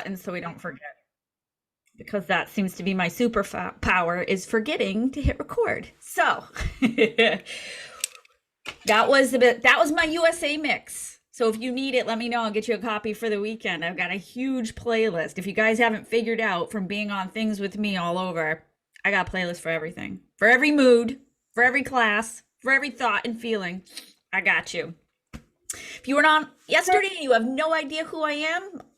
and so we don't forget, because that seems to be my superpower, is forgetting to hit record. So that was my USA mix. So if you need it, let me know. I'll get you a copy for the weekend. I've got a huge playlist. If you guys haven't figured out from being on things with me all over, I got a playlist for everything. For every mood, for every class, for every thought and feeling. I got you. If you were on yesterday and you have no idea who I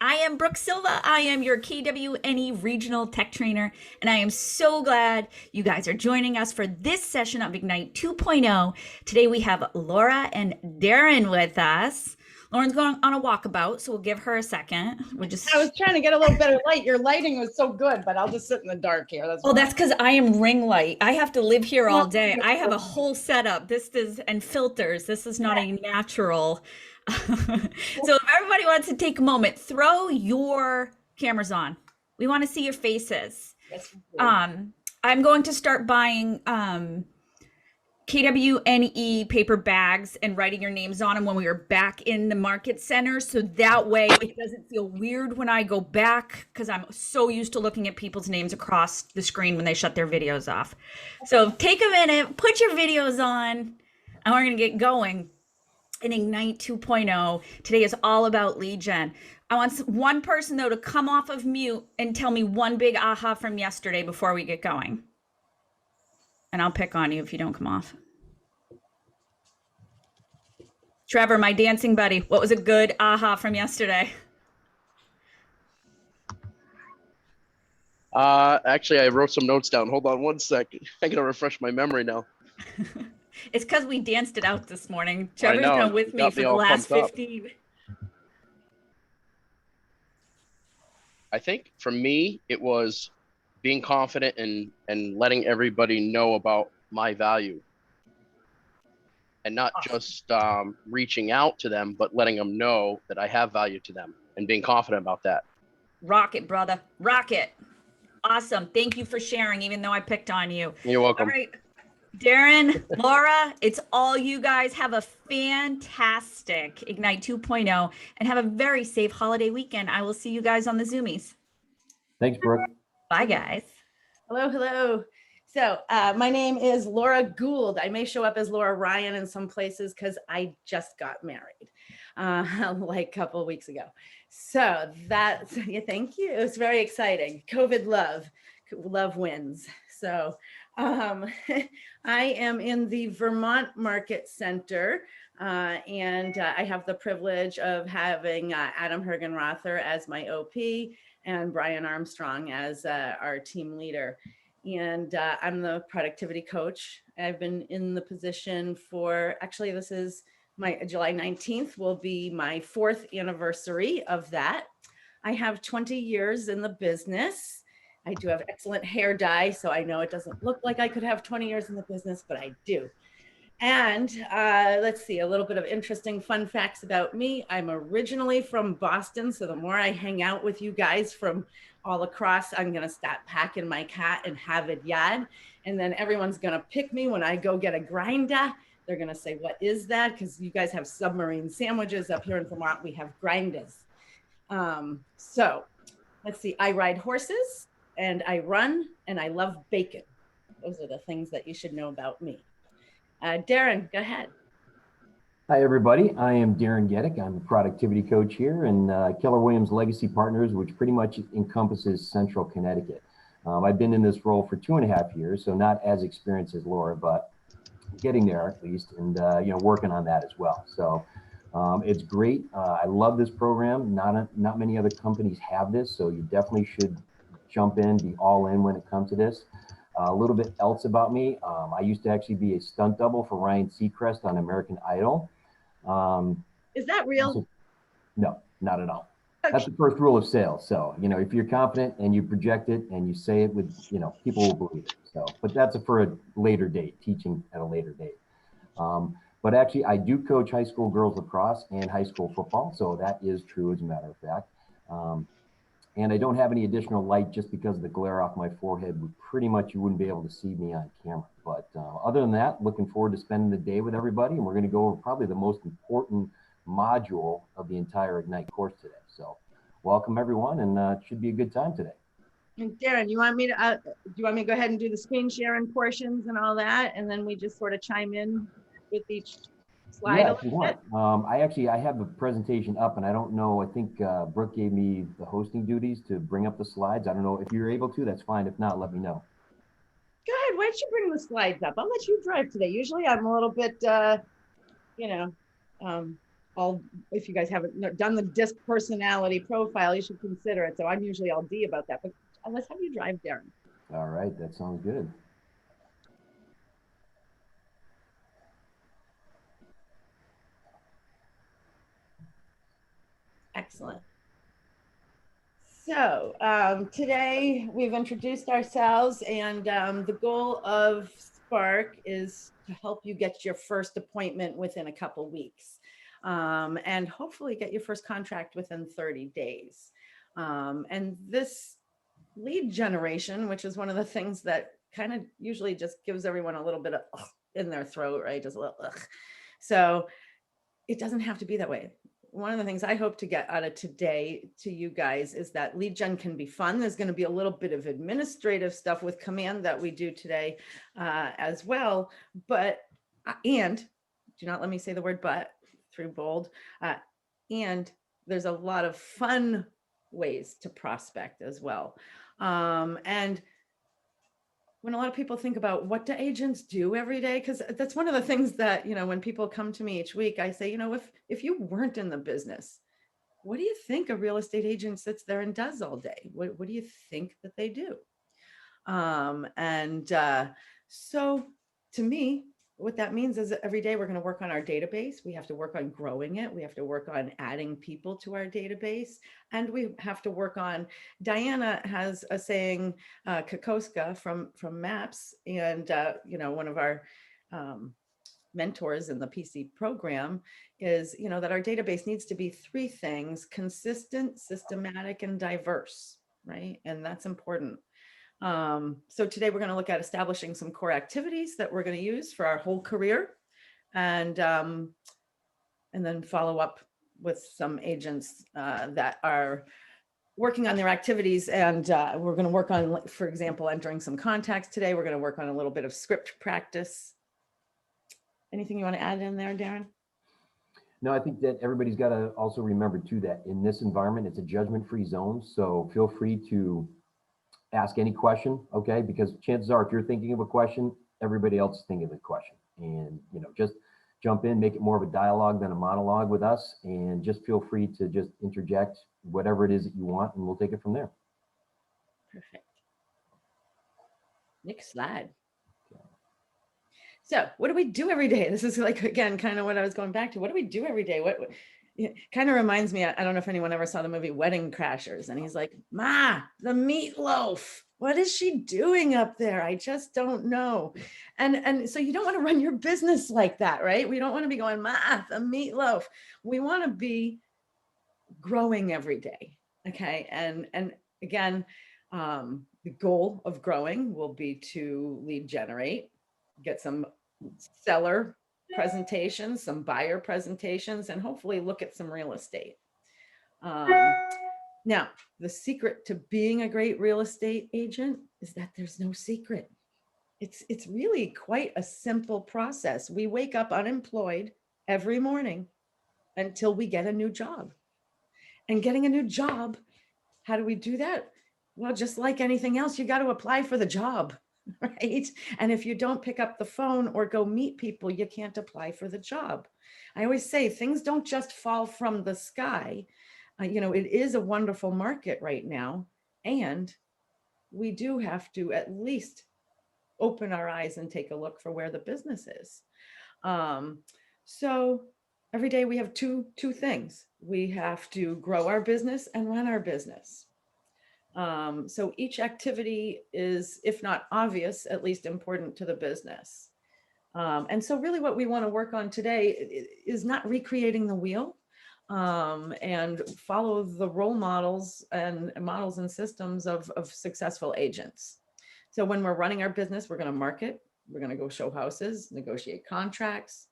am Brooke Silva. I am your KWNE Regional Tech Trainer, and I am so glad you guys are joining us for this session of Ignite 2.0. Today we have Laura and Darren with us. Lauren's going on a walkabout, so we'll give her a second. I was trying to get a little better light. Your lighting was so good, but I'll just sit in the dark here. That's because I am ring light. I have to live here all day. I have a whole setup. And filters. This is not a natural. So if everybody wants to take a moment, throw your cameras on. We want to see your faces. Yes, I'm going to start buying KWNE paper bags and writing your names on them when we are back in the market center. So that way it doesn't feel weird when I go back, because I'm so used to looking at people's names across the screen when they shut their videos off. So take a minute, put your videos on, and we're going to get going in Ignite 2.0. Today is all about lead gen. I want one person though to come off of mute and tell me one big aha from yesterday before we get going. And I'll pick on you if you don't come off. Trevor, my dancing buddy, what was a good aha from yesterday? Actually, I wrote some notes down. Hold on one second. I gotta refresh my memory now. It's because we danced it out this morning. Trevor's been with me for the last 15. I think for me, it was being confident and letting everybody know about my value, and not just reaching out to them, but letting them know that I have value to them and being confident about that. Rock it, brother. Rock it. Awesome. Thank you for sharing, even though I picked on you. You're welcome. All right. Darren, Laura, it's all you guys. Have a fantastic Ignite 2.0 and have a very safe holiday weekend. I will see you guys on the Zoomies. Thanks, Brooke. Bye, guys. Hello, hello. So my name is Laura Gould. I may show up as Laura Ryan in some places because I just got married like a couple of weeks ago. So that's, yeah, thank you. It's very exciting. COVID love wins. So I am in the Vermont Market Center, and I have the privilege of having Adam Hergenrother as my OP and Brian Armstrong as our team leader. And I'm the productivity coach. I've been in the position for, actually, this is my July 19th will be my 4th anniversary of that. I have 20 years in the business. I do have excellent hair dye, so I know it doesn't look like I could have 20 years in the business, but I do. And let's see, a little bit of interesting fun facts about me. I'm originally from Boston, so the more I hang out with you guys from all across, I'm gonna start packing my cat in Harvard Yard, and then everyone's gonna pick me when I go get a grinder. They're gonna say, what is that? Because you guys have submarine sandwiches. Up here in Vermont, we have grinders. So let's see, I ride horses, and I run, and I love bacon. Those are the things that you should know about me. Darren, go ahead. Hi, everybody. I am Darren Geddick. I'm a productivity coach here in Keller Williams Legacy Partners, which pretty much encompasses Central Connecticut. I've been in this role for 2.5 years, so not as experienced as Laura, but getting there at least, and working on that as well. So it's great. I love this program. Not many other companies have this, so you definitely should jump in, be all in when it comes to this. A little bit else about me. I used to actually be a stunt double for Ryan Seacrest on American Idol. Is that real? No, not at all. Okay. That's the first rule of sales. So, if you're confident and you project it and you say it with, people will believe it. So, but that's for a later date, teaching at a later date. But actually, I do coach high school girls lacrosse and high school football. So that is true, as a matter of fact. And I don't have any additional light just because of the glare off my forehead. Pretty much you wouldn't be able to see me on camera. But other than that, looking forward to spending the day with everybody. And we're going to go over probably the most important module of the entire Ignite course today. So welcome everyone, and it should be a good time today. And Darren, you want me to do you want me to go ahead and do the screen sharing portions and all that, and then we just sort of chime in with each slide? Yeah, if you want. I have the presentation up, and I don't know. I think Brooke gave me the hosting duties to bring up the slides. I don't know if you're able to. That's fine. If not, let me know. Go ahead. Why don't you bring the slides up? I'll let you drive today. Usually, I'm a little bit, if you guys haven't done the DISC personality profile, you should consider it. So I'm usually all D about that, but let's have you drive, Darren. All right, that sounds good. Excellent. So today we've introduced ourselves, and the goal of Spark is to help you get your first appointment within a couple weeks, and hopefully get your first contract within 30 days. And this lead generation, which is one of the things that kind of usually just gives everyone a little bit of ugh in their throat, right? Just a little ugh. So it doesn't have to be that way. One of the things I hope to get out of today to you guys is that lead gen can be fun. There's going to be a little bit of administrative stuff with command that we do today as well. But, and do not let me say the word but through bold. And there's a lot of fun ways to prospect as well. And when a lot of people think about what do agents do every day, because that's one of the things that, when people come to me each week, I say, if you weren't in the business, what do you think a real estate agent sits there and does all day? What do you think that they do? So to me, what that means is that every day we're going to work on our database. We have to work on growing it. We have to work on adding people to our database. And we have to work on, Diana has a saying, Kokoska from MAPS, and one of our mentors in the PC program is, that our database needs to be three things: consistent, systematic, and diverse, right? And that's important. So today we're going to look at establishing some core activities that we're going to use for our whole career, and then follow up with some agents that are working on their activities. And we're going to work on, for example, entering some contacts today. We're going to work on a little bit of script practice. Anything you want to add in there, Darren? No, I think that everybody's got to also remember too that in this environment, it's a judgment-free zone. So feel free to ask any question, okay? Because chances are, if you're thinking of a question, everybody else is thinking of a question. And, just jump in, make it more of a dialogue than a monologue with us, and just feel free to just interject whatever it is that you want, and we'll take it from there. Perfect. Next slide. So what do we do every day? This is like, again, kind of what I was going back to. What do we do every day? What it kind of reminds me, I don't know if anyone ever saw the movie Wedding Crashers, and he's like, Ma, the meatloaf, what is she doing up there? I just don't know. And so you don't want to run your business like that, right? We don't want to be going, Ma, the meatloaf. We want to be growing every day. Okay. And again, the goal of growing will be to lead generate, get some seller presentations, some buyer presentations, and hopefully look at some real estate. Now, the secret to being a great real estate agent is that there's no secret. It's really quite a simple process. We wake up unemployed every morning until we get a new job. And getting a new job, how do we do that? Well, just like anything else, you got to apply for the job, right? And if you don't pick up the phone or go meet people, you can't apply for the job. I always say things don't just fall from the sky. It is a wonderful market right now, and we do have to at least open our eyes and take a look for where the business is. So every day we have two things. We have to grow our business and run our business. So each activity is, if not obvious, at least important to the business. And so really what we want to work on today is not recreating the wheel, and follow the role models and systems of successful agents. So when we're running our business, we're going to market, we're going to go show houses, negotiate contracts,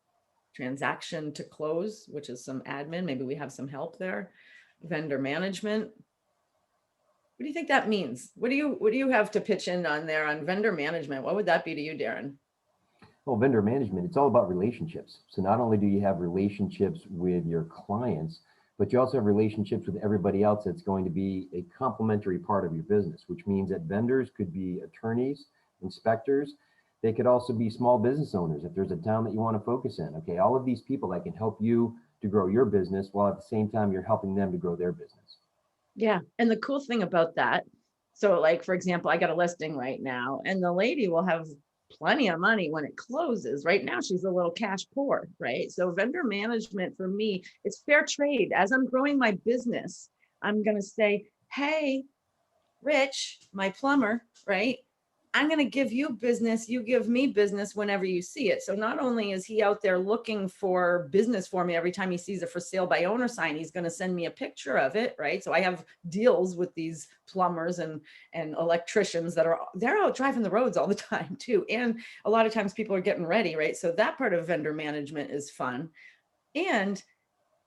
transaction to close, which is some admin. Maybe we have some help there. vendor management. What do you think that means? What do you have to pitch in on there on vendor management? What would that be to you, Darren? Well, vendor management, it's all about relationships. So not only do you have relationships with your clients, but you also have relationships with everybody else that's going to be a complementary part of your business, which means that vendors could be attorneys, inspectors. They could also be small business owners if there's a town that you want to focus in. Okay, all of these people that can help you to grow your business while at the same time you're helping them to grow their business. Yeah. And the cool thing about that, so like, for example, I got a listing right now and the lady will have plenty of money when it closes. Right now, she's a little cash poor, right? So vendor management for me, it's fair trade. As I'm growing my business, I'm going to say, hey, Rich, my plumber, right? I'm going to give you business. You give me business whenever you see it. So not only is he out there looking for business for me every time he sees a for sale by owner sign, he's going to send me a picture of it, right? So I have deals with these plumbers and electricians that they're out driving the roads all the time too. And a lot of times people are getting ready, right? So that part of vendor management is fun. And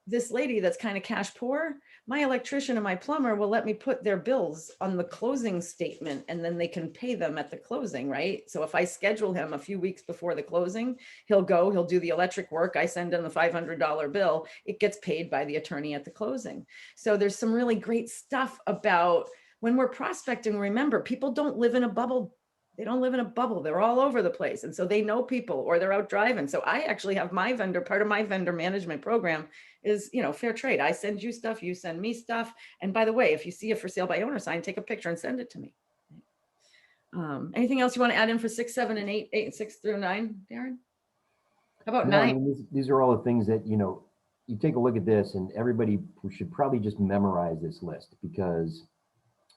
this lady that's kind of cash poor, my electrician and my plumber will let me put their bills on the closing statement and then they can pay them at the closing, right? So if I schedule him a few weeks before the closing, he'll do the electric work. I send him the $500 bill. It gets paid by the attorney at the closing. So there's some really great stuff about when we're prospecting. Remember, people don't live in a bubble. They don't live in a bubble. They're all over the place. And so they know people or they're out driving. So I actually have part of my vendor management program is, fair trade. I send you stuff, you send me stuff. And by the way, if you see a for sale by owner sign, take a picture and send it to me. Anything else you want to add in for 6, 7, and 8, 8, 6 through 9, Darren? How about No, 9? I mean, these are all the things that, you take a look at this and everybody should probably just memorize this list, because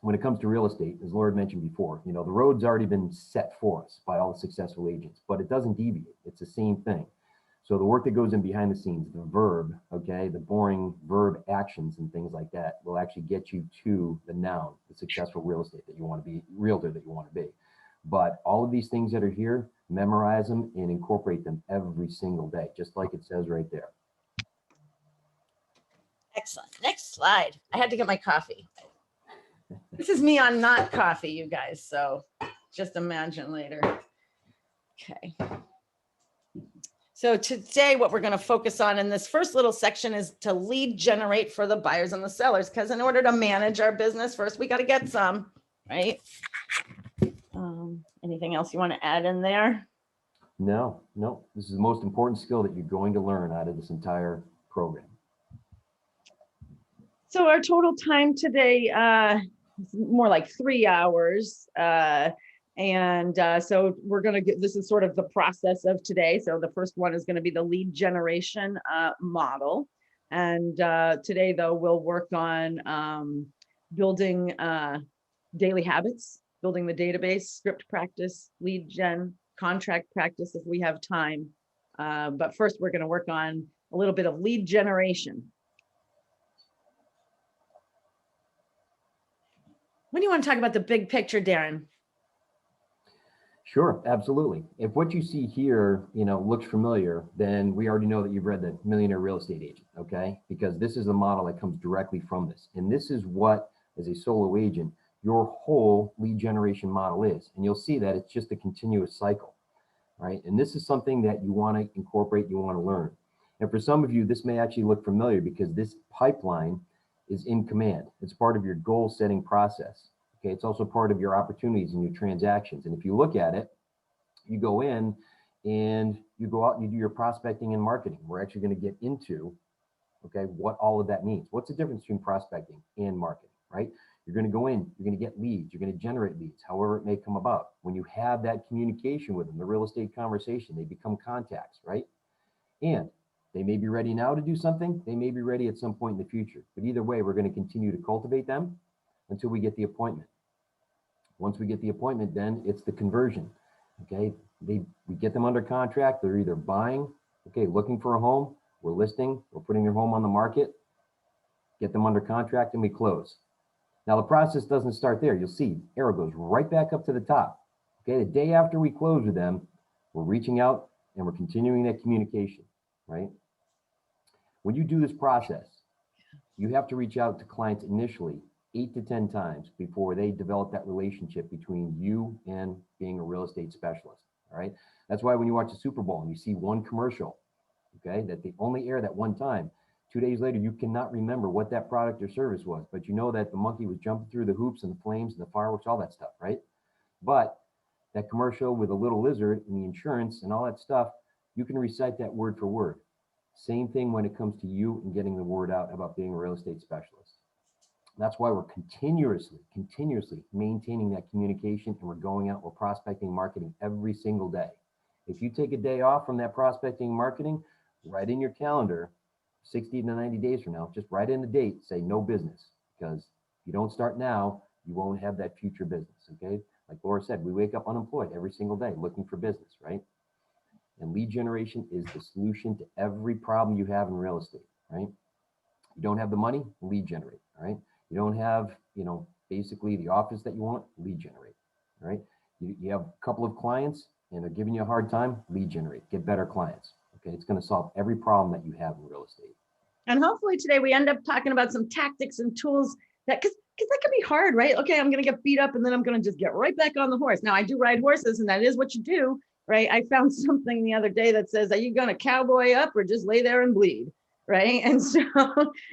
when it comes to real estate, as Laura mentioned before, the road's already been set for us by all the successful agents, but it doesn't deviate. It's the same thing. So the work that goes in behind the scenes, the verb, okay, the boring verb actions and things like that will actually get you to the noun, the successful realtor that you want to be. But all of these things that are here, memorize them and incorporate them every single day, just like it says right there. Excellent. Next slide. I had to get my coffee. This is me on not coffee, you guys. So just imagine later. Okay. So today, what we're going to focus on in this first little section is to lead generate for the buyers and the sellers. Because in order to manage our business, first, we got to get some, right? Anything else you want to add in there? No. This is the most important skill that you're going to learn out of this entire program. So our total time today is more like 3 hours. So we're going to get, this is sort of the process of today. So the first one is going to be the lead generation model. And today, though, we'll work on building daily habits, building the database, script practice, lead gen, contract practice if we have time. But first, we're going to work on a little bit of lead generation. When do you want to talk about the big picture, Darren? Sure, absolutely. If what you see here, looks familiar, then we already know that you've read the Millionaire Real Estate Agent, okay? Because this is the model that comes directly from this. And this is what, as a solo agent, your whole lead generation model is. And you'll see that it's just a continuous cycle, right? And this is something that you want to incorporate, you want to learn. And for some of you, this may actually look familiar because this pipeline is in command. It's part of your goal setting process. Okay, it's also part of your opportunities and your transactions. And if you look at it, you go in and you go out and you do your prospecting and marketing. We're actually going to get into, okay, what all of that means. What's the difference between prospecting and marketing, right? You're going to go in, you're going to get leads, you're going to generate leads, however it may come about. When you have that communication with them, the real estate conversation, they become contacts, right? And they may be ready now to do something. They may be ready at some point in the future. But either way, we're going to continue to cultivate them until we get the appointment. Once we get the appointment, then it's the conversion. Okay, we get them under contract. They're either buying, okay, looking for a home, we're listing, we're putting their home on the market, get them under contract, and we close. Now the process doesn't start there. You'll see arrow goes right back up to the top. Okay, the day after we close with them, we're reaching out and we're continuing that communication, right? When you do this process, You have to reach out to clients initially 8 to 10 times before they develop that relationship between you and being a real estate specialist. All right. That's why when you watch the Super Bowl and you see one commercial, okay, that they only air that one time, 2 days later, you cannot remember what that product or service was, but you know that the monkey was jumping through the hoops and the flames and the fireworks, all that stuff, right? But that commercial with a little lizard and the insurance and all that stuff, you can recite that word for word. Same thing when it comes to you and getting the word out about being a real estate specialist. That's why we're continuously maintaining that communication, and we're going out, we're prospecting, marketing every single day. If you take a day off from that prospecting and marketing, write in your calendar 60 to 90 days from now, just write in the date, say no business, because if you don't start now, you won't have that future business, okay? Like Laura said, we wake up unemployed every single day looking for business, right? And lead generation is the solution to every problem you have in real estate, right? You don't have the money, lead generate, all right? You don't have, basically the office that you want, lead generate, all right? You have a couple of clients and they're giving you a hard time, lead generate, get better clients, okay? It's gonna solve every problem that you have in real estate. And hopefully today we end up talking about some tactics and tools that, because that can be hard, right? Okay, I'm going to get beat up and then I'm going to just get right back on the horse. Now I do ride horses and that is what you do, right? I found something the other day that says, are you going to cowboy up or just lay there and bleed? Right. And so,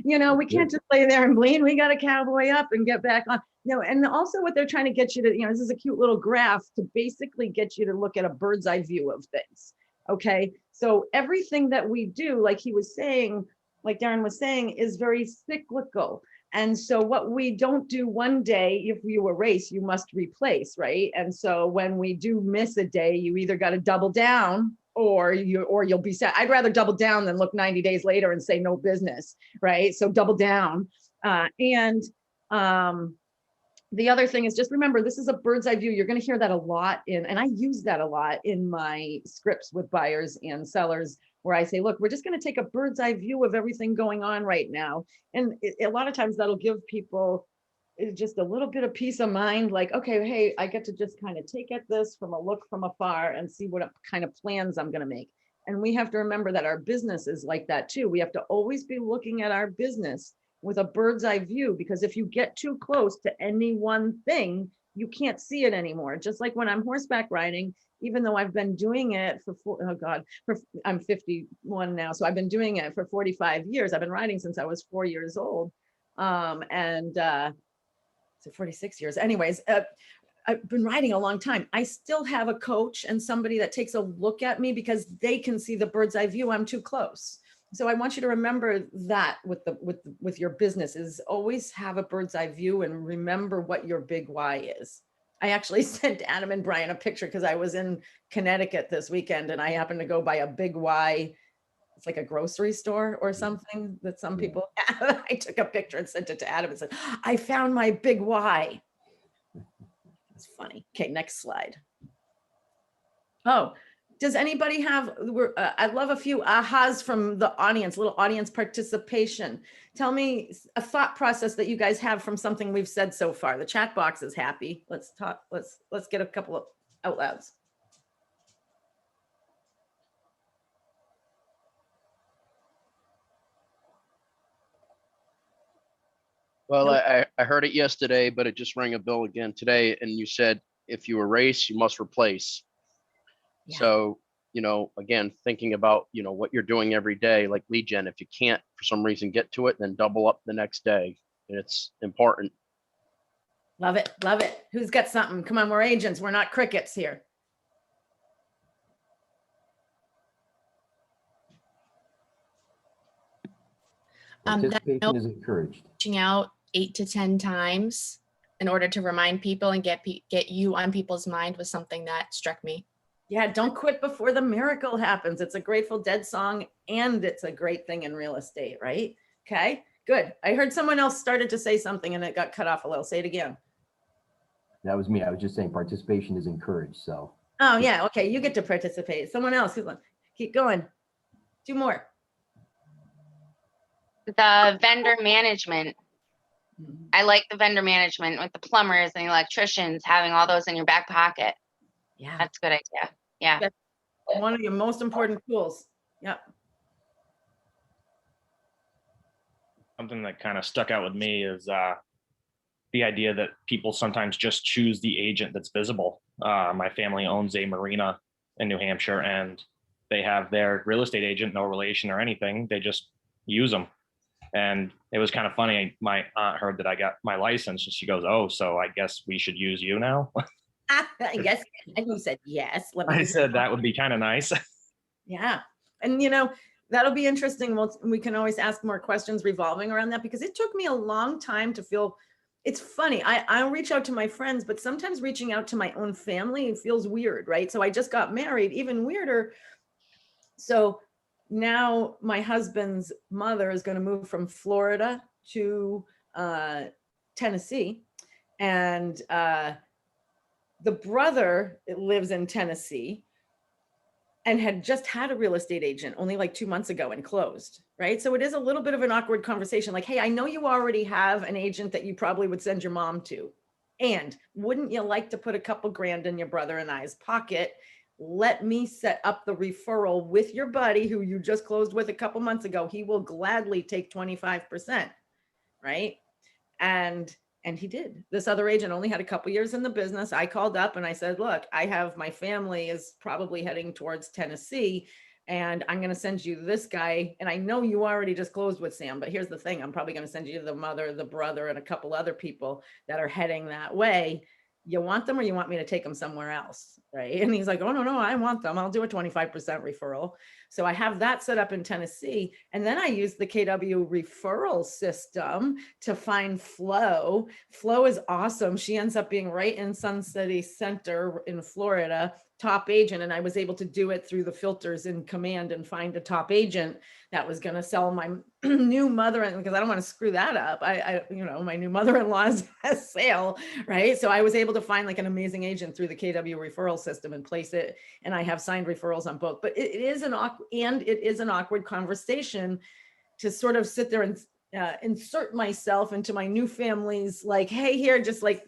we can't just lay there and bleed. We got to cowboy up and get back on. And also what they're trying to get you to, this is a cute little graph to basically get you to look at a bird's eye view of things. Okay. So everything that we do, like he was saying, like Darren was saying, is very cyclical. And so what we don't do one day, if you erase, you must replace, right? And so when we do miss a day, you either got to double down or you'll be sad. I'd rather double down than look 90 days later and say no business, right? So double down. The other thing is just remember, this is a bird's eye view. You're going to hear that a lot and I use that a lot in my scripts with buyers and sellers, where I say, look, we're just going to take a bird's eye view of everything going on right now. And a lot of times that'll give people just a little bit of peace of mind, like, okay, hey, I get to just kind of take at this from a look from afar and see what kind of plans I'm going to make. And we have to remember that our business is like that too. We have to always be looking at our business with a bird's eye view, because if you get too close to any one thing, you can't see it anymore. Just like when I'm horseback riding, even though I've been doing it I'm 51 now. So I've been doing it for 45 years. I've been riding since I was 4 years old. So 46 years. Anyways, I've been riding a long time. I still have a coach and somebody that takes a look at me because they can see the bird's eye view. I'm too close. So I want you to remember that with your business is always have a bird's eye view and remember what your big why is. I actually sent Adam and Brian a picture because I was in Connecticut this weekend and I happened to go by a Big Y. It's like a grocery store or something that some people have. I took a picture and sent it to Adam and said, I found my Big Y. It's funny. Okay, next slide. Oh, does anybody have, I'd love a few ahas from the audience, little audience participation. Tell me a thought process that you guys have from something we've said so far. The chat box is happy. Let's talk, let's get a couple of out louds. – Well, I heard it yesterday, but it just rang a bell again today. And you said, if you erase, you must replace. Yeah. So, again, thinking about, what you're doing every day, like lead gen, if you can't for some reason get to it, then double up the next day. And it's important. Love it. Love it. Who's got something? Come on, we're agents. We're not crickets here. Participation is encouraged. Reaching out 8 to 10 times in order to remind people and get you on people's mind was something that struck me. Yeah, don't quit before the miracle happens. It's a Grateful Dead song and it's a great thing in real estate, right? Okay, good. I heard someone else started to say something and it got cut off a little. Say it again. That was me. I was just saying participation is encouraged. So. Oh yeah, okay. You get to participate. Someone else, keep going. 2 more. The vendor management. I like the vendor management with the plumbers and the electricians, having all those in your back pocket. Yeah. That's a good idea. Yeah. That's one of your most important tools. Yep. Something that kind of stuck out with me is the idea that people sometimes just choose the agent that's visible. My family owns a marina in New Hampshire, and they have their real estate agent, no relation or anything. They just use them. And it was kind of funny. My aunt heard that I got my license, and she goes, "Oh, so I guess we should use you now?" I guess. And you said, yes. Let me I give you said that would be kind of nice. Yeah. And that'll be interesting. We can always ask more questions revolving around that, because it took me a long time to feel. It's funny. I'll reach out to my friends, but sometimes reaching out to my own family feels weird, right? So I just got married, even weirder. So now my husband's mother is going to move from Florida to Tennessee. And the brother lives in Tennessee and had just had a real estate agent only like 2 months ago and closed, right? So it is a little bit of an awkward conversation. Like, hey, I know you already have an agent that you probably would send your mom to. And wouldn't you like to put a couple grand in your brother and I's pocket? Let me set up the referral with your buddy who you just closed with a couple months ago. He will gladly take 25%, right? And he did. This other agent only had a couple years in the business. I called up and I said, look, my family is probably heading towards Tennessee, and I'm going to send you this guy. And I know you already just closed with Sam, but here's the thing. I'm probably going to send you the mother, the brother, and a couple other people that are heading that way. You want them, or you want me to take them somewhere else? Right. And he's like, oh, no, I want them. I'll do a 25% referral. So I have that set up in Tennessee. And then I use the KW referral system to find Flo. Flo is awesome. She ends up being right in Sun City Center in Florida, top agent. And I was able to do it through the filters in Command and find a top agent that was going to sell my new mother, because I don't want to screw that up. My new mother-in-law's sale, right? So I was able to find like an amazing agent through the KW referral system and place it. And I have signed referrals on both, but it is an awkward conversation to sort of sit there and insert myself into my new family's, like, hey, here, just like,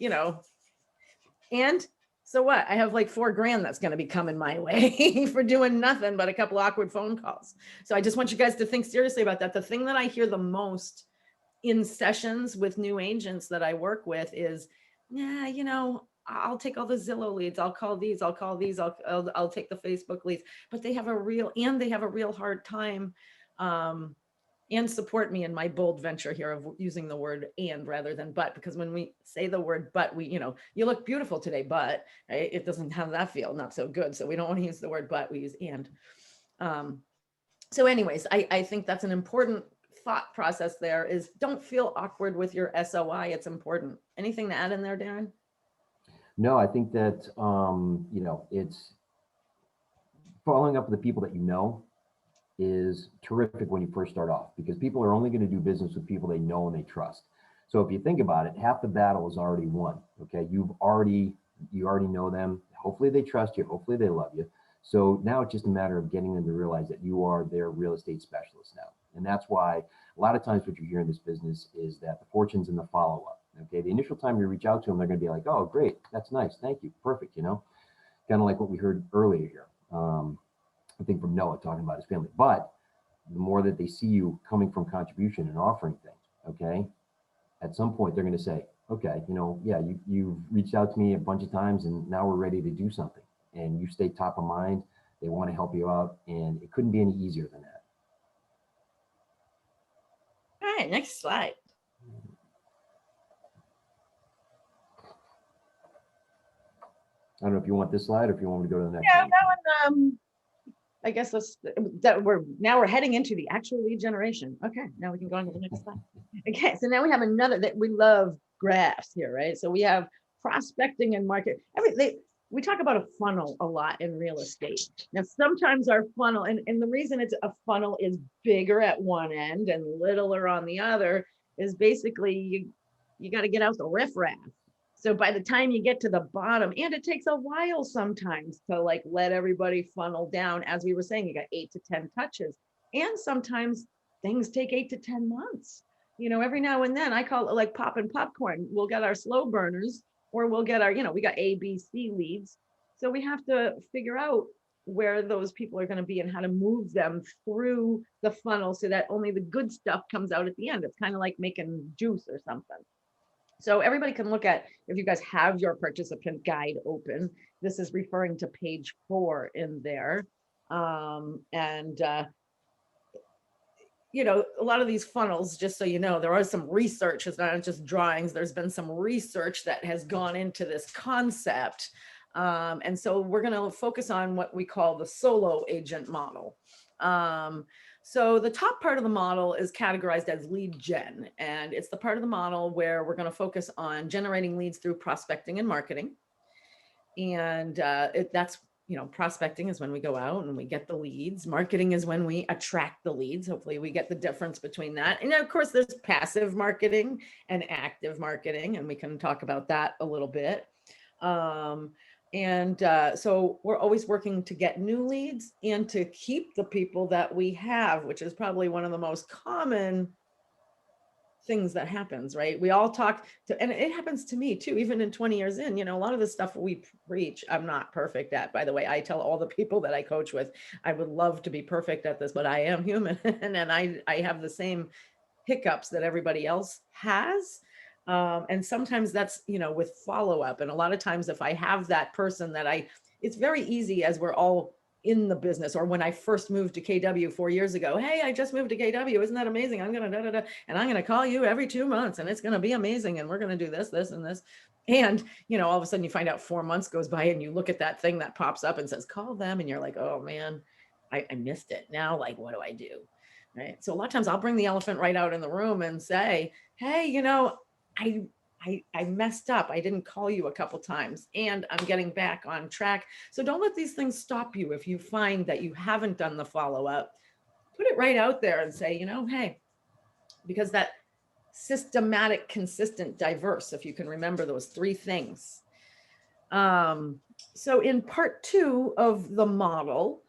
and so what? I have like $4,000 that's going to be coming my way for doing nothing but a couple awkward phone calls. So I just want you guys to think seriously about that. The thing that I hear the most in sessions with new agents that I work with is, yeah, I'll take all the Zillow leads. I'll call these. I'll I'll take the Facebook leads. But they have a real hard time and support me in my bold venture here of using the word and rather than but, because when we say the word but, you look beautiful today, but, right? It doesn't have that feel, not so good. So we don't want to use the word but, we use and. So anyways, I think that's an important thought process there, is don't feel awkward with your SOI. It's important. Anything to add in there, Darren? No, I think that, it's following up with the people that you know is terrific when you first start off, because people are only going to do business with people they know and they trust. So if you think about it, half the battle is already won. Okay. You already know them. Hopefully they trust you. Hopefully they love you. So now it's just a matter of getting them to realize that you are their real estate specialist now. And that's why a lot of times what you hear in this business is that the fortune's in the follow-up. Okay. The initial time you reach out to them, they're going to be like, oh, great. That's nice. Thank you. Perfect. Kind of like what we heard earlier here. I think from Noah talking about his family, but the more that they see you coming from contribution and offering things, okay, at some point they're going to say, okay, yeah, you've reached out to me a bunch of times and now we're ready to do something, and you stay top of mind. They want to help you out, and it couldn't be any easier than that. All right, next slide. I don't know if you want this slide or if you want me to go to the next Yeah, one. that one, I guess we're heading into the actual lead generation. Okay, now we can go on to the next slide. Okay, so now we have another that we love graphs here, right? So we have prospecting and market. We talk about a funnel a lot in real estate. Now, sometimes our funnel, and the reason it's a funnel is bigger at one end and littler on the other, is basically you got to get out the riffraff. So by the time you get to the bottom, and it takes a while sometimes to like let everybody funnel down. As we were saying, you got 8 to 10 touches, and sometimes things take 8 to 10 months. Every now and then I call it like popping popcorn. We'll get our slow burners, or we'll get our, we got A, B, C leads. So we have to figure out where those people are going to be and how to move them through the funnel so that only the good stuff comes out at the end. It's kind of like making juice or something. So everybody can look at, if you guys have your participant guide open, this is referring to page 4 in there. You know, a lot of these funnels, just so you know, there are some research, it's not just drawings, there's been some research that has gone into this concept. And so we're going to focus on what we call the solo agent model. So the top part of the model is categorized as lead gen, and it's the part of the model where we're going to focus on generating leads through prospecting and marketing. And that's, you know, prospecting is when we go out and we get the leads. Marketing is when we attract the leads. Hopefully we get the difference between that. And of course, there's passive marketing and active marketing, and we can talk about that a little bit. So we're always working to get new leads and to keep the people that we have, which is probably one of the most common things that happens, right? We all talk to, and it happens to me too, even in 20 years in, you know, a lot of the stuff we preach, I'm not perfect at, by the way. I tell all the people that I coach with, I would love to be perfect at this, but I am human. And I have the same hiccups that everybody else has. And sometimes that's, you know, with follow-up. And a lot of times if I have that person that it's very easy as we're all in the business, or when I first moved to KW 4 years ago, hey, I just moved to KW. Isn't that amazing? I'm going to and I'm going to call you every 2 months and it's going to be amazing. And we're going to do this, this, and this. And, you know, all of a sudden you find out 4 months goes by and you look at that thing that pops up and says, call them. And you're like, oh man, I missed it. Now, like, what do I do? Right. So a lot of times I'll bring the elephant right out in the room and say, hey, you know, I messed up. I didn't call you a couple times and I'm getting back on track. So don't let these things stop you. If you find that you haven't done the follow-up, put it right out there and say, you know, hey, because that systematic, consistent, diverse, if you can remember those 3 things. So in part 2 of the model,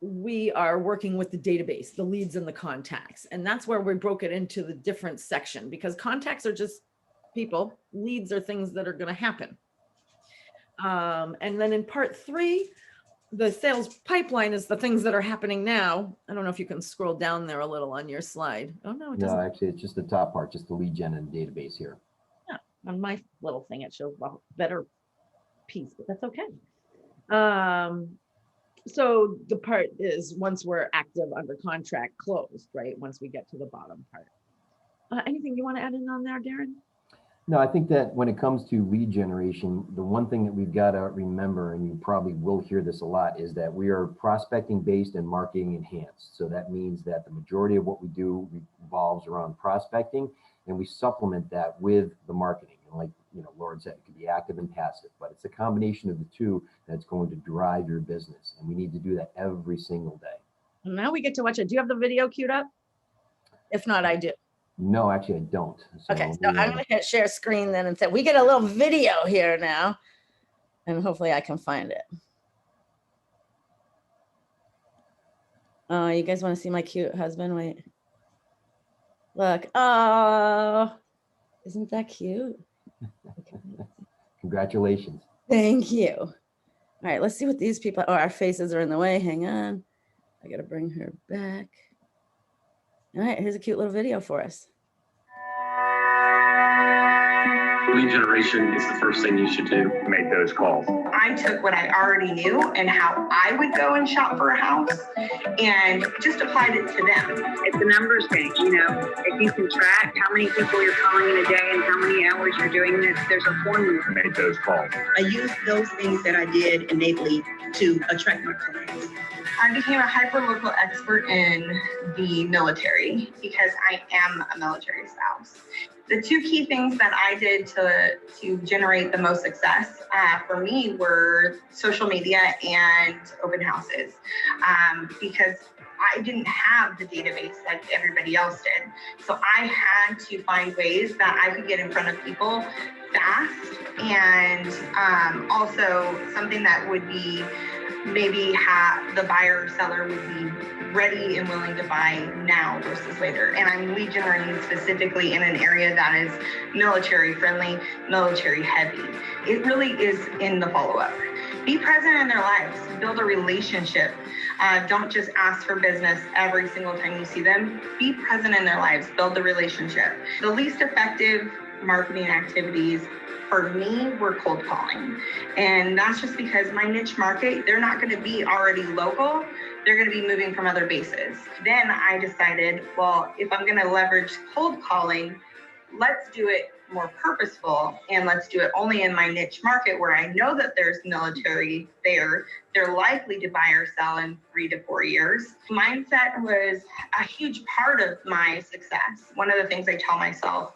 we are working with the database, the leads and the contacts. And that's where we broke it into the different section, because contacts are just people, leads are things that are going to happen. And then in part 3, the sales pipeline is the things that are happening now. I don't know if you can scroll down there a little on your slide. Oh, no, it doesn't. No, actually, it's just the top part, just the lead gen and database here. Yeah, on my little thing, it shows a better piece, but that's okay. So the part is once we're active under contract closed, right? Once we get to the bottom part. Anything you want to add in on there, Darren? No, I think that when it comes to lead generation, the one thing that we've got to remember, and you probably will hear this a lot, is that we are prospecting based and marketing enhanced. So that means that the majority of what we do revolves around prospecting, and we supplement that with the marketing. And like, you know, Lauren said, it could be active and passive, but it's a combination of the two that's going to drive your business. And we need to do that every single day. And now we get to watch it. Do you have the video queued up? If not, I do. No, actually, I don't. Okay, so I'm going to hit share screen then and say, we get a little video here now. And hopefully I can find it. Oh, you guys want to see my cute husband? Wait. Look. Oh, isn't that cute? Congratulations. Thank you. All right, let's see what these people, oh, our faces are in the way. Hang on. I got to bring her back. All right, here's a cute little video for us. Lead generation is the first thing you should do. Make those calls. I took what I already knew and how I would go and shop for a house and just applied it to them. It's a numbers game, you know. If you can track how many people you're calling in a day and how many hours you're doing this, there's a formula. Make those calls. I used those things that I did innately to attract my clients. I became a hyper-local expert in the military because I am a military spouse. The 2 key things that I did to generate the most success for me were social media and open houses because I didn't have the database like everybody else did. So I had to find ways that I could get in front of people fast and also something that would be maybe the buyer or seller would be ready and willing to buy now versus later. And I'm lead generating specifically in an area that is military friendly, military heavy. It really is in the follow-up Be present in their lives, build a relationship. Don't just ask for business every single time you see them. Be present in their lives, build the relationship. The least effective marketing activities for me were cold calling. And that's just because my niche market, they're not going to be already local. They're going to be moving from other bases. Then I decided, well, if I'm going to leverage cold calling, let's do it more purposeful, and let's do it only in my niche market where I know that there's military there. They're likely to buy or sell in 3 to 4 years. Mindset was a huge part of my success. One of the things I tell myself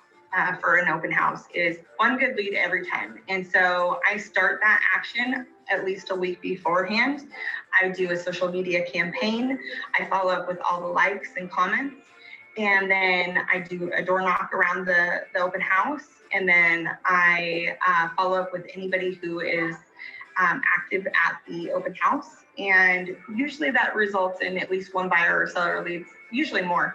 for an open house is one good lead every time. And so I start that action at least a week beforehand. I do a social media campaign. I follow up with all the likes and comments. And then I do a door knock around the open house. And then I follow up with anybody who is active at the open house. And usually that results in at least one buyer or seller leads, usually more.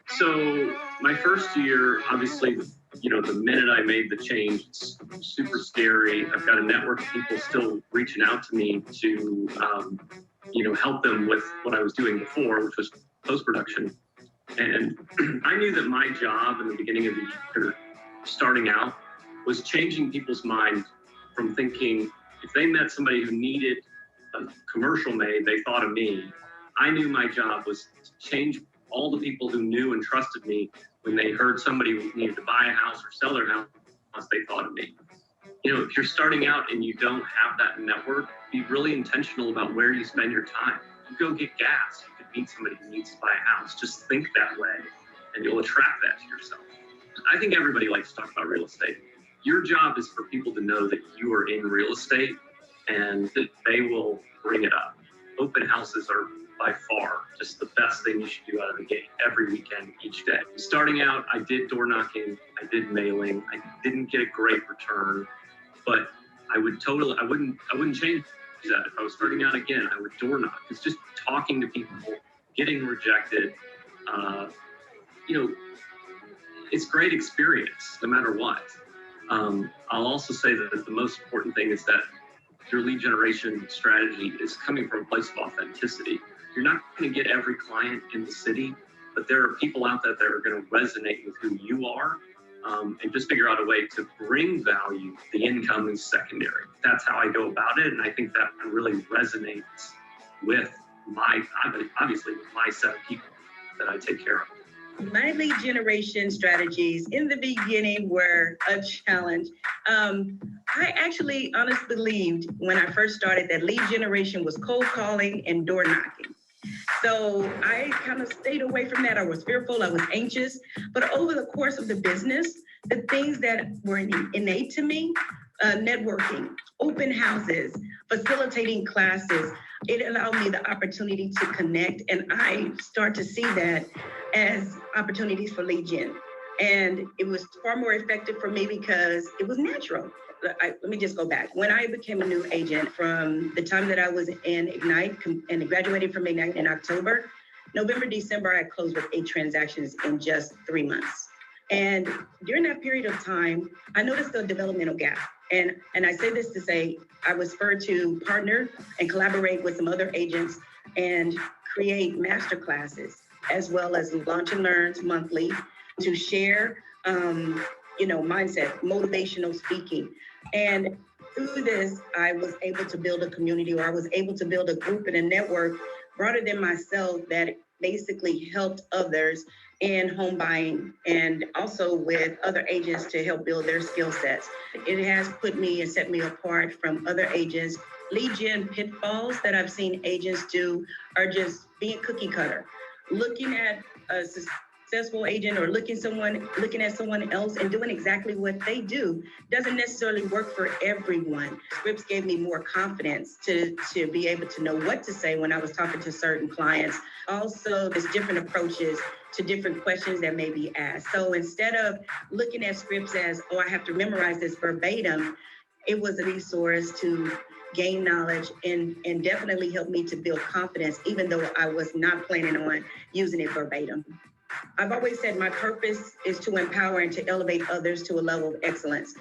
So my first year, obviously, the minute I made the change, it's super scary. I've got a network of people still reaching out to me to, help them with what I was doing before, which was post-production. And I knew that my job in the beginning of the year, starting out, was changing people's mind from thinking if they met somebody who needed a commercial made, they thought of me. I knew my job was to change all the people who knew and trusted me when they heard somebody needed to buy a house or sell their house, they thought of me. If you're starting out and you don't have that network, be really intentional about where you spend your time. You go get gas. You could meet somebody who needs to buy a house. Just think that way, and you'll attract that to yourself. I think everybody likes to talk about real estate. Your job is for people to know that you are in real estate and that they will bring it up. Open houses are by far just the best thing you should do out of the gate every weekend, each day. Starting out, I did door knocking, I did mailing. I didn't get a great return, but I wouldn't change that. If I was starting out again, I would door knock. It's just talking to people, getting rejected. It's great experience no matter what. I'll also say that the most important thing is that your lead generation strategy is coming from a place of authenticity. You're not going to get every client in the city, but there are people out there that are going to resonate with who you are, and just figure out a way to bring value. The income is secondary. That's how I go about it, and I think that really resonates with my set of people that I take care of. My lead generation strategies in the beginning were a challenge. I actually honestly believed when I first started that lead generation was cold calling and door knocking. So I kind of stayed away from that. I was fearful, I was anxious, but over the course of the business, the things that were innate to me, networking, open houses, facilitating classes, it allowed me the opportunity to connect, and I start to see that as opportunities for lead gen. And it was far more effective for me because it was natural. Let me just go back. When I became a new agent, from the time that I was in Ignite and graduated from Ignite in October, November, December, I closed with 8 transactions in just 3 months. And during that period of time, I noticed the developmental gap. And I say this to say, I was spurred to partner and collaborate with some other agents and create master classes, as well as launch and learns monthly to share, mindset, motivational speaking. And through this, I was able to build a community, or I was able to build a group and a network broader than myself that basically helped others in home buying, and also with other agents to help build their skill sets. It has put me and set me apart from other agents. Lead gen pitfalls that I've seen agents do are just being cookie cutter, looking at a successful agent or looking at someone else and doing exactly what they do doesn't necessarily work for everyone. Scripts gave me more confidence to be able to know what to say when I was talking to certain clients. Also, there's different approaches to different questions that may be asked. So instead of looking at scripts as, oh, I have to memorize this verbatim, it was a resource to gain knowledge and definitely helped me to build confidence, even though I was not planning on using it verbatim. I've always said my purpose is to empower and to elevate others to a level of excellence.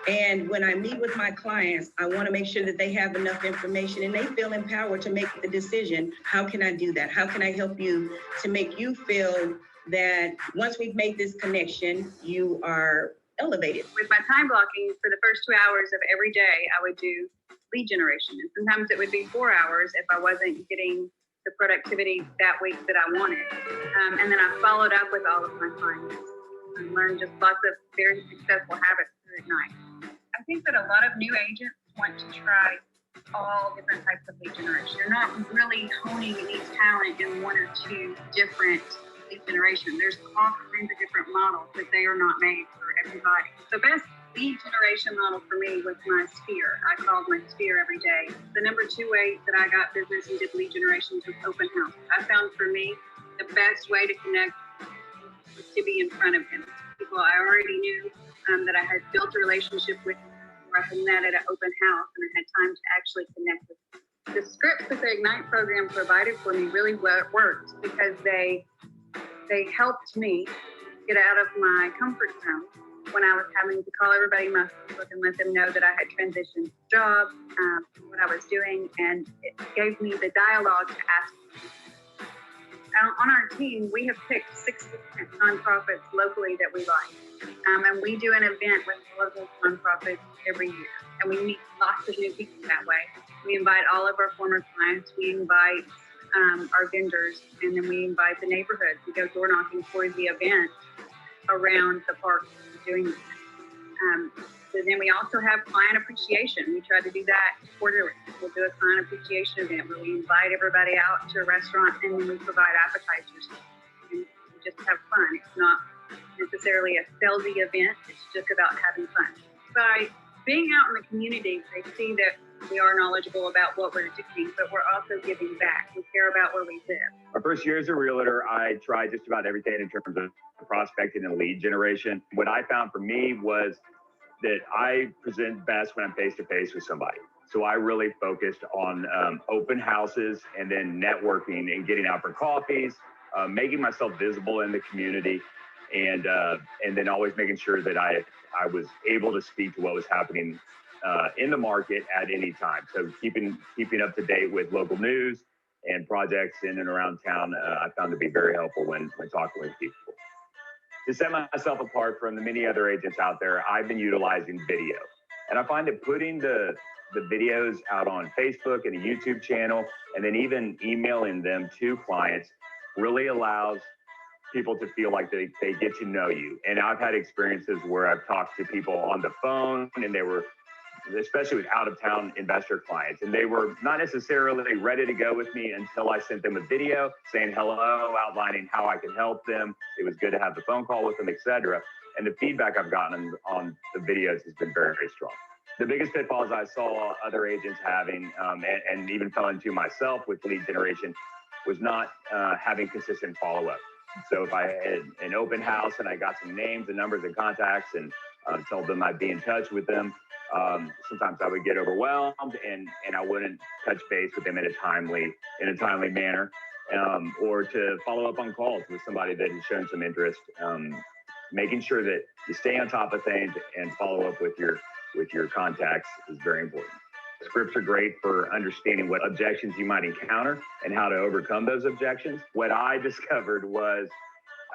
And when I meet with my clients, I want to make sure that they have enough information and they feel empowered to make the decision. How can I do that? How can I help you to make you feel that once we've made this connection, you are elevated? With my time blocking for the first 2 hours of every day, I would do lead generation. And sometimes it would be 4 hours if I wasn't getting the productivity that week that I wanted. And then I followed up with all of my clients and learned just lots of very successful habits through Ignite. I think that a lot of new agents want to try all different types of lead generation. You're not really honing any talent in one or two different lead generation. There's all kinds of different models, but they are not made for everybody. The best lead generation model for me was my sphere. I called my sphere every day. The number 2 way that I got business and did lead generations was open house. I found for me the best way to connect was to be in front of them. People I already knew that I had built a relationship with, or I had met at an open house, and I had time to actually connect with them. The scripts that the Ignite program provided for me really worked because they helped me get out of my comfort zone when I was having to call everybody in my Facebook and let them know that I had transitioned jobs, what I was doing, and it gave me the dialogue to ask. On our team, we have picked 6 different nonprofits locally that we like, and we do an event with all of those nonprofits every year, and we meet lots of new people that way. We invite all of our former clients, we invite our vendors, and then we invite the neighborhood. We go door knocking for the event around the park doing this. So then we also have client appreciation. We try to do that quarterly. We'll do a client appreciation event where we invite everybody out to a restaurant and then we provide appetizers. And we just have fun. It's not necessarily a salesy event. It's just about having fun. By being out in the community, they see that we are knowledgeable about what we're doing, but we're also giving back. We care about where we live. My first year as a realtor, I tried just about everything in terms of prospecting and lead generation. What I found for me was that I present best when I'm face-to-face with somebody. So I really focused on open houses and then networking and getting out for coffees, making myself visible in the community, and then always making sure that I was able to speak to what was happening in the market at any time. So keeping up to date with local news and projects in and around town, I found to be very helpful when talking with people. To set myself apart from the many other agents out there, I've been utilizing video. And I find that putting the videos out on Facebook and a YouTube channel, and then even emailing them to clients really allows people to feel like they get to know you. And I've had experiences where I've talked to people on the phone and they were, especially with out-of-town investor clients, and they were not necessarily ready to go with me until I sent them a video saying hello, outlining how I could help them. It was good to have the phone call with them, etc. And the feedback I've gotten on the videos has been very, very strong. The biggest pitfalls I saw other agents having, and even fell into myself with lead generation, was not having consistent follow-up. So if I had an open house and I got some names and numbers and contacts and told them I'd be in touch with them, sometimes I would get overwhelmed and I wouldn't touch base with them in a timely manner, or to follow up on calls with somebody that has shown some interest. Making sure that you stay on top of things and follow up with your contacts is very important. Scripts are great for understanding what objections you might encounter and how to overcome those objections. What I discovered was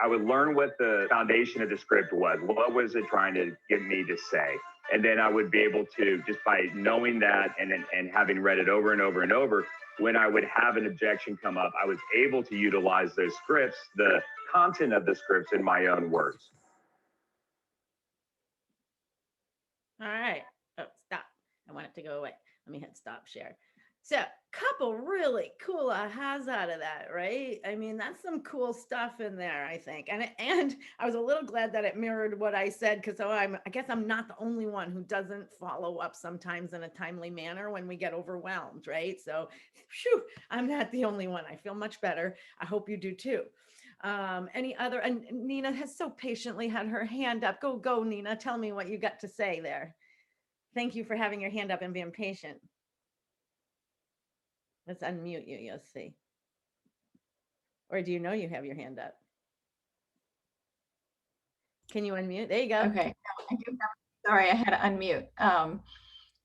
I would learn what the foundation of the script was. What was it trying to get me to say? And then I would be able to, just by knowing that and having read it over and over and over, when I would have an objection come up, I was able to utilize those scripts, the content of the scripts in my own words. All right. Oh, stop. I want it to go away. Let me hit stop share. So, couple really cool ahas out of that, right? I mean, that's some cool stuff in there, I think. And I was a little glad that it mirrored what I said, because I guess I'm not the only one who doesn't follow up sometimes in a timely manner when we get overwhelmed, right? So, I'm not the only one. I feel much better. I hope you do too. Any other? And Nina has so patiently had her hand up. Go, Nina. Tell me what you got to say there. Thank you for having your hand up and being patient. Let's unmute you. You'll see. Or do you know you have your hand up? Can you unmute? There you go. Okay. Sorry, I had to unmute.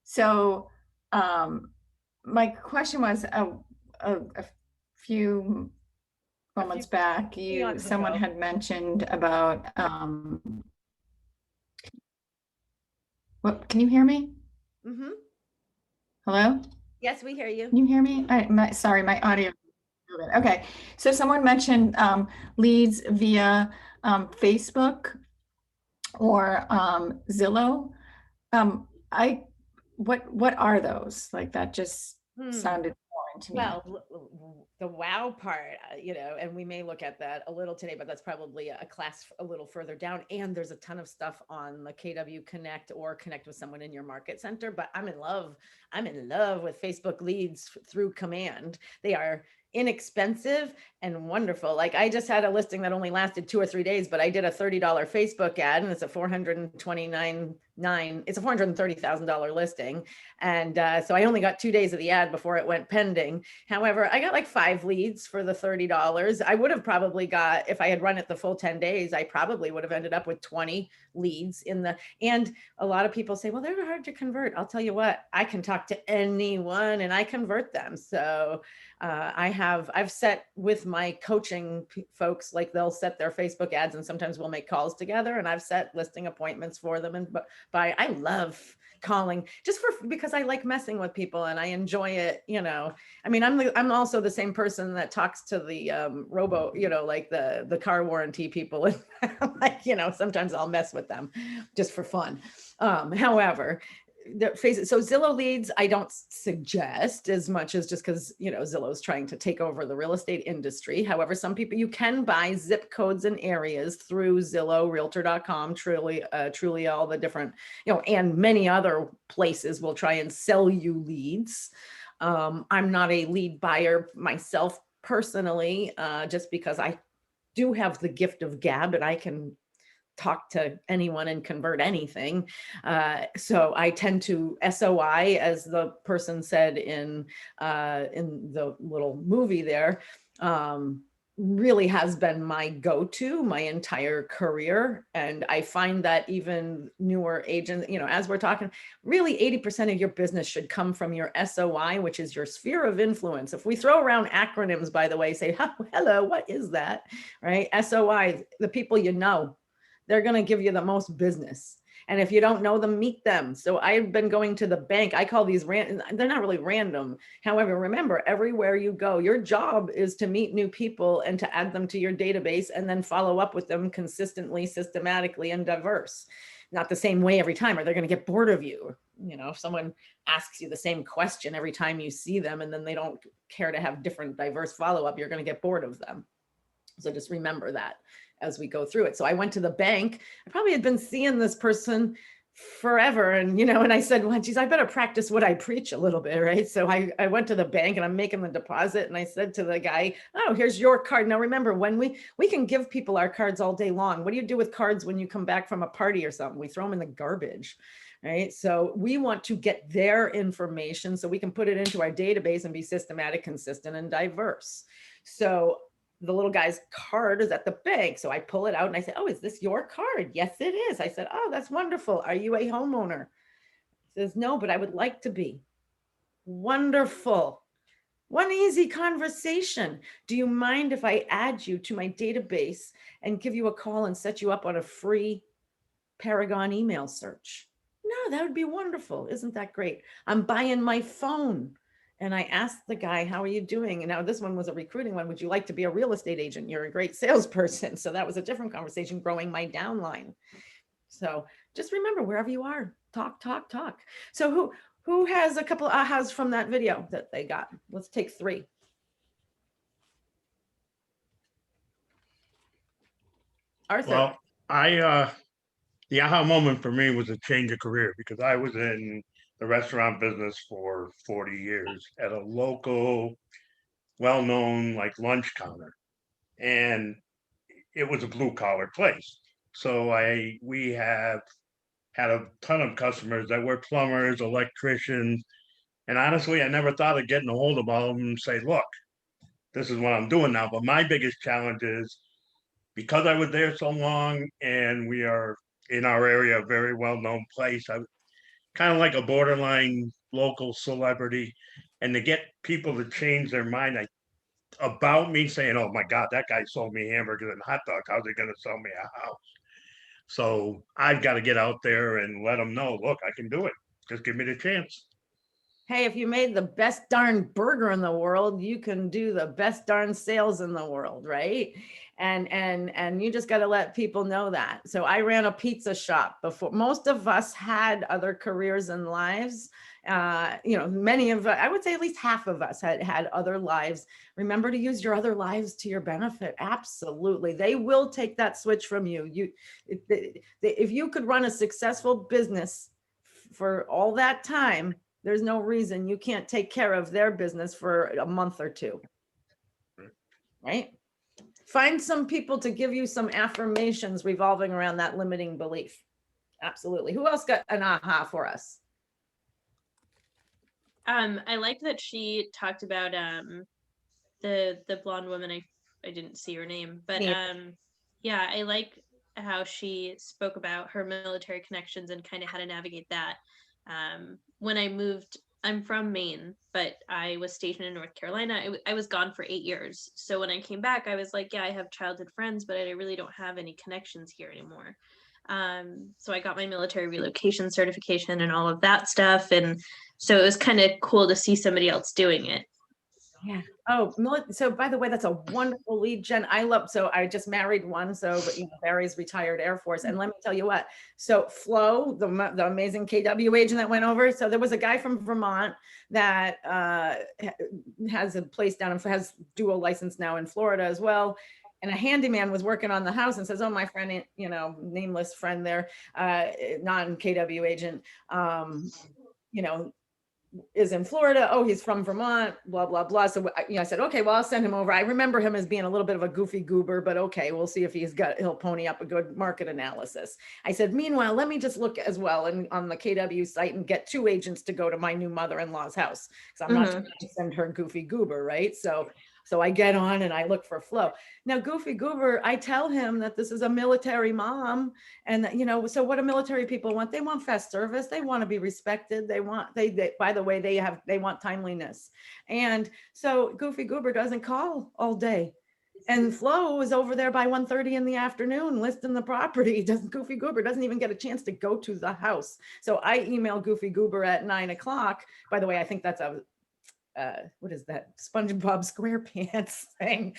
So my question was a few moments back, someone had mentioned about what, can you hear me? Mm-hmm. Hello? Yes, we hear you. Can you hear me? Sorry, my audio. Okay, so someone mentioned leads via Facebook or Zillow. What are those? Like that just sounded foreign to me. Well, the wow part, and we may look at that a little today, but that's probably a class a little further down. And there's a ton of stuff on the KW Connect or connect with someone in your market center. But I'm in love with Facebook leads through command. They are inexpensive and wonderful. Like I just had a listing that only lasted 2 or 3 days, but I did a $30 Facebook ad and it's a $430,000 listing. And so I only got 2 days of the ad before it went pending. However, I got like 5 leads for the $30. I would have probably got, if I had run it the full 10 days, I probably would have ended up with 20 leads and a lot of people say, well, they're hard to convert. I'll tell you what, I can talk to anyone and I convert them. So I've set with my coaching folks, like they'll set their Facebook ads and sometimes we'll make calls together, and I've set listing appointments for them. And I love calling just because I like messing with people and I enjoy it. I mean, I'm also the same person that talks to the robo, like the car warranty people. And like, sometimes I'll mess with them just for fun. However, so Zillow leads, I don't suggest as much as just because, Zillow is trying to take over the real estate industry. However, some people, you can buy zip codes and areas through Zillow, realtor.com, truly all the different, and many other places will try and sell you leads. I'm not a lead buyer myself personally, just because I do have the gift of gab and I can talk to anyone and convert anything. So I tend to SOI, as the person said in the little movie there, really has been my go-to my entire career. And I find that even newer agents, as we're talking, really 80% of your business should come from your SOI, which is your sphere of influence. If we throw around acronyms, by the way, say, hello, what is that? Right? SOI, the people they're going to give you the most business. And if you don't know them, meet them. So I've been going to the bank. I call these they're not really random. However, remember, everywhere you go, your job is to meet new people and to add them to your database and then follow up with them consistently, systematically, and diverse. Not the same way every time, or they're going to get bored of you. If someone asks you the same question every time you see them and then they don't care to have different diverse follow-up, you're going to get bored of them. So just remember that as we go through it. So I went to the bank. I probably had been seeing this person forever. And, and I said, well, geez, I better practice what I preach a little bit, right? So I went to the bank and I'm making the deposit. And I said to the guy, oh, here's your card. Now, remember, when we can give people our cards all day long. What do you do with cards when you come back from a party or something? We throw them in the garbage. Right. So we want to get their information so we can put it into our database and be systematic, consistent, and diverse. So the little guy's card is at the bank. So I pull it out and I said, oh, is this your card? Yes, it is. I said, oh, that's wonderful. Are you a homeowner? He says, no, but I would like to be. Wonderful. One easy conversation. Do you mind if I add you to my database and give you a call and set you up on a free Paragon email search? No, that would be wonderful. Isn't that great? I'm buying my phone. And I asked the guy, how are you doing? And now this one was a recruiting one. Would you like to be a real estate agent? You're a great salesperson. So that was a different conversation, growing my downline. So just remember, wherever you are, talk, talk, talk. So who has a couple ahas from that video that they got? Let's take 3. Arthur. Well, the aha moment for me was a change of career, because I was in the restaurant business for 40 years at a local, well-known like lunch counter. And it was a blue collar place. So we have had a ton of customers that were plumbers, electricians. And honestly, I never thought of getting a hold of all of them and say, look, this is what I'm doing now. But my biggest challenge is, because I was there so long and we are in our area, a very well-known place. I kind of like a borderline local celebrity, and to get people to change their mind about me saying, "Oh my God, that guy sold me hamburgers and hot dogs. How's he going to sell me a house?" So I've got to get out there and let them know, look, I can do it. Just give me the chance. Hey, if you made the best darn burger in the world, you can do the best darn sales in the world, right? And you just got to let people know that. So I ran a pizza shop before. Most of us had other careers and lives. Many of, I would say at least half of us had other lives. Remember to use your other lives to your benefit. Absolutely. They will take that switch from you. If you could run a successful business for all that time, there's no reason you can't take care of their business for a month or two, right? Find some people to give you some affirmations revolving around that limiting belief. Absolutely. Who else got an aha for us? I liked that she talked about the blonde woman. I didn't see her name, but yeah, I like how she spoke about her military connections and kind of how to navigate that. When I moved, I'm from Maine, but I was stationed in North Carolina. I was gone for 8 years. So when I came back, I was like, yeah, I have childhood friends, but I really don't have any connections here anymore. So I got my military relocation certification and all of that stuff. And so it was kind of cool to see somebody else doing it. Yeah. Oh, so by the way, that's a wonderful lead gen. So I just married one. So, Barry's retired Air Force. And let me tell you what, so Flo, the amazing KW agent that went over. So there was a guy from Vermont that has a place down and has dual license now in Florida as well. And a handyman was working on the house and says, "Oh, my friend, nameless friend there, non-KW agent, is in Florida. Oh, he's from Vermont, blah, blah, blah." So, I said, okay, well, I'll send him over. I remember him as being a little bit of a goofy goober, but okay, we'll see if he'll pony up a good market analysis. I said, meanwhile, let me just look as well on the KW site and get 2 agents to go to my new mother-in-law's house. Because I'm not trying to send her goofy goober, right? So I get on and I look for Flo. Now, Goofy Goober, I tell him that this is a military mom. And that, so what do military people want? They want fast service. They want to be respected. They by the way, they want timeliness. And so Goofy Goober doesn't call all day. And Flo was over there by 1:30 in the afternoon listing the property. Goofy Goober doesn't even get a chance to go to the house. So I email Goofy Goober at 9 o'clock. By the way, I think that's what is that? SpongeBob SquarePants thing.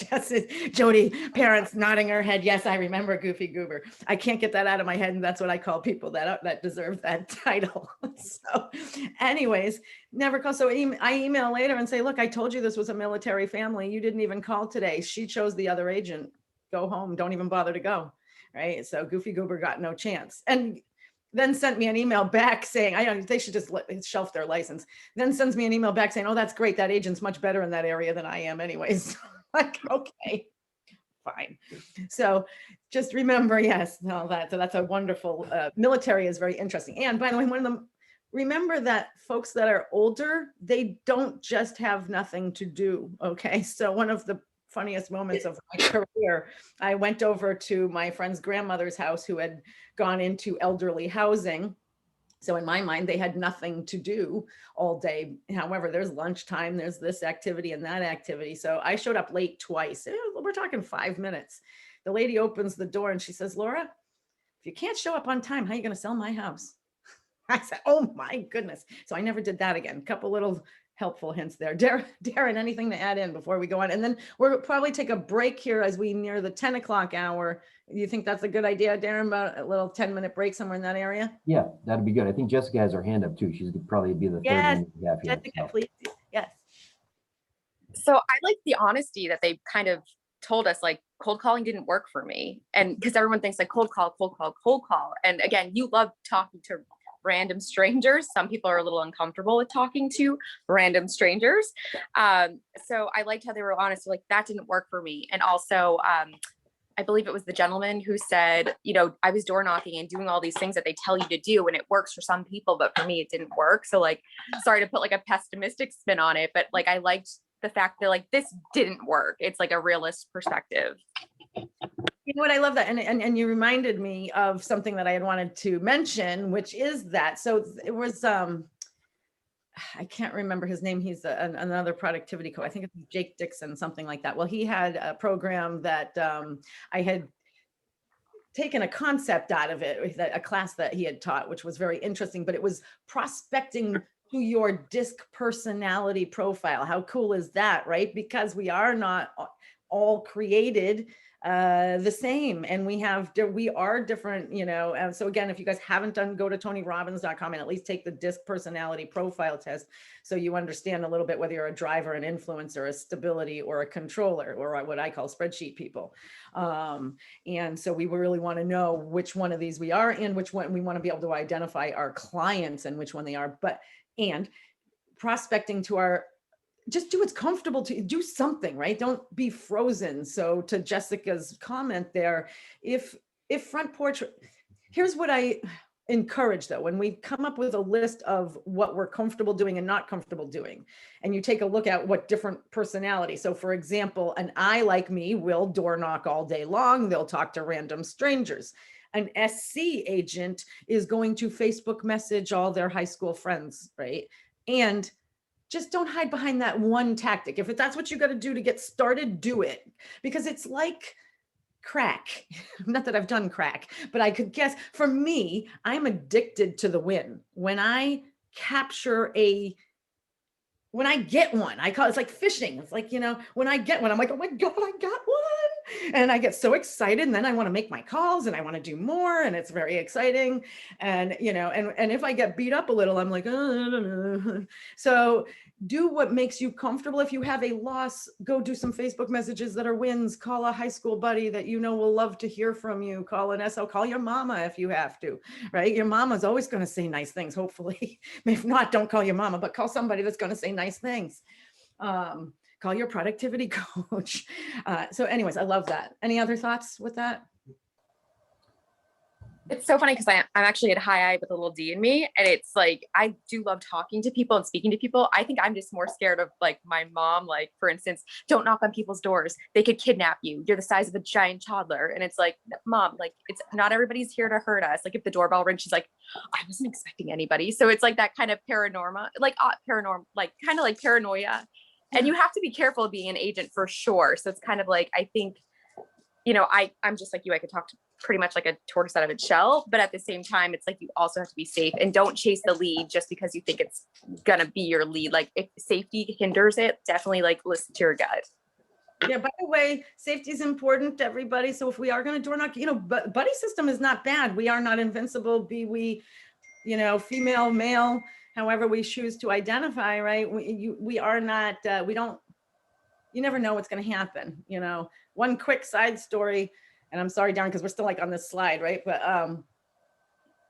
Just Jody, parents nodding her head. Yes, I remember Goofy Goober. I can't get that out of my head, and that's what I call people that deserve that title. So, anyways, never call. So I email later and say, look, I told you this was a military family. You didn't even call today. She chose the other agent. Go home. Don't even bother to go. Right. So Goofy Goober got no chance. And then sent me an email back saying, they should just shelf their license. Then sends me an email back saying, oh, that's great. That agent's much better in that area than I am anyways. Like, okay, fine. So just remember, yes, all that. So that's a wonderful, military is very interesting. And by the way, remember that folks that are older, they don't just have nothing to do. Okay. So one of the funniest moments of my career, I went over to my friend's grandmother's house who had gone into elderly housing. So in my mind, they had nothing to do all day. However, there's lunchtime, there's this activity and that activity. So I showed up late twice. We're talking 5 minutes. The lady opens the door and she says, "Laura, if you can't show up on time, how are you going to sell my house?" I said, oh my goodness. So I never did that again. A couple little helpful hints there. Darren, anything to add in before we go on? And then we'll probably take a break here as we near the 10 o'clock hour. You think that's a good idea, Darren, about a little 10-minute break somewhere in that area? Yeah, that'd be good. I think Jessica has her hand up too. She's probably be the third one we have here. Jessica, please. Yes. So I like the honesty that they kind of told us, like, cold calling didn't work for me. And because everyone thinks like cold call. And again, you love talking to random strangers. Some people are a little uncomfortable with talking to random strangers. So I liked how they were honest, like that didn't work for me. And also, I believe it was the gentleman who said, I was door knocking and doing all these things that they tell you to do, and it works for some people, but for me, it didn't work. So like, sorry to put like a pessimistic spin on it, but like, I liked the fact that like, this didn't work. It's like a realist perspective. You know what? I love that. And you reminded me of something that I had wanted to mention, which is that. So it was, I can't remember his name. He's another productivity coach. I think it's Jake Dixon, something like that. Well, he had a program that I had taken a concept out of it, a class that he had taught, which was very interesting, but it was prospecting to your DISC personality profile. How cool is that, right? Because we are not all created the same, and we are different, you know. And so again, if you guys haven't done, go to TonyRobbins.com and at least take the DISC personality profile test, so you understand a little bit whether you're a driver, an influencer, a stability, or a controller, or what I call spreadsheet people. And so we really want to know which one of these we are and which one we want to be able to identify our clients and which one they are. And prospecting to our, just do what's comfortable, to do something, right? Don't be frozen. So to Jessica's comment there, if front porch, here's what I encourage though, when we come up with a list of what we're comfortable doing and not comfortable doing, and you take a look at what different personality. So for example, an I, like me, will door knock all day long. They'll talk to random strangers. An SC agent is going to Facebook message all their high school friends, right? And just don't hide behind that one tactic. If that's what you got to do to get started, do it, because it's like crack. Not that I've done crack, but I could guess. For me, I'm addicted to the win. When I when I get one, I call it's like fishing. It's like, you know, when I get one, I'm like, oh my God, I got one. And I get so excited. And then I want to make my calls and I want to do more. And it's very exciting. And, you know, and if I get beat up a little, I'm like, oh. So do what makes you comfortable. If you have a loss, go do some Facebook messages that are wins. Call a high school buddy that you know will love to hear from you. Call an SO, call your mama if you have to, right? Your mama's always going to say nice things, hopefully. If not, don't call your mama, but call somebody that's going to say nice things. Call your productivity coach. So anyways, I love that. Any other thoughts with that? It's so funny because I'm actually at high I with a little D in me. And it's like, I do love talking to people and speaking to people. I think I'm just more scared of like my mom, like for instance, don't knock on people's doors. They could kidnap you. You're the size of a giant toddler. And it's like, Mom, like it's not everybody's here to hurt us. Like if the doorbell rings, she's like, I wasn't expecting anybody. So it's like that kind of paranormal, like kind of like paranoia. And you have to be careful of being an agent for sure. So it's kind of like, I think, you know, I'm just like you, I could talk to pretty much like a tortoise out of its shell, but at the same time, it's like, you also have to be safe and don't chase the lead just because you think it's gonna be your lead. Like if safety hinders it, definitely like listen to your gut. Yeah, by the way, safety is important to everybody. So if we are going to door knock, you know, buddy system is not bad. We are not invincible, be we, you know, female, male, however we choose to identify, right? We are not, you never know what's going to happen. You know, one quick side story, and I'm sorry, Darren, because we're still like on this slide, right? But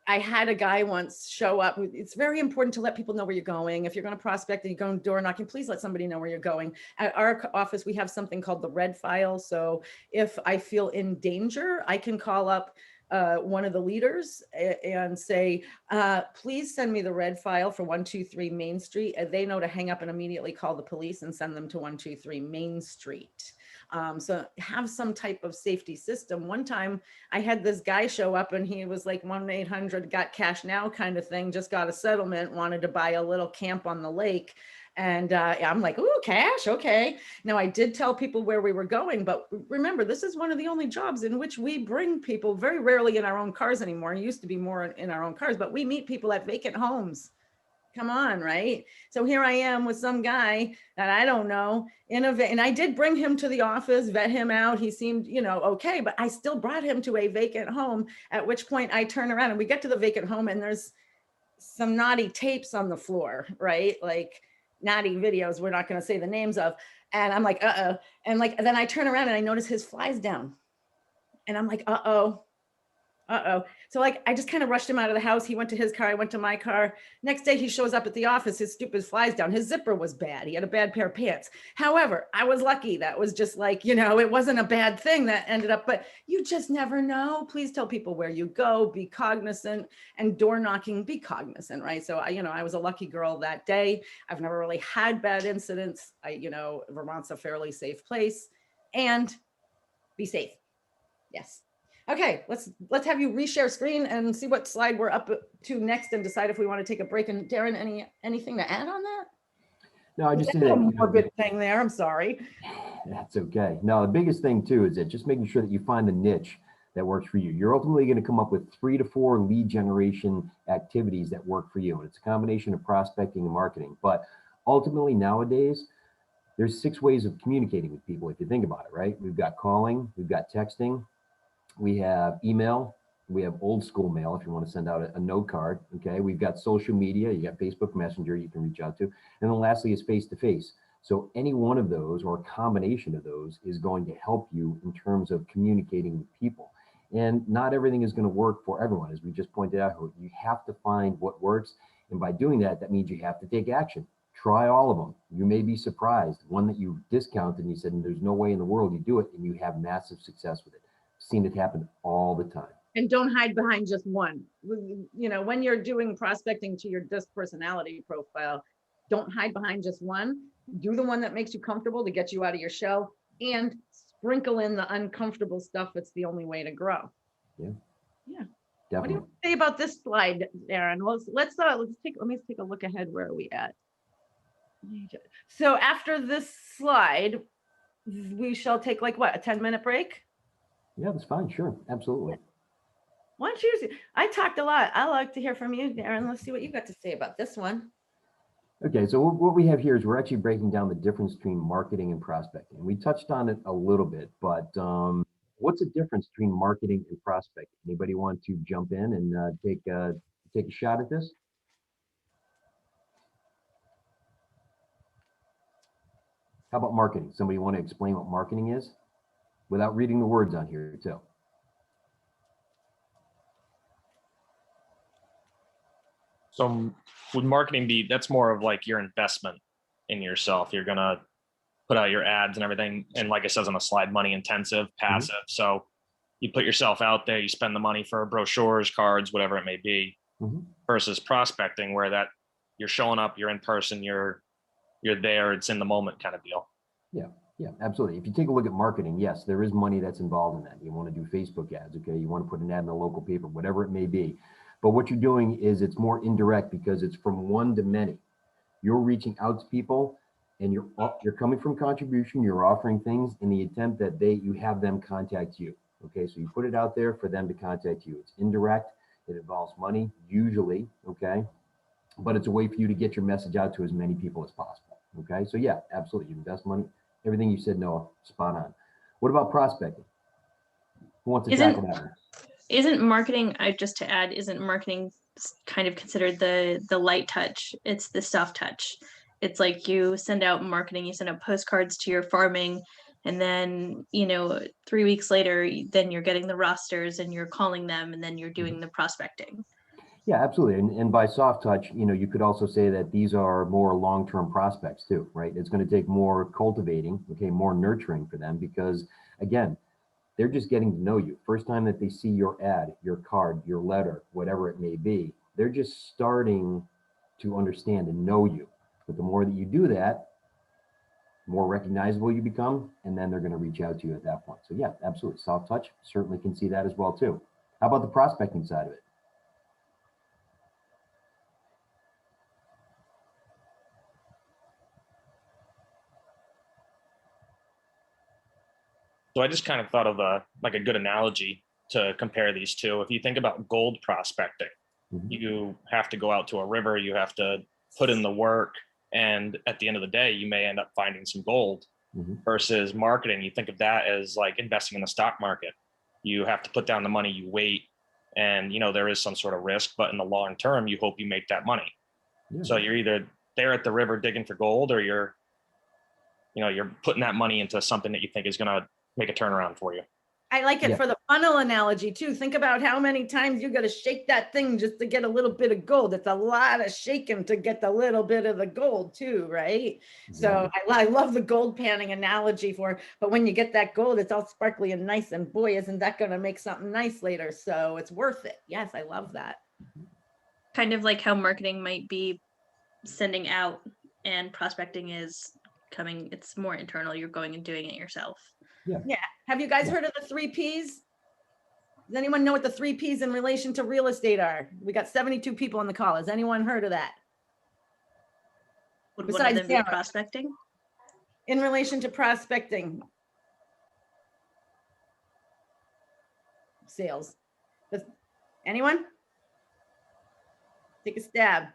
I had a guy once show up. It's very important to let people know where you're going. If you're going to prospect and you're going door knocking, please let somebody know where you're going. At our office, we have something called the red file. So if I feel in danger, I can call up one of the leaders and say, please send me the red file for 123 Main Street. And they know to hang up and immediately call the police and send them to 123 Main Street. So have some type of safety system. One time I had this guy show up and he was like 1-800 got cash now kind of thing, just got a settlement, wanted to buy a little camp on the lake. And I'm like, ooh, cash, okay. Now I did tell people where we were going, but remember, this is one of the only jobs in which we bring people, very rarely in our own cars anymore. It used to be more in our own cars, but we meet people at vacant homes. Come on, right? So here I am with some guy that I don't know, and I did bring him to the office, vet him out. He seemed, you know, okay, but I still brought him to a vacant home, at which point I turn around and we get to the vacant home and there's some naughty tapes on the floor, right? Like naughty videos, we're not going to say the names of. And I'm like, uh-oh. And like, then I turn around and I notice his fly's down. And I'm like, uh-oh. So like, I just kind of rushed him out of the house. He went to his car. I went to my car. Next day, he shows up at the office. His stupid fly's down. His zipper was bad. He had a bad pair of pants. However, I was lucky. That was just like, you know, it wasn't a bad thing that ended up, but you just never know. Please tell people where you go, be cognizant, and door knocking, be cognizant, right? So I was a lucky girl that day. I've never really had bad incidents. Vermont's a fairly safe place, and be safe. Yes. Okay, let's have you reshare screen and see what slide we're up to next and decide if we want to take a break. And Darren, anything to add on that? No, I just say That's a that, morbid thing there. I'm sorry. that's okay. No, the biggest thing too is that just making sure that you find the niche that works for you. You're ultimately going to come up with 3 to 4 lead generation activities that work for you. And it's a combination of prospecting and marketing. But ultimately nowadays, there's 6 ways of communicating with people if you think about it, right? We've got calling, we've got texting, we have email, we have old school mail if you want to send out a note card, okay? We've got social media, you got Facebook Messenger you can reach out to. And then lastly is face-to-face. So any one of those or a combination of those is going to help you in terms of communicating with people. And not everything is going to work for everyone. As we just pointed out, you have to find what works. And by doing that, that means you have to take action. Try all of them. You may be surprised. One that you discounted and you said, there's no way in the world you do it, and you have massive success with it. I've seen it happen all the time. And don't hide behind just one. You know, when you're doing prospecting to your DISC personality profile, don't hide behind just one. Do the one that makes you comfortable to get you out of your shell, and sprinkle in the uncomfortable stuff. It's the only way to grow. Yeah. Yeah. Definitely. What do you say about this slide, Aaron? Well, let me take a look ahead. Where are we at? So after this slide, we shall take like what, a 10-minute break? Yeah, that's fine. Sure. Absolutely. Why don't you? I talked a lot. I like to hear from you, Darren. Let's see what you got to say about this one. Okay, so what we have here is we're actually breaking down the difference between marketing and prospecting. We touched on it a little bit, but what's the difference between marketing and prospecting? Anybody want to jump in and take a shot at this? How about marketing? Somebody want to explain what marketing is without reading the words on here too? So would marketing be, that's more of like your investment in yourself. You're going to put out your ads and everything. And like it says on the slide, money intensive, passive. Mm-hmm. So you put yourself out there, you spend the money for brochures, cards, whatever it may be, mm-hmm. versus prospecting where that you're showing up, you're in person, you're there, it's in the moment kind of deal. Yeah, absolutely. If you take a look at marketing, yes, there is money that's involved in that. You want to do Facebook ads, okay? You want to put an ad in the local paper, whatever it may be. But what you're doing is it's more indirect because it's from one to many. You're reaching out to people and you're coming from contribution, you're offering things in the attempt that you have them contact you. Okay, so you put it out there for them to contact you. It's indirect, it involves money, usually, okay? But it's a way for you to get your message out to as many people as possible. Okay, so yeah, absolutely. You invest money. Everything you said, Noah, spot on. What about prospecting? Who wants to tackle that one? Isn't marketing, just to add, isn't marketing kind of considered the light touch? It's the soft touch. It's like you send out marketing, you send out postcards to your farming, and then, 3 weeks later, then you're getting the rosters and you're calling them, and then you're doing the prospecting. Yeah, absolutely. And by soft touch, you could also say that these are more long-term prospects too, right? It's going to take more cultivating, okay, more nurturing for them because, again, they're just getting to know you. First time that they see your ad, your card, your letter, whatever it may be, they're just starting to understand and know you. But the more that you do that, the more recognizable you become, and then they're going to reach out to you at that point. So yeah, absolutely. Soft touch, certainly can see that as well too. How about the prospecting side of it? So I just kind of thought of a good analogy to compare these two. If you think about gold prospecting, mm-hmm. you have to go out to a river, you have to put in the work, and at the end of the day, you may end up finding some gold. Mm-hmm. Versus marketing, you think of that as like investing in the stock market. You have to put down the money, you wait, and there is some sort of risk, but in the long term, you hope you make that money. Yeah. So you're either there at the river digging for gold, or you're putting that money into something that you think is going to make a turnaround for you. I like it for the funnel analogy too. Think about how many times you got to shake that thing just to get a little bit of gold. It's a lot of shaking to get the little bit of the gold too, right? So I love the gold panning analogy but when you get that gold, it's all sparkly and nice, and boy, isn't that going to make something nice later? So it's worth it. Yes, I love that. Kind of like how marketing might be sending out and prospecting is coming, it's more internal. You're going and doing it yourself. Yeah. Have you guys heard of the 3 Ps? Does anyone know what the 3 Ps in relation to real estate are? We got 72 people on the call. Has anyone heard of that? Would one of Besides them be Sarah. prospecting? In relation to prospecting. Sales. Anyone? Take a stab.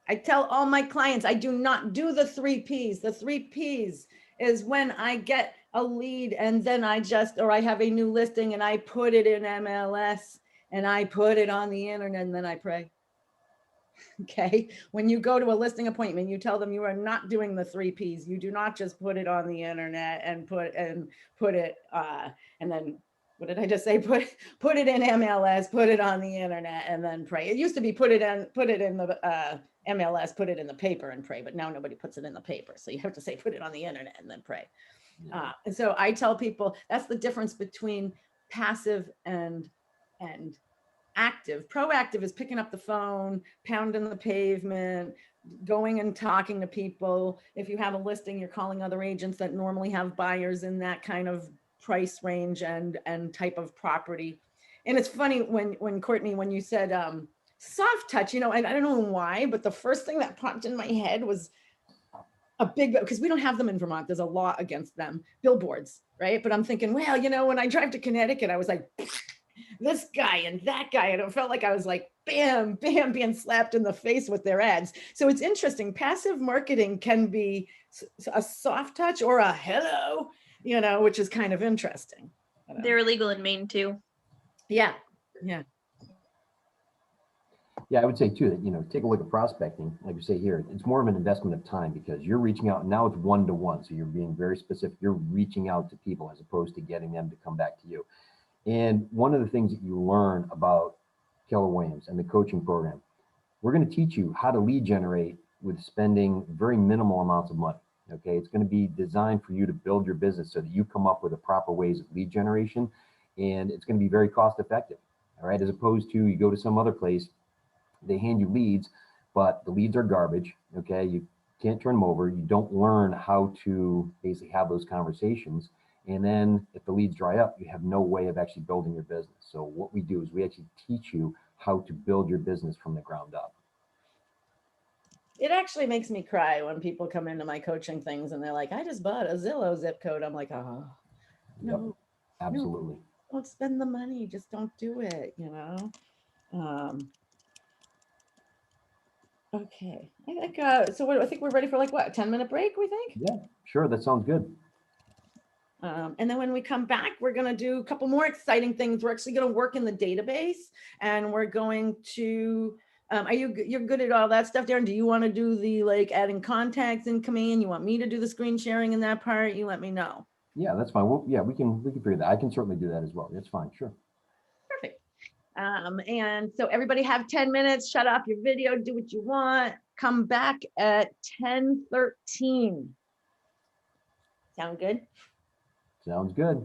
I tell all my clients, I do not do the 3 Ps. The 3 Ps is when I get a lead and then I have a new listing and I put it in MLS and I put it on the internet and then I pray. Okay. When you go to a listing appointment, you tell them you are not doing the 3 Ps. You do not just put it on the internet and put it, and then what did I just say? Put it in MLS, put it on the internet and then pray. It used to be put it in the MLS, put it in the paper and pray, but now nobody puts it in the paper. So you have to say, put it on the internet and then pray. And so I tell people that's the difference between passive and active. Proactive is picking up the phone, pounding the pavement, going and talking to people. If you have a listing, you're calling other agents that normally have buyers in that kind of price range and type of property. And it's funny when Courtney, when you said soft touch, and I don't know why, but the first thing that popped in my head was a big, because we don't have them in Vermont. There's a law against them, billboards, right? But I'm thinking, well, when I drive to Connecticut, I was like, this guy and that guy, and it felt like I was like, bam, bam, being slapped in the face with their ads. So it's interesting. Passive marketing can be a soft touch or a hello, which is kind of interesting. They're illegal in Maine too. Yeah. Yeah, I would say too that, take a look at prospecting. Like we say here, it's more of an investment of time because you're reaching out. Now it's one-to-one. So you're being very specific. You're reaching out to people as opposed to getting them to come back to you. And one of the things that you learn about Keller Williams and the coaching program, we're going to teach you how to lead generate with spending very minimal amounts of money. Okay, it's going to be designed for you to build your business so that you come up with the proper ways of lead generation, and it's going to be very cost effective. All right, as opposed to you go to some other place, they hand you leads, but the leads are garbage. Okay, you can't turn them over. You don't learn how to basically have those conversations. And then if the leads dry up, you have no way of actually building your business. So what we do is we actually teach you how to build your business from the ground up. It actually makes me cry when people come into my coaching things and they're like, I just bought a Zillow zip code. I'm like, oh, no, Yep, absolutely. No, don't spend the money. Just don't do it, Okay. I think, I think we're ready for a 10-minute break, we think? Yeah, sure. That sounds good. And then when we come back, we're going to do a couple more exciting things. We're actually going to work in the database and we're going to, you're good at all that stuff, Darren? Do you want to do the adding contacts in command? You want me to do the screen sharing in that part? You let me know. Yeah, that's fine. Well, yeah, we can figure that. I can certainly do that as well. That's fine. Sure. Perfect. And so everybody have 10 minutes, shut off your video, do what you want, come back at 10:13. Sound good? Sounds good.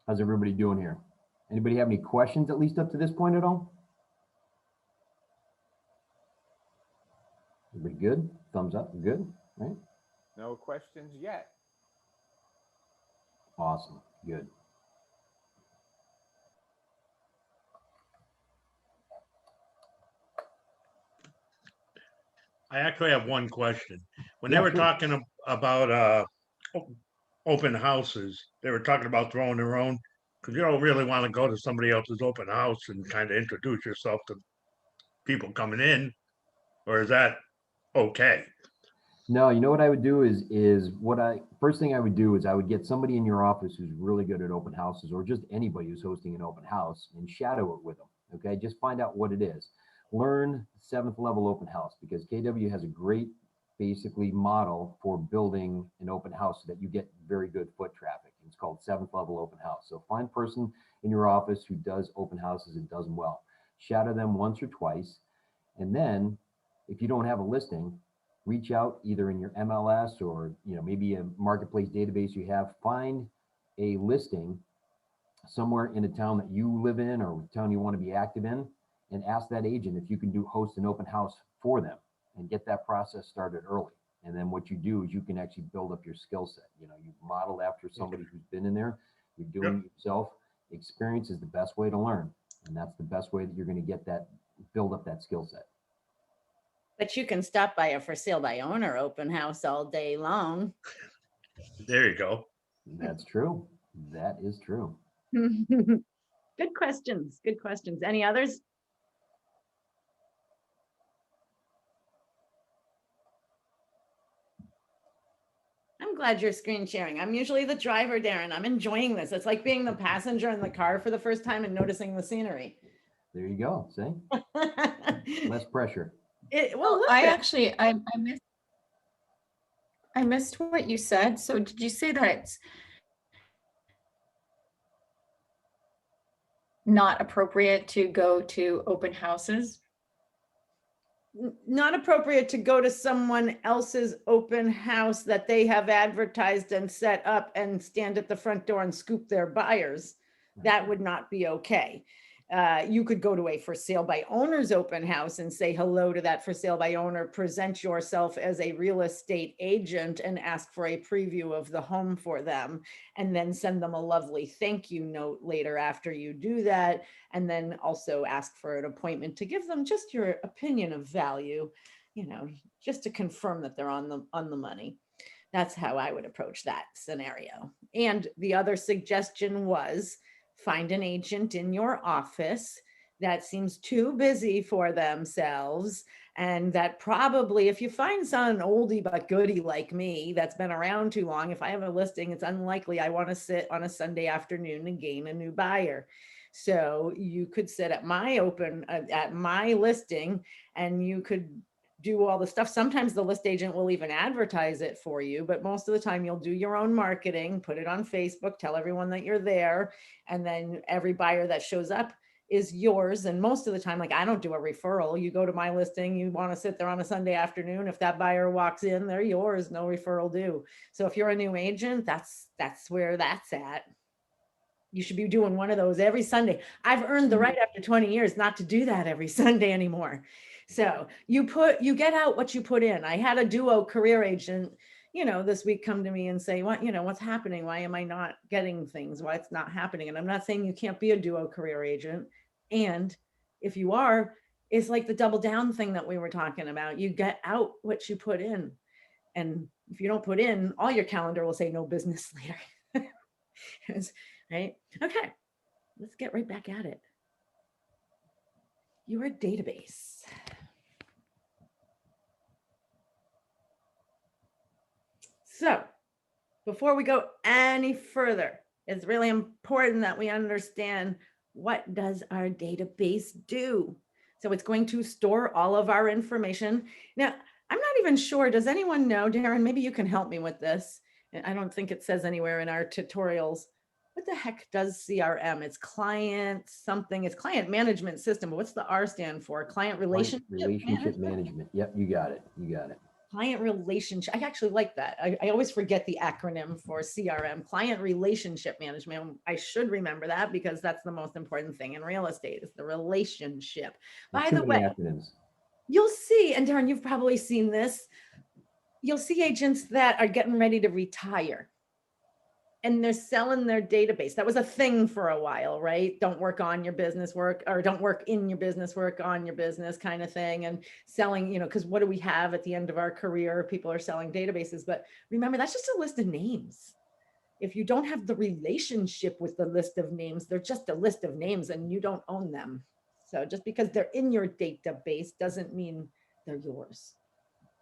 How's everybody doing here? Anybody have any questions, at least up to this point at all? Everybody good? Thumbs up, good, right? No questions yet. Awesome, good. I actually have one question. When Yeah, they were sure. talking about open houses, they were talking about throwing their own, because you don't really want to go to somebody else's open house and kind of introduce yourself to people coming in, or is that okay? No, you know what I would do is first thing I would do is I would get somebody in your office who's really good at open houses, or just anybody who's hosting an open house, and shadow it with them. Okay, just find out what it is. Learn 7th level open house, because KW has a great basically model for building an open house so that you get very good foot traffic. It's called 7th level open house. So find a person in your office who does open houses and does them well. Shadow them once or twice, and then if you don't have a listing, reach out either in your MLS or maybe a marketplace database you have. Find a listing somewhere in a town that you live in or a town you want to be active in, and ask that agent if you can host an open house for them and get that process started early. And then what you do is you can actually build up your skill set. You model after somebody who's been in there. You're doing it yourself. Experience is the best way to learn, and that's the best way that you're going to build up that skill set. But you can stop by a for sale by owner open house all day long. There you go. That's true. That is true. Good questions. Good questions. Any others? I'm glad you're screen sharing. I'm usually the driver, Darren. I'm enjoying this. It's like being the passenger in the car for the first time and noticing the scenery. There you go. See? Less pressure. I missed what you said. So did you say that it's not appropriate to go to open houses? Not appropriate to go to someone else's open house that they have advertised and set up and stand at the front door and scoop their buyers. That would not be okay. You could go to a for sale by owner's open house and say hello to that for sale by owner, present yourself as a real estate agent and ask for a preview of the home for them, and then send them a lovely thank you note later after you do that. And then also ask for an appointment to give them just your opinion of value, just to confirm that they're on the money. That's how I would approach that scenario. And the other suggestion was, find an agent in your office that seems too busy for themselves, and that probably, if you find an oldie but goodie like me that's been around too long, if I have a listing, it's unlikely I want to sit on a Sunday afternoon and gain a new buyer. So you could sit at my listing, and you could do all the stuff. Sometimes the list agent will even advertise it for you, but most of the time you'll do your own marketing, put it on Facebook, tell everyone that you're there, and then every buyer that shows up is yours. And most of the time, like, I don't do a referral. You go to my listing, you want to sit there on a Sunday afternoon. If that buyer walks in, they're yours, no referral due. So if you're a new agent, that's where that's at. You should be doing one of those every Sunday. I've earned the right after 20 years not to do that every Sunday anymore. So you get out what you put in. I had a duo career agent, this week come to me and say, what's happening? Why am I not getting things? Why it's not happening? And I'm not saying you can't be a duo career agent. And if you are, it's like the double down thing that we were talking about. You get out what you put in. And if you don't put in, all your calendar will say no business later. Right? Okay, let's get right back at it. Your database. So before we go any further, it's really important that we understand, what does our database do? So it's going to store all of our information. Now, I'm not even sure, does anyone know, Darren, maybe you can help me with this. I don't think it says anywhere in our tutorials. What the heck does CRM? It's client something, it's client management system, but what's the R stand for? Client relationship management. Yep, you got it. Client relationship. I actually like that. I always forget the acronym for CRM, client relationship management. I should remember that because that's the most important thing in real estate is the relationship. By the way, acronyms. You'll see, and Darren, you've probably seen this. You'll see agents that are getting ready to retire and they're selling their database. That was a thing for a while, right? Don't work on your business, work, or don't work in your business, work on your business kind of thing. And selling, because what do we have at the end of our career? People are selling databases, but remember, that's just a list of names. If you don't have the relationship with the list of names, they're just a list of names and you don't own them. So just because they're in your database doesn't mean they're yours.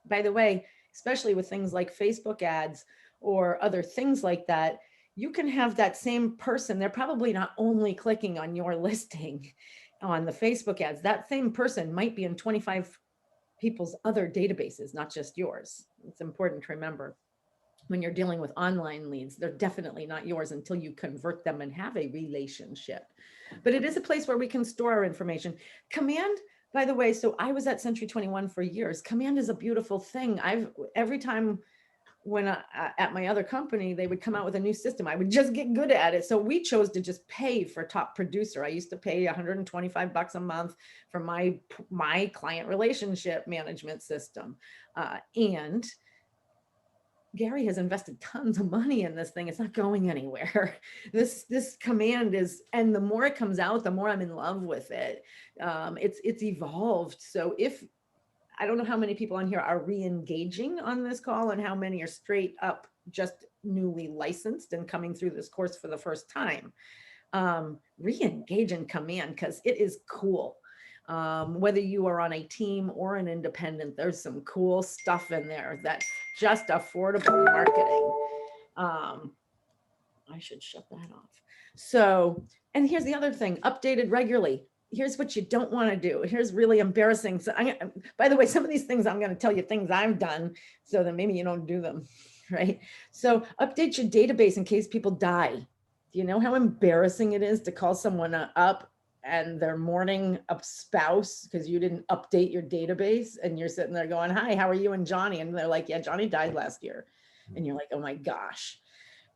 By the way, especially with things like Facebook ads or other things like that, you can have that same person. They're probably not only clicking on your listing on the Facebook ads. That same person might be in 25 people's other databases, not just yours. It's important to remember when you're dealing with online leads, they're definitely not yours until you convert them and have a relationship. But it is a place where we can store our information. Command, by the way, so I was at Century 21 for years. Command is a beautiful thing. Every time when at my other company, they would come out with a new system, I would just get good at it. So we chose to just pay for Top Producer. I used to pay $125 a month for my client relationship management system. And Gary has invested tons of money in this thing. It's not going anywhere. This command is, and the more it comes out, the more I'm in love with it. It's evolved. So I don't know how many people on here are re-engaging on this call and how many are straight up just newly licensed and coming through this course for the first time. Re-engage in command because it is cool. Whether you are on a team or an independent, there's some cool stuff in there that's just affordable marketing. I should shut that off. So, and here's the other thing, updated regularly. Here's what you don't want to do. Here's really embarrassing. So by the way, some of these things, I'm going to tell you things I've done so that maybe you don't do them, right? So update your database in case people die. Do you know how embarrassing it is to call someone up and they're mourning a spouse because you didn't update your database and you're sitting there going, hi, how are you and Johnny? And they're like, yeah, Johnny died last year. And you're like, oh my gosh,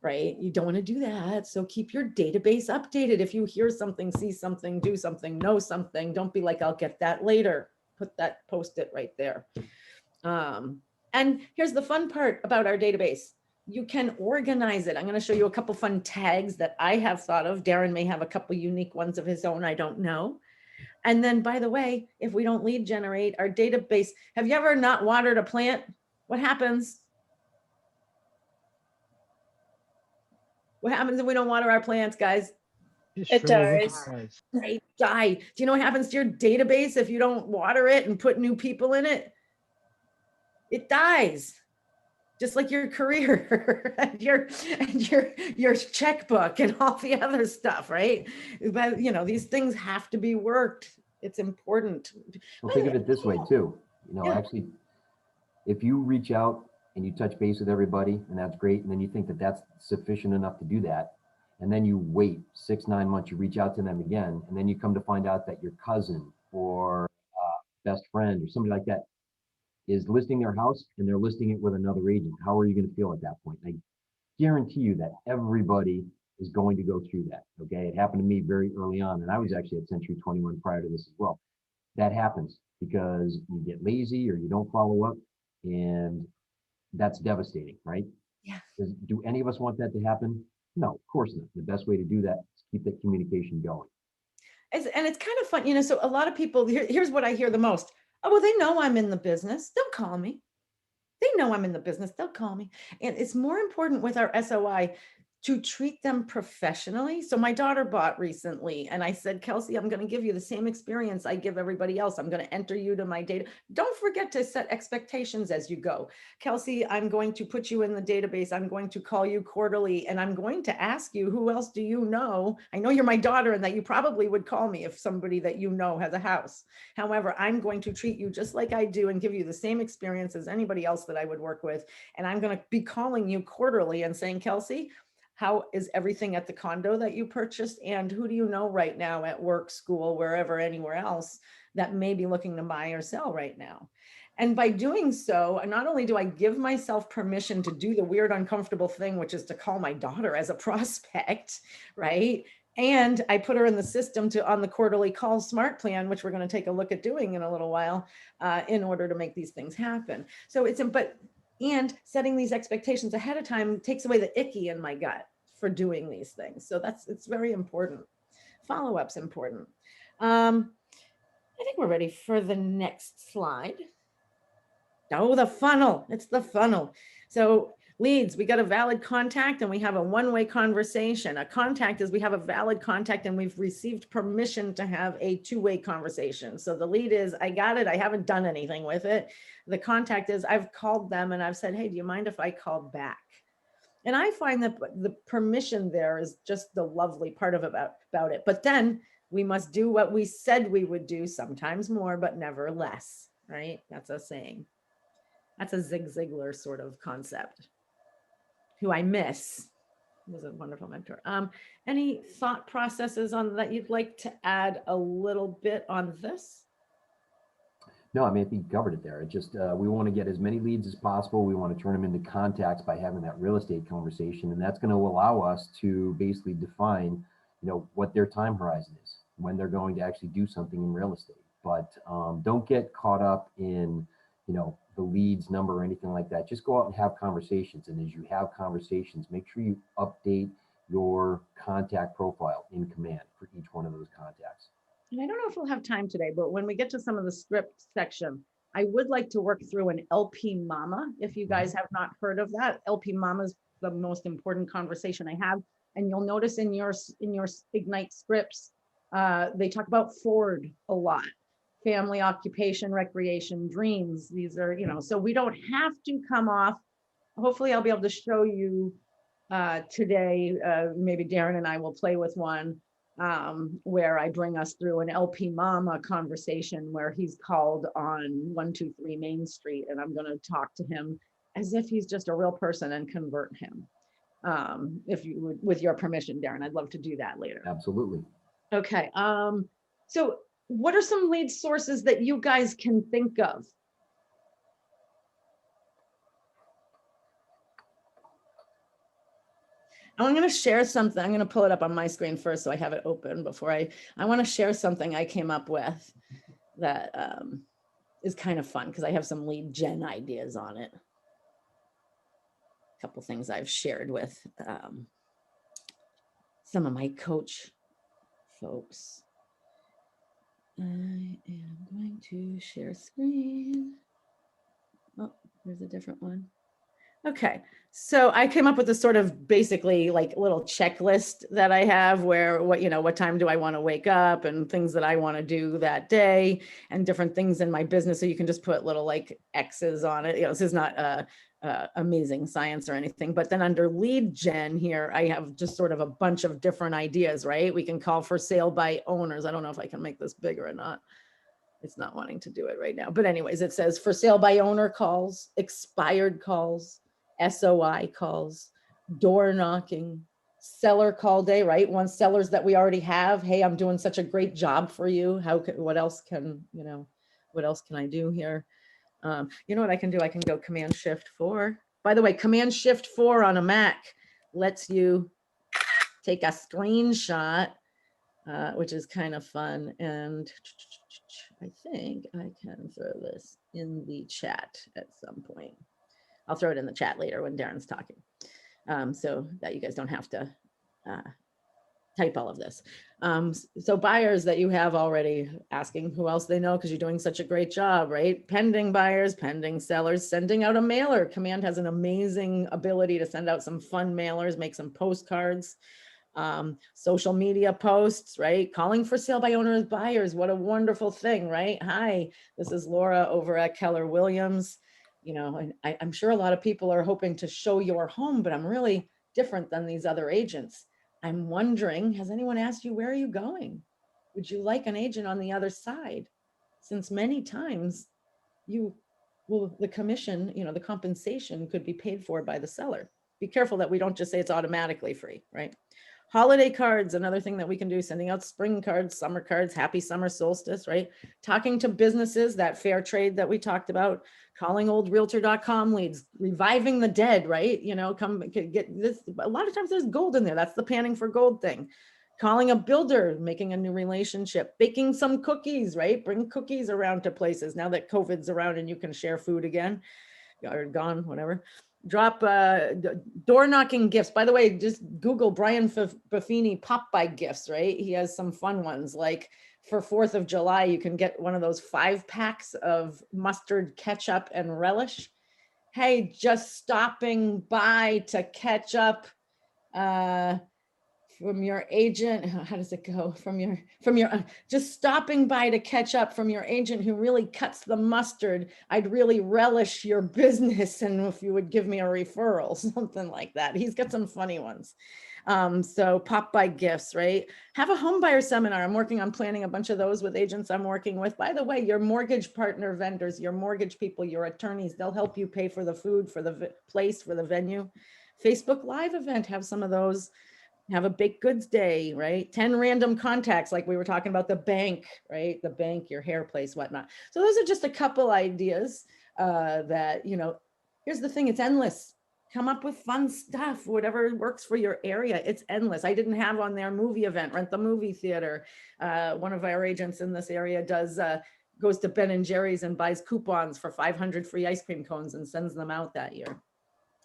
right? You don't want to do that. So keep your database updated. If you hear something, see something, do something, know something, don't be like, I'll get that later. Put that post-it right there. And here's the fun part about our database. You can organize it. I'm going to show you a couple fun tags that I have thought of. Darren may have a couple unique ones of his own. I don't know. And then, by the way, if we don't lead generate our database, have you ever not watered a plant? What happens? What happens if we don't water our plants, guys? It dies. They die. Do you know what happens to your database if you don't water it and put new people in it? It dies. Just like your career and your checkbook and all the other stuff, right? But these things have to be worked. It's important. Well, think of it this way too. Actually, if you reach out and you touch base with everybody, and that's great, and then you think that that's sufficient enough to do that, and then you wait 6-9 months, you reach out to them again, and then you come to find out that your cousin or best friend or somebody like that is listing their house and they're listing it with another agent. How are you going to feel at that point? I guarantee you that everybody is going to go through that. Okay. It happened to me very early on, and I was actually at Century 21 prior to this as well. That happens because you get lazy or you don't follow up, and that's devastating, right? Yeah. Do any of us want that to happen? No, of course not. The best way to do that is keep that communication going. And it's kind of fun, so a lot of people, here's what I hear the most. Oh, well, they know I'm in the business. They'll call me. They know I'm in the business. They'll call me. And it's more important with our SOI to treat them professionally. So my daughter bought recently, and I said, Kelsey, I'm going to give you the same experience I give everybody else. I'm going to enter you to my data. Don't forget to set expectations as you go. Kelsey, I'm going to put you in the database. I'm going to call you quarterly, and I'm going to ask you, who else do you know? I know you're my daughter and that you probably would call me if somebody that you know has a house. However, I'm going to treat you just like I do and give you the same experience as anybody else that I would work with. And I'm going to be calling you quarterly and saying, Kelsey, how is everything at the condo that you purchased? And who do you know right now at work, school, wherever, anywhere else that may be looking to buy or sell right now? And by doing so, not only do I give myself permission to do the weird, uncomfortable thing, which is to call my daughter as a prospect, right? And I put her in the system on the quarterly call smart plan, which we're going to take a look at doing in a little while, in order to make these things happen. So and setting these expectations ahead of time takes away the icky in my gut for doing these things. So it's very important. Follow-up's important. I think we're ready for the next slide. Oh, the funnel. It's the funnel. So leads, we got a valid contact and we have a one-way conversation. A contact is we have a valid contact and we've received permission to have a two-way conversation. So the lead is, I got it. I haven't done anything with it. The contact is, I've called them and I've said, hey, do you mind if I call back? And I find that the permission there is just the lovely part of about it. But then we must do what we said we would do, sometimes more, but never less, right? That's a saying. That's a Zig Ziglar sort of concept, who I miss. He was a wonderful mentor. Any thought processes on that you'd like to add a little bit on this? No, I mean, I think you covered it there. It just, we want to get as many leads as possible. We want to turn them into contacts by having that real estate conversation. And that's going to allow us to basically define, what their time horizon is, when they're going to actually do something in real estate. But don't get caught up in, the leads number or anything like that. Just go out and have conversations. And as you have conversations, make sure you update your contact profile in Command for each one of those contacts. And I don't know if we'll have time today, but when we get to some of the script section, I would like to work through an LP Mama. If you guys have not heard of that, LP Mama is the most important conversation I have. And you'll notice in your Ignite scripts, they talk about Ford a lot. Family, occupation, recreation, dreams. These are, so we don't have to come off. Hopefully I'll be able to show you today, maybe Darren and I will play with one where I bring us through an LP Mama conversation where he's called on 123 Main Street, and I'm going to talk to him as if he's just a real person and convert him. If you would, with your permission, Darren, I'd love to do that later. Absolutely. Okay. So what are some lead sources that you guys can think of? I'm going to share something. I'm going to pull it up on my screen first so I have it open before I want to share something I came up with that is kind of fun because I have some lead gen ideas on it. A couple things I've shared with some of my coach folks. I am going to share screen. Oh, there's a different one. Okay, so I came up with a sort of basically like little checklist that I have where what time do I want to wake up and things that I want to do that day and different things in my business. So you can just put little like X's on it. This is not amazing science or anything, but then under lead gen here, I have just sort of a bunch of different ideas, right? We can call for sale by owners. I don't know if I can make this bigger or not. It's not wanting to do it right now. But anyways, it says for sale by owner calls, expired calls, SOI calls, door knocking, seller call day, right? Once sellers that we already have, hey, I'm doing such a great job for you. What else can I do here? You know what I can do? I can go Command Shift 4. By the way, Command Shift 4 on a Mac lets you take a screenshot, which is kind of fun. And I think I can throw this in the chat at some point. I'll throw it in the chat later when Darren's talking, so that you guys don't have to type all of this. So buyers that you have already, asking who else they know because you're doing such a great job, right? Pending buyers, pending sellers, sending out a mailer. Command has an amazing ability to send out some fun mailers, make some postcards, social media posts, right? Calling for sale by owners, buyers. What a wonderful thing, right? Hi, this is Laura over at Keller Williams. And I'm sure a lot of people are hoping to show your home, but I'm really different than these other agents. I'm wondering, has anyone asked you, where are you going? Would you like an agent on the other side? Since many times the commission, the compensation could be paid for by the seller. Be careful that we don't just say it's automatically free, right? Holiday cards, another thing that we can do, sending out spring cards, summer cards, happy summer solstice, right? Talking to businesses, that fair trade that we talked about, calling old realtor.com leads, reviving the dead, right? You know, come get this. A lot of times there's gold in there. That's the panning for gold thing. Calling a builder, making a new relationship, baking some cookies, right? Bring cookies around to places now that COVID's around and you can share food again, or gone, whatever. Drop door knocking gifts. By the way, just Google Brian Buffini pop-by gifts, right? He has some fun ones. Like for 4th of July, you can get one of those 5-packs of mustard, ketchup, and relish. Hey, just stopping by to catch up from your agent. How does it go? From your just stopping by to catch up from your agent who really cuts the mustard. I'd really relish your business, and if you would give me a referral, something like that. He's got some funny ones. So pop by gifts, right? Have a home buyer seminar. I'm working on planning a bunch of those with agents I'm working with. By the way, your mortgage partner vendors, your mortgage people, your attorneys, they'll help you pay for the food, for the place, for the venue. Facebook Live event, have some of those. Have a baked goods day, right? 10 random contacts, like we were talking about the bank, right? The bank, your hair place, whatnot. So those are just a couple ideas that, you know, here's the thing, it's endless. Come up with fun stuff, whatever works for your area. It's endless. I didn't have on their movie event, rent the movie theater. One of our agents in this area goes to Ben and Jerry's and buys coupons for 500 free ice cream cones and sends them out that year.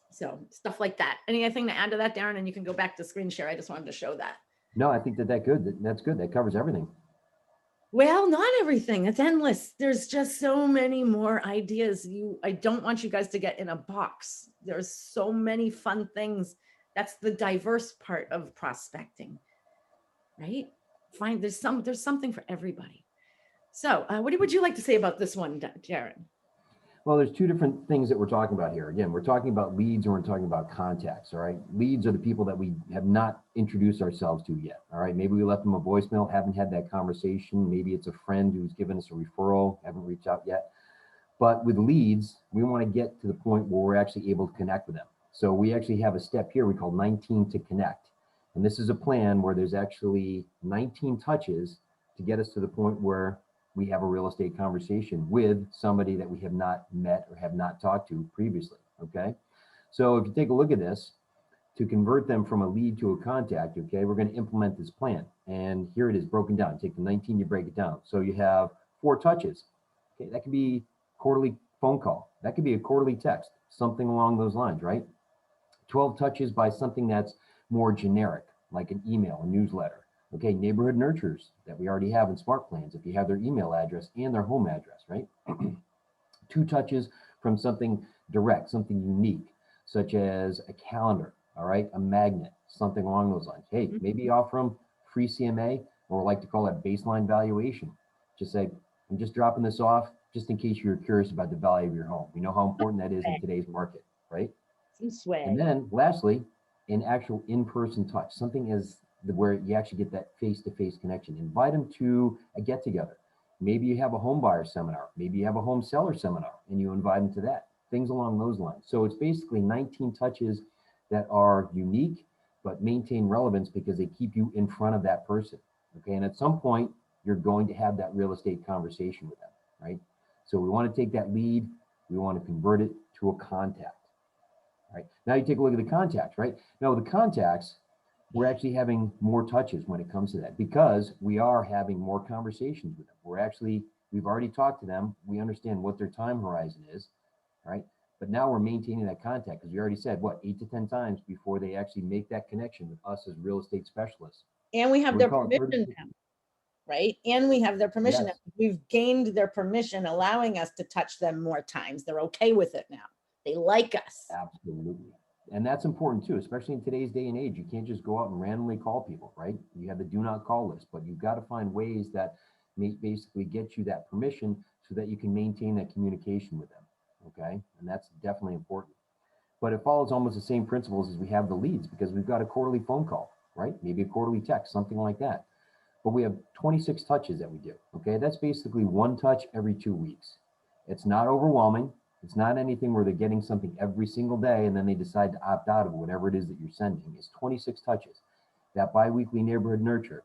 So stuff like that. Anything to add to that, Darren? And you can go back to screen share. I just wanted to show that. No, I think that's good. That's good. That covers everything. Well, not everything. It's endless. There's just so many more ideas. I don't want you guys to get in a box. There's so many fun things. That's the diverse part of prospecting, right? There's something for everybody. So what would you like to say about this one, Darren? Well, there's two different things that we're talking about here. Again, we're talking about leads and we're talking about contacts, all right? Leads are the people that we have not introduced ourselves to yet, all right? Maybe we left them a voicemail, haven't had that conversation. Maybe it's a friend who's given us a referral, haven't reached out yet. But with leads, we want to get to the point where we're actually able to connect with them. So we actually have a step here we call 19 to connect. And this is a plan where there's actually 19 touches to get us to the point where we have a real estate conversation with somebody that we have not met or have not talked to previously, okay? So if you take a look at this, to convert them from a lead to a contact, okay, we're gonna implement this plan. And here it is broken down. Take the 19, you break it down. So you have 4 touches. Okay, that could be quarterly phone call. That could be a quarterly text, something along those lines, right? 12 touches by something that's more generic, like an email, a newsletter. Okay, neighborhood nurturers that we already have in Smart Plans, if you have their email address and their home address, right? 2 touches from something direct, something unique, such as a calendar, all right, a magnet, something along those lines. Hey, maybe offer them free CMA, or like to call that baseline valuation. Just say, I'm just dropping this off just in case you're curious about the value of your home. We know how important that is in today's market, right? Some swag. And then lastly, an actual in-person touch, something as where you actually get that face-to-face connection. Invite them to a get-together. Maybe you have a home buyer seminar. Maybe you have a home seller seminar and you invite them to that. Things along those lines. So it's basically 19 touches that are unique, but maintain relevance because they keep you in front of that person. Okay, and at some point, you're going to have that real estate conversation with them, right? So we want to take that lead, we want to convert it to a contact. Right, now you take a look at the contacts, right? Now the contacts, we're actually having more touches when it comes to that because we are having more conversations with them. We've already talked to them. We understand what their time horizon is, right? But now we're maintaining that contact because we already said, what, 8 to 10 times before they actually make that connection with us as real estate specialists. And we have So their permission now, right? And we have their permission. Yes. We've gained their permission, allowing us to touch them more times. They're okay with it now. They like us. Absolutely. And that's important too, especially in today's day and age. You can't just go out and randomly call people, right? You have the do not call list, but you've got to find ways that may basically get you that permission so that you can maintain that communication with them, okay? And that's definitely important. But it follows almost the same principles as we have the leads because we've got a quarterly phone call, right? Maybe a quarterly text, something like that. But we have 26 touches that we do, okay? That's basically 1 touch every 2 weeks. It's not overwhelming. It's not anything where they're getting something every single day and then they decide to opt out of whatever it is that you're sending. It's 26 touches. that biweekly neighborhood nurture.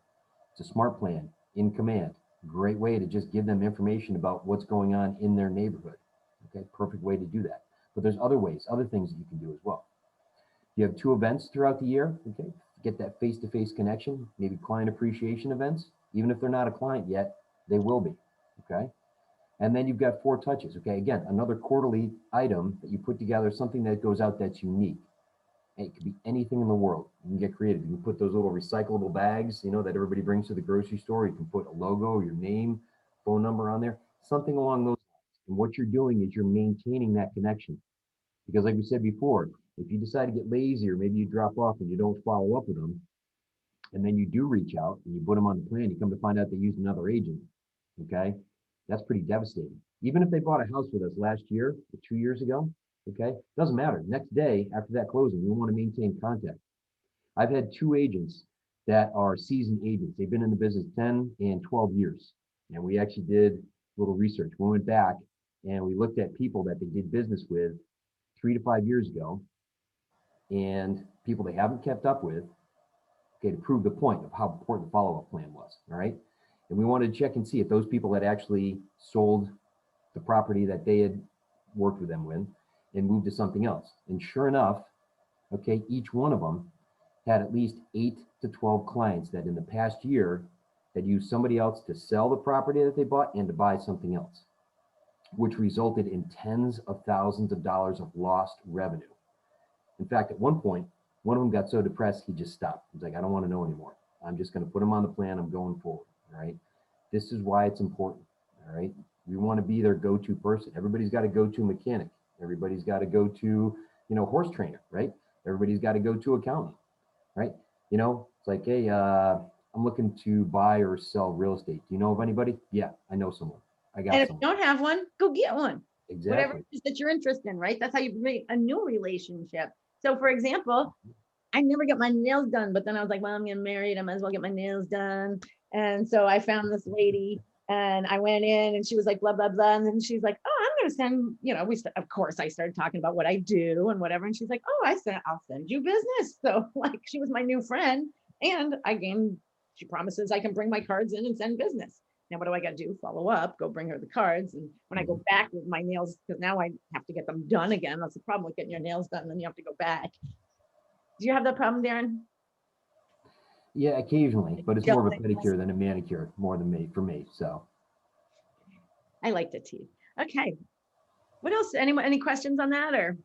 It's a smart plan, in command. Great way to just give them information about what's going on in their neighborhood. Okay, perfect way to do that. But there's other ways, other things that you can do as well. You have 2 events throughout the year, okay? Get that face-to-face connection, maybe client appreciation events. Even if they're not a client yet, they will be, okay? And then you've got 4 touches, okay? Again, another quarterly item that you put together, something that goes out that's unique. And it could be anything in the world. You can get creative. You can put those little recyclable bags, you know, that everybody brings to the grocery store. You can put a logo, your name, phone number on there, something along those lines. And what you're doing is you're maintaining that connection. Because like we said before, if you decide to get lazy or maybe you drop off and you don't follow up with them, and then you do reach out and you put them on the plan, you come to find out they used another agent, okay? That's pretty devastating. Even if they bought a house with us last year or 2 years ago, okay? Doesn't matter. Next day after that closing, we want to maintain contact. I've had 2 agents that are seasoned agents. They've been in the business 10 and 12 years. And we actually did a little research. We went back and we looked at people that they did business with 3 to 5 years ago and people they haven't kept up with, okay, to prove the point of how important the follow-up plan was, all right? And we wanted to check and see if those people had actually sold the property that they had worked with them with and moved to something else. And sure enough, okay, each one of them had at least 8 to 12 clients that in the past year had used somebody else to sell the property that they bought and to buy something else, which resulted in tens of thousands of dollars of lost revenue. In fact, at one point, one of them got so depressed, he just stopped. He's like, I don't want to know anymore. I'm just going to put him on the plan. I'm going forward. All right. This is why it's important. All right. We want to be their go-to person. Everybody's got a go-to mechanic. Everybody's got to go to, you know, horse trainer, right? Everybody's got to go to accountant, right? You know, it's like, hey, I'm looking to buy or sell real estate. Do you know of anybody? Yeah, I know someone. I got And if someone. you don't have one, go get one. Exactly. Whatever it is that you're interested in, right? That's how you create a new relationship. So for example, I never get my nails done, but then I was like, well, I'm getting married. I might as well get my nails done. And so I found this lady and I went in and she was like, blah, blah, blah. And then she's like, oh, I'm going to send, you know, of course I started talking about what I do and whatever. And she's like, oh, I'll send you business. So like, she was my new friend and she promises I can bring my cards in and send business. Now, what do I got to do? Follow up, go bring her the cards. And when I go back with my nails, because now I have to get them done again. That's the problem with getting your nails done. Then you have to go back. Do you have that problem, Darren? Yeah, occasionally, but it's more of a pedicure than a manicure, more than me, for me, so. I like the teeth. Okay. What else? Any questions on that or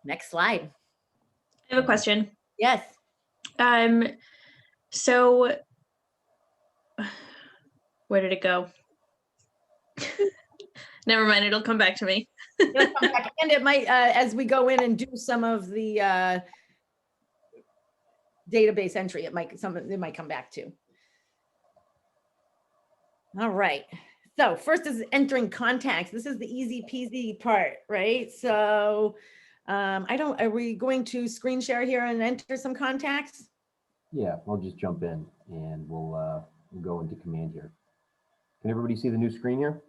next slide? I have a question. Yes. So where did it go? Never mind, it'll come back to me. It'll come back. And it might, as we go in and do some of the database entry, it might come back to. All right. So first is entering contacts. This is the easy peasy part, right? So are we going to screen share here and enter some contacts? Yeah, I'll just jump in and we'll go into command here. Can everybody see the new screen here?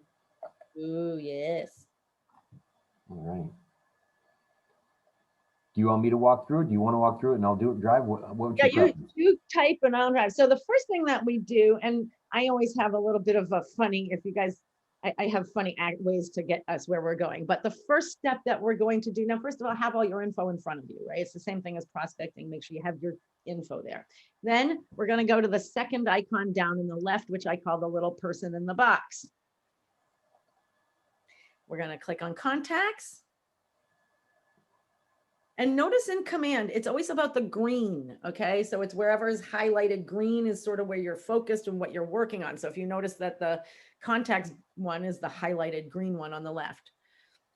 Oh, yes. All right. Do you want me to walk through it? Do you want to walk through it and I'll do it drive? What would you type and I'll drive. So the first thing that we do, and I always have a little bit of a funny, if you guys, I have funny ways to get us where we're going. But the first step that we're going to do now, first of all, have all your info in front of you, right? It's the same thing as prospecting. Make sure you have your info there. Then we're going to go to the second icon down in the left, which I call the little person in the box. We're going to click on contacts. And notice in command, it's always about the green, okay? So it's wherever is highlighted green is sort of where you're focused and what you're working on. So if you notice that the contacts one is the highlighted green one on the left.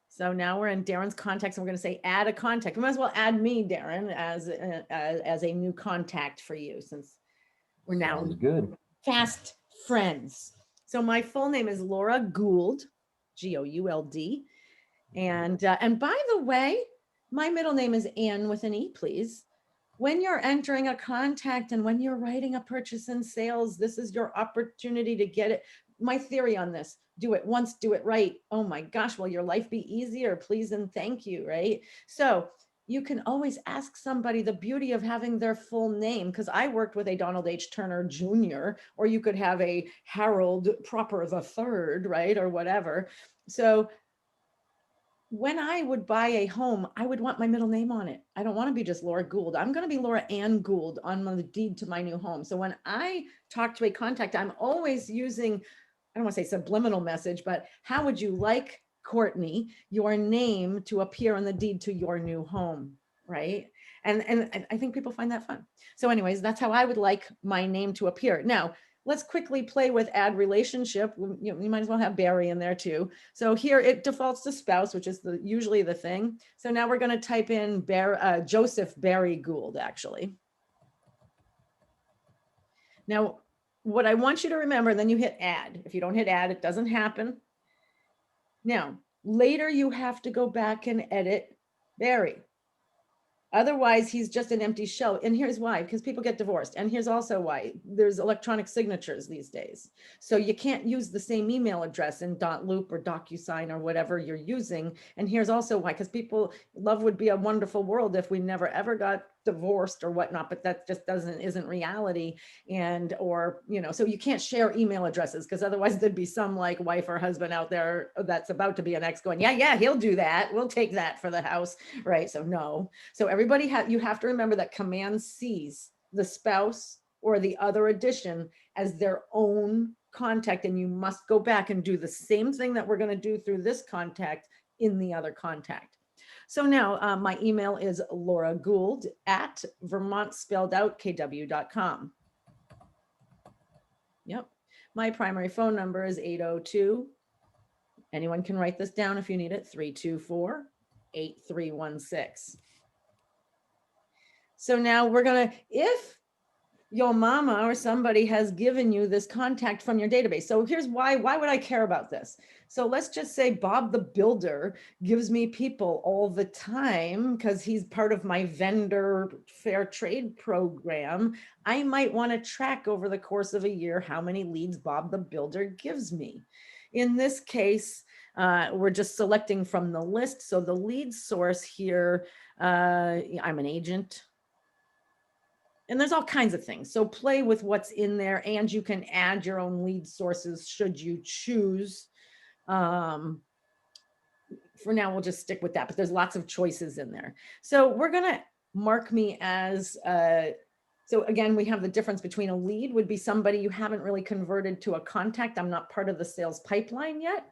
So now we're in Darren's contacts and we're gonna say add a contact. We might as well add me, Darren, as a new contact for you since we're now good. Fast friends. So my full name is Laura Gould, G-O-U-L-D. And by the way, my middle name is Ann with an E, please. When you're entering a contact and when you're writing a purchase and sales, this is your opportunity to get it. My theory on this, do it once, do it right. Oh my gosh, will your life be easier? Please and thank you, right? So you can always ask somebody, the beauty of having their full name, because I worked with a Donald H. Turner Jr., or you could have a Harold Proper the Third, right? Or whatever. So when I would buy a home, I would want my middle name on it. I don't want to be just Laura Gould. I'm going to be Laura Ann Gould on the deed to my new home. So when I talk to a contact, I'm always using, I don't want to say subliminal message, but how would you like, Courtney, your name to appear on the deed to your new home, right? And I think people find that fun. So anyways, that's how I would like my name to appear. Now, let's quickly play with add relationship. You might as well have Barry in there too. So here it defaults to spouse, which is usually the thing. So now we're going to type in Joseph Barry Gould, actually. Now, what I want you to remember, then you hit add. If you don't hit add, it doesn't happen. Now, later you have to go back and edit Barry. Otherwise, he's just an empty shell. And here's why, because people get divorced. And here's also why there's electronic signatures these days. So you can't use the same email address in .loop or DocuSign or whatever you're using. And here's also why, because love would be a wonderful world if we never ever got divorced or whatnot, but that just isn't reality. So you can't share email addresses, because otherwise there'd be some like wife or husband out there that's about to be an ex going, yeah, he'll do that. We'll take that for the house, right? So no. So everybody you have to remember that Command sees the spouse or the other addition as their own contact, and you must go back and do the same thing that we're going to do through this contact in the other contact. So now my email is Laura Gould at vermontspelledout.kw.com. Yep. My primary phone number is 802. Anyone can write this down if you need it, 324-8316. So now we're going to, if your mama or somebody has given you this contact from your database. So here's why would I care about this? So let's just say Bob the Builder gives me people all the time because he's part of my vendor fair trade program. I might want to track over the course of a year how many leads Bob the Builder gives me. In this case, we're just selecting from the list. So the lead source here, I'm an agent. And there's all kinds of things. So play with what's in there, and you can add your own lead sources should you choose. For now, we'll just stick with that, but there's lots of choices in there. So we're going to mark me as, so again, we have the difference between a lead would be somebody you haven't really converted to a contact. I'm not part of the sales pipeline yet.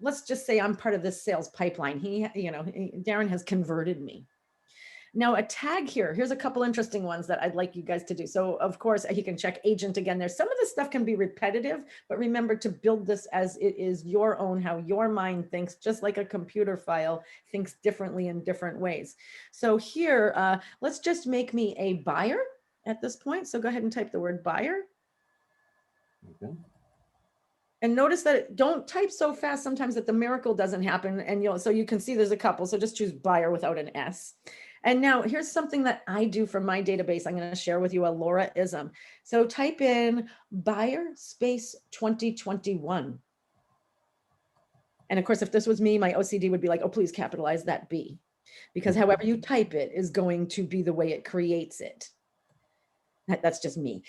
Let's just say I'm part of this sales pipeline. Darren has converted me. Now a tag here's a couple interesting ones that I'd like you guys to do. So of course he can check agent again there. Some of this stuff can be repetitive, but remember to build this as it is your own, how your mind thinks, just like a computer file thinks differently in different ways. So here, let's just make me a buyer at this point. So go ahead and type the word buyer. Okay. And notice that don't type so fast sometimes that the miracle doesn't happen. And so you can see there's a couple. So just choose buyer without an S. And now here's something that I do from my database. I'm going to share with you a Laura-ism. So type in buyer space 2021. And of course, if this was me, my OCD would be like, oh, please capitalize that B, because however you type it is going to be the way it creates it. That's just me.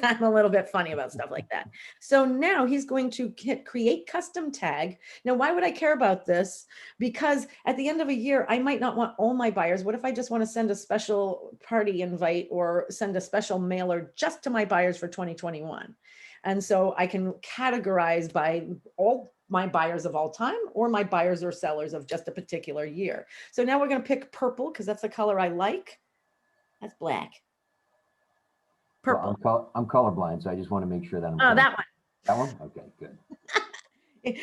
I'm a little bit funny about stuff like that. So now he's going to hit create custom tag. Now, why would I care about this? Because at the end of a year, I might not want all my buyers. What if I just want to send a special party invite or send a special mailer just to my buyers for 2021? And so I can categorize by all my buyers of all time or my buyers or sellers of just a particular year. So now we're going to pick purple because that's the color I like. That's black. Purple. Well, I'm colorblind, so I just want to make sure that I'm. Oh, that one. That one? Okay, good.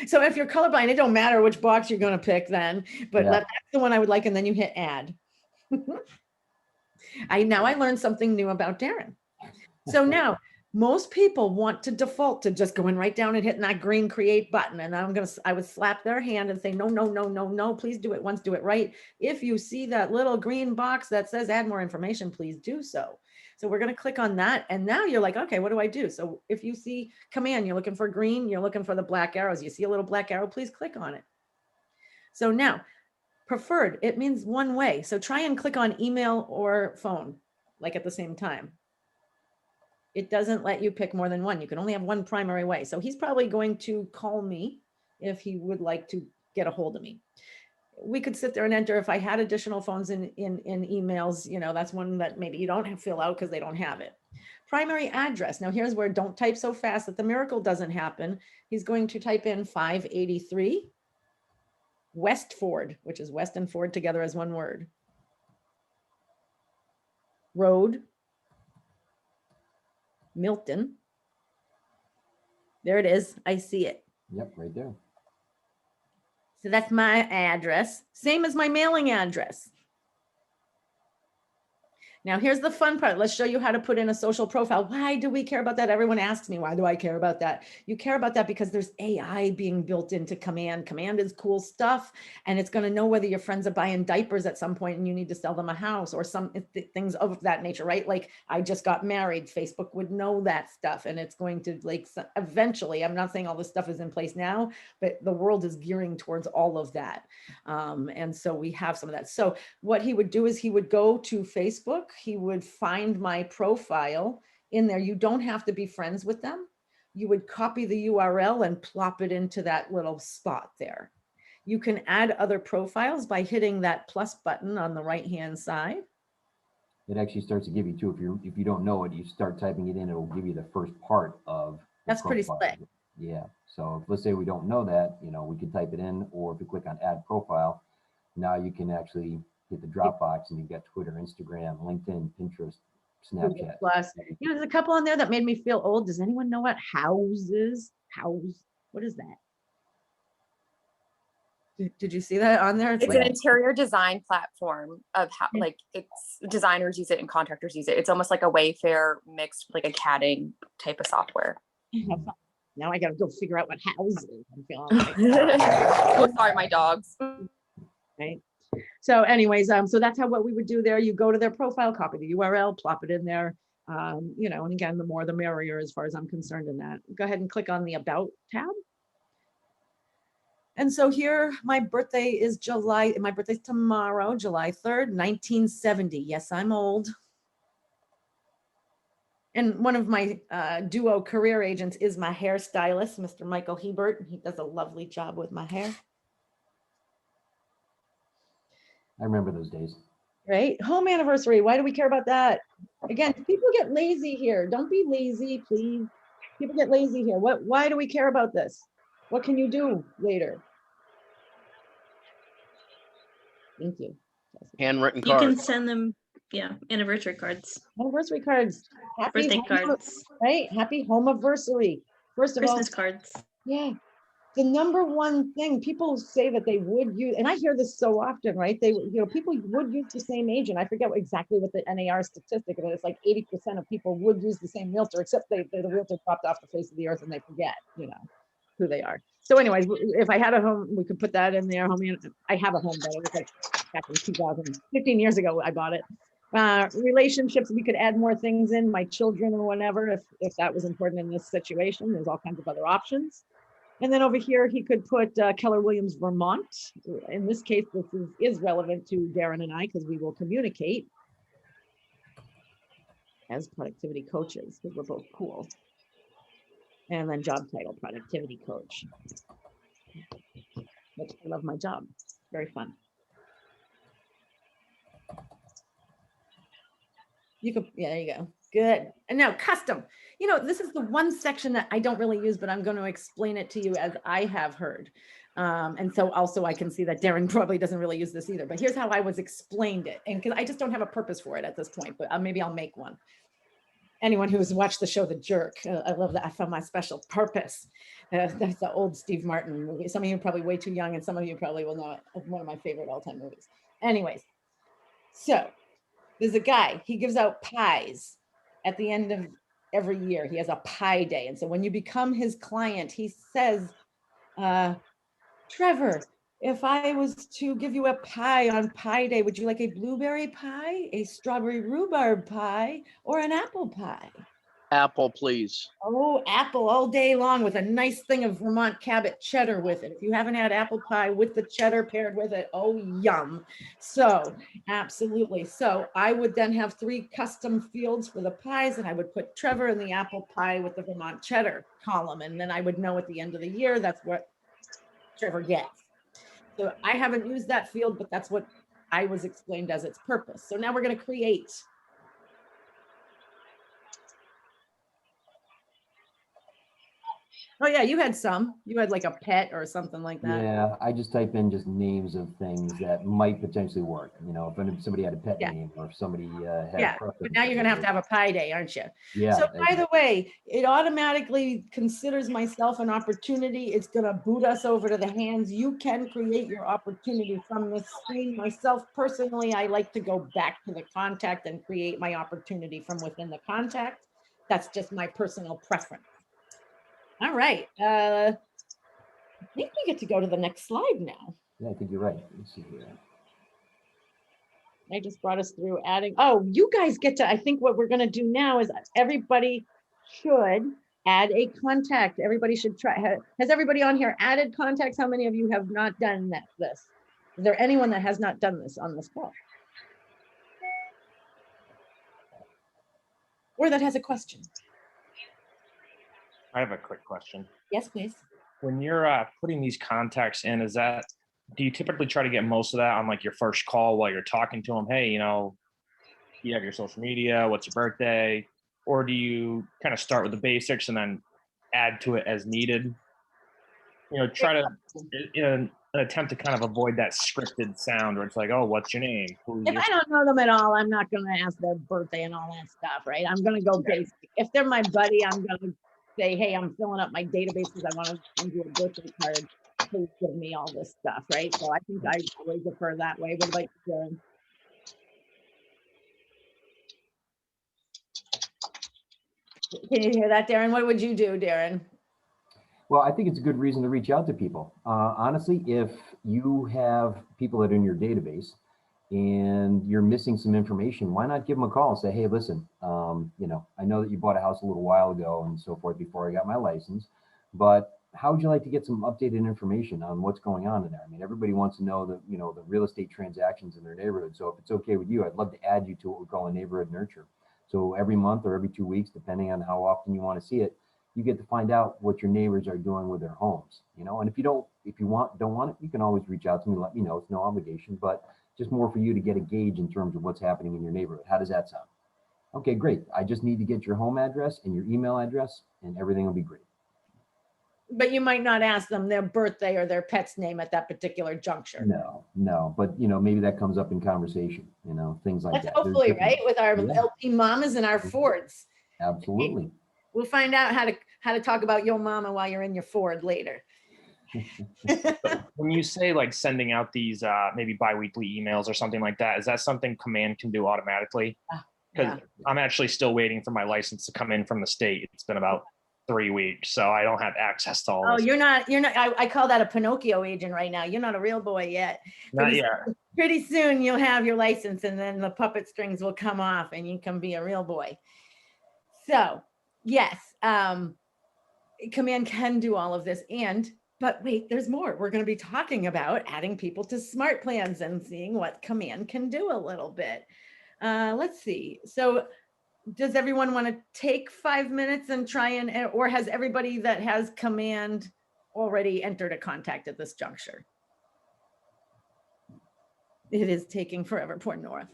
So if you're colorblind, it don't matter which box you're going to pick then, but Yeah. that's the one I would like, and then you hit add. I learned something new about Darren. So now most people want to default to just going right down and hitting that green create button. And I would slap their hand and say, no, please do it once, do it right. If you see that little green box that says add more information, please do so. So we're going to click on that. And now you're like, okay, what do I do? So if you see command, you're looking for green, you're looking for the black arrows. You see a little black arrow, please click on it. So now Preferred, it means one way. So try and click on email or phone, like at the same time. It doesn't let you pick more than one. You can only have one primary way. So he's probably going to call me if he would like to get a hold of me. We could sit there and enter. If I had additional phones in emails, you know, that's one that maybe you don't have to fill out because they don't have it. Primary address. Now here's where don't type so fast that the miracle doesn't happen. He's going to type in 583 West Ford, which is West and Ford together as one word. Road, Milton. There it is. I see it. Yep, right there. So that's my address, same as my mailing address. Now here's the fun part. Let's show you how to put in a social profile. Why do we care about that? Everyone asks me, why do I care about that? You care about that because there's AI being built into Command. Command is cool stuff, and it's going to know whether your friends are buying diapers at some point and you need to sell them a house or some things of that nature, right? Like I just got married. Facebook would know that stuff, and it's going to like eventually, I'm not saying all this stuff is in place now, but the world is gearing towards all of that. And so we have some of that. So what he would do is he would go to Facebook. He would find my profile in there. You don't have to be friends with them. You would copy the URL and plop it into that little spot there. You can add other profiles by hitting that plus button on the right-hand side. It actually starts to give you too. If you don't know it, you start typing it in, it will give you the first part of the That's pretty profile. slick. Yeah. So let's say we don't know that, you know, we could type it in, or if you click on add profile, now you can actually hit the drop box and you get Twitter, Instagram, LinkedIn, Pinterest, Snapchat. Plus, you know, there's a couple on there that made me feel old. Does anyone know what House is? House, what is that? Did you see that on there? It's like, an interior design platform of how, like, it's designers use it and contractors use it. It's almost like a Wayfair mixed with like a CADing type of software. Now I got to go figure out what House is. I'm feeling like, oh, sorry, my dogs. Right. So anyways, so that's what we would do there. You go to their profile, copy the URL, plop it in there. You know, and again, the more the merrier as far as I'm concerned in that. Go ahead and click on the About tab. And so here, my birthday is my birthday's tomorrow, July 3rd, 1970. Yes, I'm old. And one of my duo career agents is my hairstylist, Mr. Michael Hebert. He does a lovely job with my hair. I remember those days. Right? Home anniversary. Why do we care about that? Again, people get lazy here. Don't be lazy, please. People get lazy here. Why do we care about this? What can you do later? Thank you. Handwritten You cards. can send them, yeah, anniversary cards. Anniversary cards. Happy Birthday cards. Right? Happy home anniversary. First of all, Christmas cards. yeah. The number one thing people say that they would use, and I hear this so often, right? They, you know, people would use the same agent. I forget exactly what the NAR statistic, but it's like 80% of people would use the same realtor, except the realtor dropped off the face of the earth and they forget, you know, who they are. So anyways, if I had a home, we could put that in there. I have a home, but it was like back in 15 years ago, I bought it. Relationships, we could add more things in, my children or whatever, if that was important in this situation. There's all kinds of other options. And then over here, he could put Keller Williams, Vermont. In this case, this is relevant to Darren and I because we will communicate as productivity coaches because we're both cool. And then job title, productivity coach. Which I love my job. It's very fun. You could, yeah, there you go. Good. And now custom. You know, this is the one section that I don't really use, but I'm going to explain it to you as I have heard. And so also I can see that Darren probably doesn't really use this either, but here's how I was explained it. And because I just don't have a purpose for it at this point, but maybe I'll make one. Anyone who's watched the show, The Jerk, I love that. I found my special purpose. That's the old Steve Martin movie. Some of you are probably way too young, and some of you probably will know it. One of my favorite all-time movies. Anyways, so there's a guy, he gives out pies at the end of every year. He has a pie day. And so when you become his client, he says, Trevor, if I was to give you a pie on pie day, would you like a blueberry pie, a strawberry rhubarb pie, or an apple pie? apple, please. Oh, apple all day long with a nice thing of Vermont Cabot cheddar with it. If you haven't had apple pie with the cheddar paired with it, oh, yum. So absolutely. So I would then have 3 custom fields for the pies, and I would put Trevor in the apple pie with the Vermont cheddar column. And then I would know at the end of the year, that's what Trevor gets. So I haven't used that field, but that's what I was explained as its purpose. So now we're going to create. Oh yeah, you had some. You had like a pet or something like that. Yeah, I just type in just names of things that might potentially work. You know, if somebody had a pet name or if somebody had a Yeah, preference. but now you're going to have a pie day, aren't you? Yeah. So by the way, it automatically considers myself an opportunity. It's going to boot us over to the hands. You can create your opportunity from this screen. Myself personally, I like to go back to the contact and create my opportunity from within the contact. That's just my personal preference. All right. I think we get to go to the next slide now. Yeah, I think you're right. Let's see here. I just brought us through adding. Oh, you guys get to, I think what we're going to do now is everybody should add a contact. Everybody should try. Has everybody on here added contacts? How many of you have not done this? Is there anyone that has not done this on this call? Or that has a question? I have a quick question. Yes, please. When you're putting these contacts in, do you typically try to get most of that on like your first call while you're talking to them? Hey, you know, you have your social media, what's your birthday? Or do you kind of start with the basics and then add to it as needed? You know, try to, in an attempt to kind of avoid that scripted sound where it's like, oh, what's your name? If I don't know them at all, I'm not going to ask their birthday and all that stuff, right? I'm going to go basic. If they're my buddy, I'm going to say, hey, I'm filling up my database because I want to send you a birthday card. Please give me all this stuff, right? So I think I always prefer that way. What about you, Darren? Can you hear that, Darren? What would you do, Darren? Well, I think it's a good reason to reach out to people. Honestly, if you have people that are in your database and you're missing some information, why not give them a call and say, hey, listen, you know, I know that you bought a house a little while ago and so forth before I got my license, but how would you like to get some updated information on what's going on in there? I mean, everybody wants to know the, you know, the real estate transactions in their neighborhood. So if it's okay with you, I'd love to add you to what we call a neighborhood nurture. So every month or every 2 weeks, depending on how often you want to see it, you get to find out what your neighbors are doing with their homes, you know. And if you don't want it, you can always reach out to me, let me know. It's no obligation, but just more for you to get a gauge in terms of what's happening in your neighborhood. How does that sound? Okay, great. I just need to get your home address and your email address and everything will be great. But you might not ask them their birthday or their pet's name at that particular juncture. No, but you know, maybe that comes up in conversation, you know, things like that. Hopefully, right? With our LP mamas and our Fords. Absolutely. We'll find out how to talk about your mama while you're in your Ford later. When you say like sending out these maybe biweekly emails or something like that, is that something Command can do automatically? Because I'm actually still waiting for my license to come in from the state. It's been about 3 weeks, so I don't have access to all this. You're not, I call that a Pinocchio agent right now. You're not a real boy yet. Not yet. Pretty soon you'll have your license and then the puppet strings will come off and you can be a real boy. So yes, Command can do all of this. But wait, there's more. We're going to be talking about adding people to smart plans and seeing what Command can do a little bit. Let's see. So does everyone want to take 5 minutes and try or has everybody that has Command already entered a contact at this juncture? It is taking forever, poor Nora.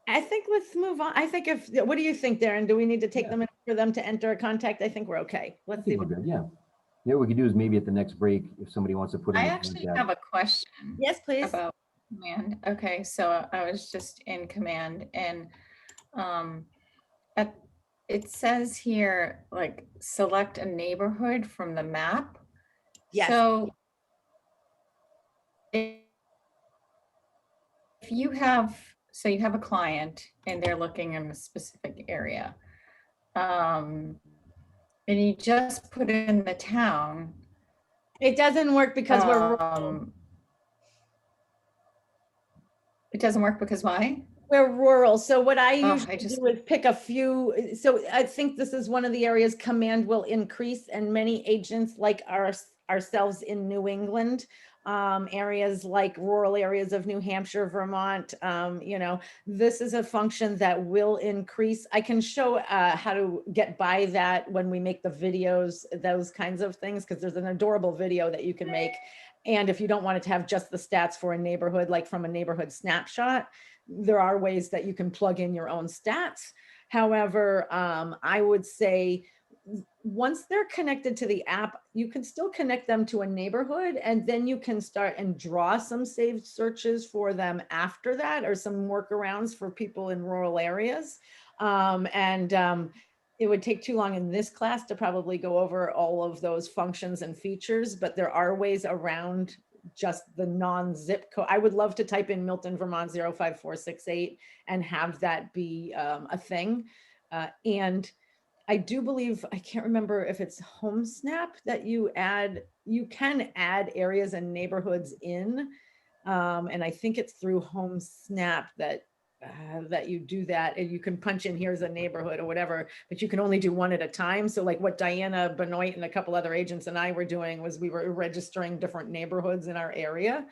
I think let's move on. I think what do you think, Darren? Do we need to take them in for them to enter a contact? I think we're okay. Let's see. We're good. Yeah. Yeah, what we could do is maybe at the next break, if somebody wants to put in. I actually have a question. Yes, please. About Command. Okay, so I was just in Command and it says here like select a neighborhood from the map. Yes. So if you have a client and they're looking in a specific area, and you just put in the town. It doesn't work because it doesn't work because why? We're rural. So what I Oh, usually do is pick a few. So I think this is one of the areas command will increase, and many agents like ourselves in New England, areas like rural areas of New Hampshire, Vermont, this is a function that will increase. I can show how to get by that when we make the videos, those kinds of things, because there's an adorable video that you can make. And if you don't want it to have just the stats for a neighborhood, like from a neighborhood snapshot, there are ways that you can plug in your own stats. However, I would say once they're connected to the app, you can still connect them to a neighborhood, and then you can start and draw some saved searches for them after that, or some workarounds for people in rural areas. It would take too long in this class to probably go over all of those functions and features, but there are ways around just the non-zip code. I would love to type in Milton, Vermont 05468 and have that be a thing. And I do believe, I can't remember if it's HomeSnap that you can add areas and neighborhoods in. And I think it's through HomeSnap that you do that, and you can punch in here's a neighborhood or whatever, but you can only do one at a time. So like what Diana Benoit and a couple other agents and I were doing was we were registering different neighborhoods in our area.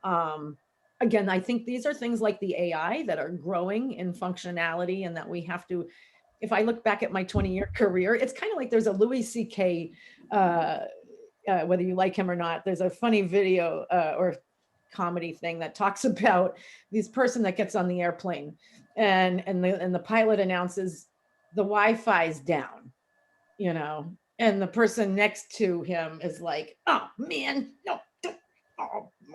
Again, I think these are things like the AI that are growing in functionality, and that we have to, if I look back at my 20-year career, it's kind of like there's a Louis C.K., whether you like him or not, there's a funny video or comedy thing that talks about this person that gets on the airplane and the pilot announces the Wi-Fi's down, and the person next to him is like, oh man, no, don't,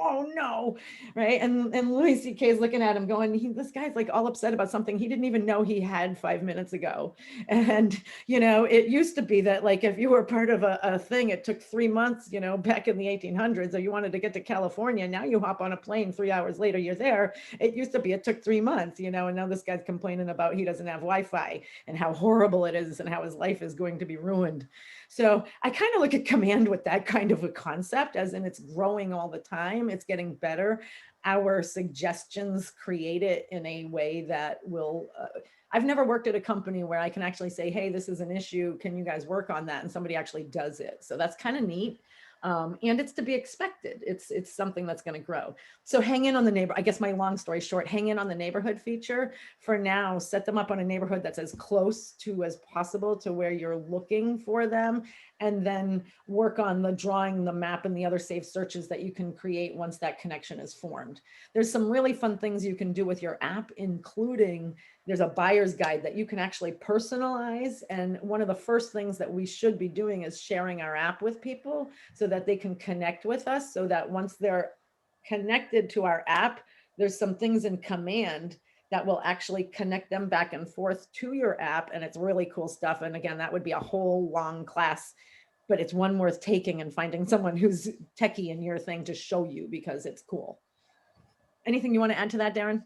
oh no, right? And Louis C.K. is looking at him going, this guy's like all upset about something he didn't even know he had 5 minutes ago. And, it used to be that like if you were part of a thing, it took 3 months, back in the 1800s, or you wanted to get to California, now you hop on a plane, 3 hours later, you're there. It used to be, it took 3 months, and now this guy's complaining about he doesn't have Wi-Fi and how horrible it is and how his life is going to be ruined. So I kind of look at command with that kind of a concept, as in it's growing all the time. It's getting better. Our suggestions create it in a way that will, I've never worked at a company where I can actually say, hey, this is an issue. Can you guys work on that? And somebody actually does it. So that's kind of neat. And it's to be expected. It's something that's going to grow. So hang in on the neighbor. I guess my long story short, hang in on the neighborhood feature for now. Set them up on a neighborhood that's as close to as possible to where you're looking for them, and then work on the drawing, the map, and the other saved searches that you can create once that connection is formed. There's some really fun things you can do with your app, including there's a buyer's guide that you can actually personalize. And one of the first things that we should be doing is sharing our app with people so that they can connect with us, so that once they're connected to our app, there's some things in command that will actually connect them back and forth to your app. And it's really cool stuff. And again, that would be a whole long class, but it's one worth taking and finding someone who's techie in your thing to show you, because it's cool. Anything you want to add to that, Darren?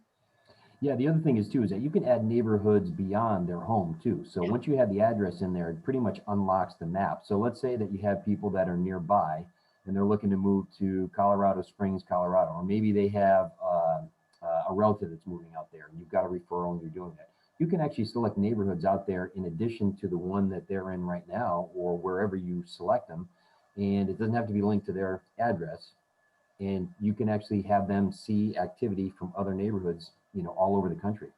Yeah, the other thing is that you can add neighborhoods beyond their home too. So once you have the address in there, it pretty much unlocks the map. So let's say that you have people that are nearby and they're looking to move to Colorado Springs, Colorado, or maybe they have a relative that's moving out there and you've got a referral and you're doing that. You can actually select neighborhoods out there in addition to the one that they're in right now, or wherever you select them. And it doesn't have to be linked to their address. And you can actually have them see activity from other neighborhoods, all over the country.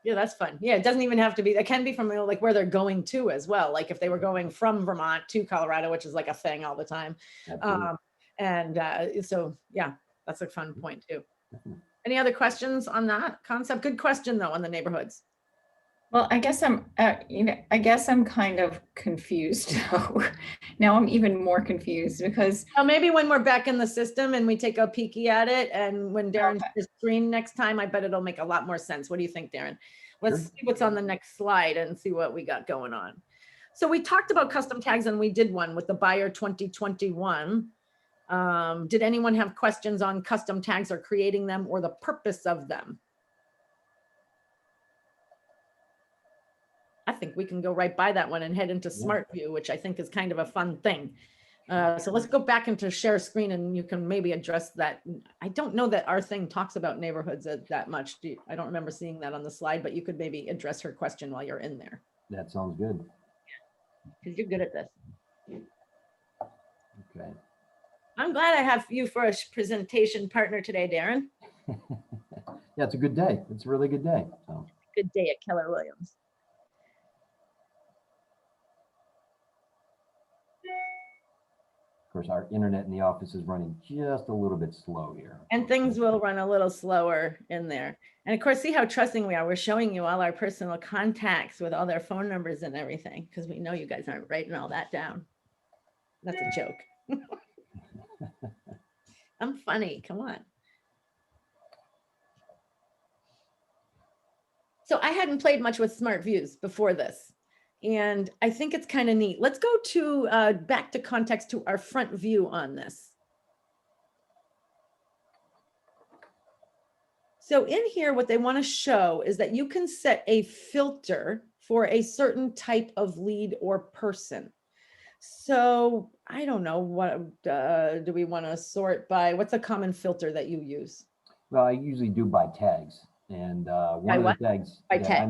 Yeah, that's fun. Yeah, it doesn't even have to be, it can be from like where they're going to as well. Like if they were going from Vermont to Colorado, which is like a thing all the time. So yeah, that's a fun point too. Any other questions on that concept? Good question though, on the neighborhoods. Well, I guess I'm kind of confused now. Now I'm even more confused because. Well, maybe when we're back in the system and we take a peeky at it, and when Darren's screen next time, I bet it'll make a lot more sense. What do you think, Darren? Let's see what's on the next slide and see what we got going on. So we talked about custom tags, and we did one with the buyer 2021. Did anyone have questions on custom tags or creating them or the purpose of them? I think we can go right by that one and head into Smart View, which I think is kind of a fun thing. So let's go back into share screen and you can maybe address that. I don't know that our thing talks about neighborhoods that much. I don't remember seeing that on the slide, but you could maybe address her question while you're in there. That sounds good. Because you're good at this. Okay. I'm glad I have you for a presentation partner today, Darren. Yeah, it's a good day. It's a really good day. So. Good day at Keller Williams. Of course, our internet in the office is running just a little bit slow here. And things will run a little slower in there. And of course, see how trusting we are. We're showing you all our personal contacts with all their phone numbers and everything, because we know you guys aren't writing all that down. That's a joke. I'm funny, come on. So I hadn't played much with Smart Views before this. And I think it's kind of neat. Let's go to back to context to our front view on this. So in here, what they want to show is that you can set a filter for a certain type of lead or person. So I don't know, what do we want to sort by? What's a common filter that you use? Well, I usually do by tags. And one of the tags by that tag.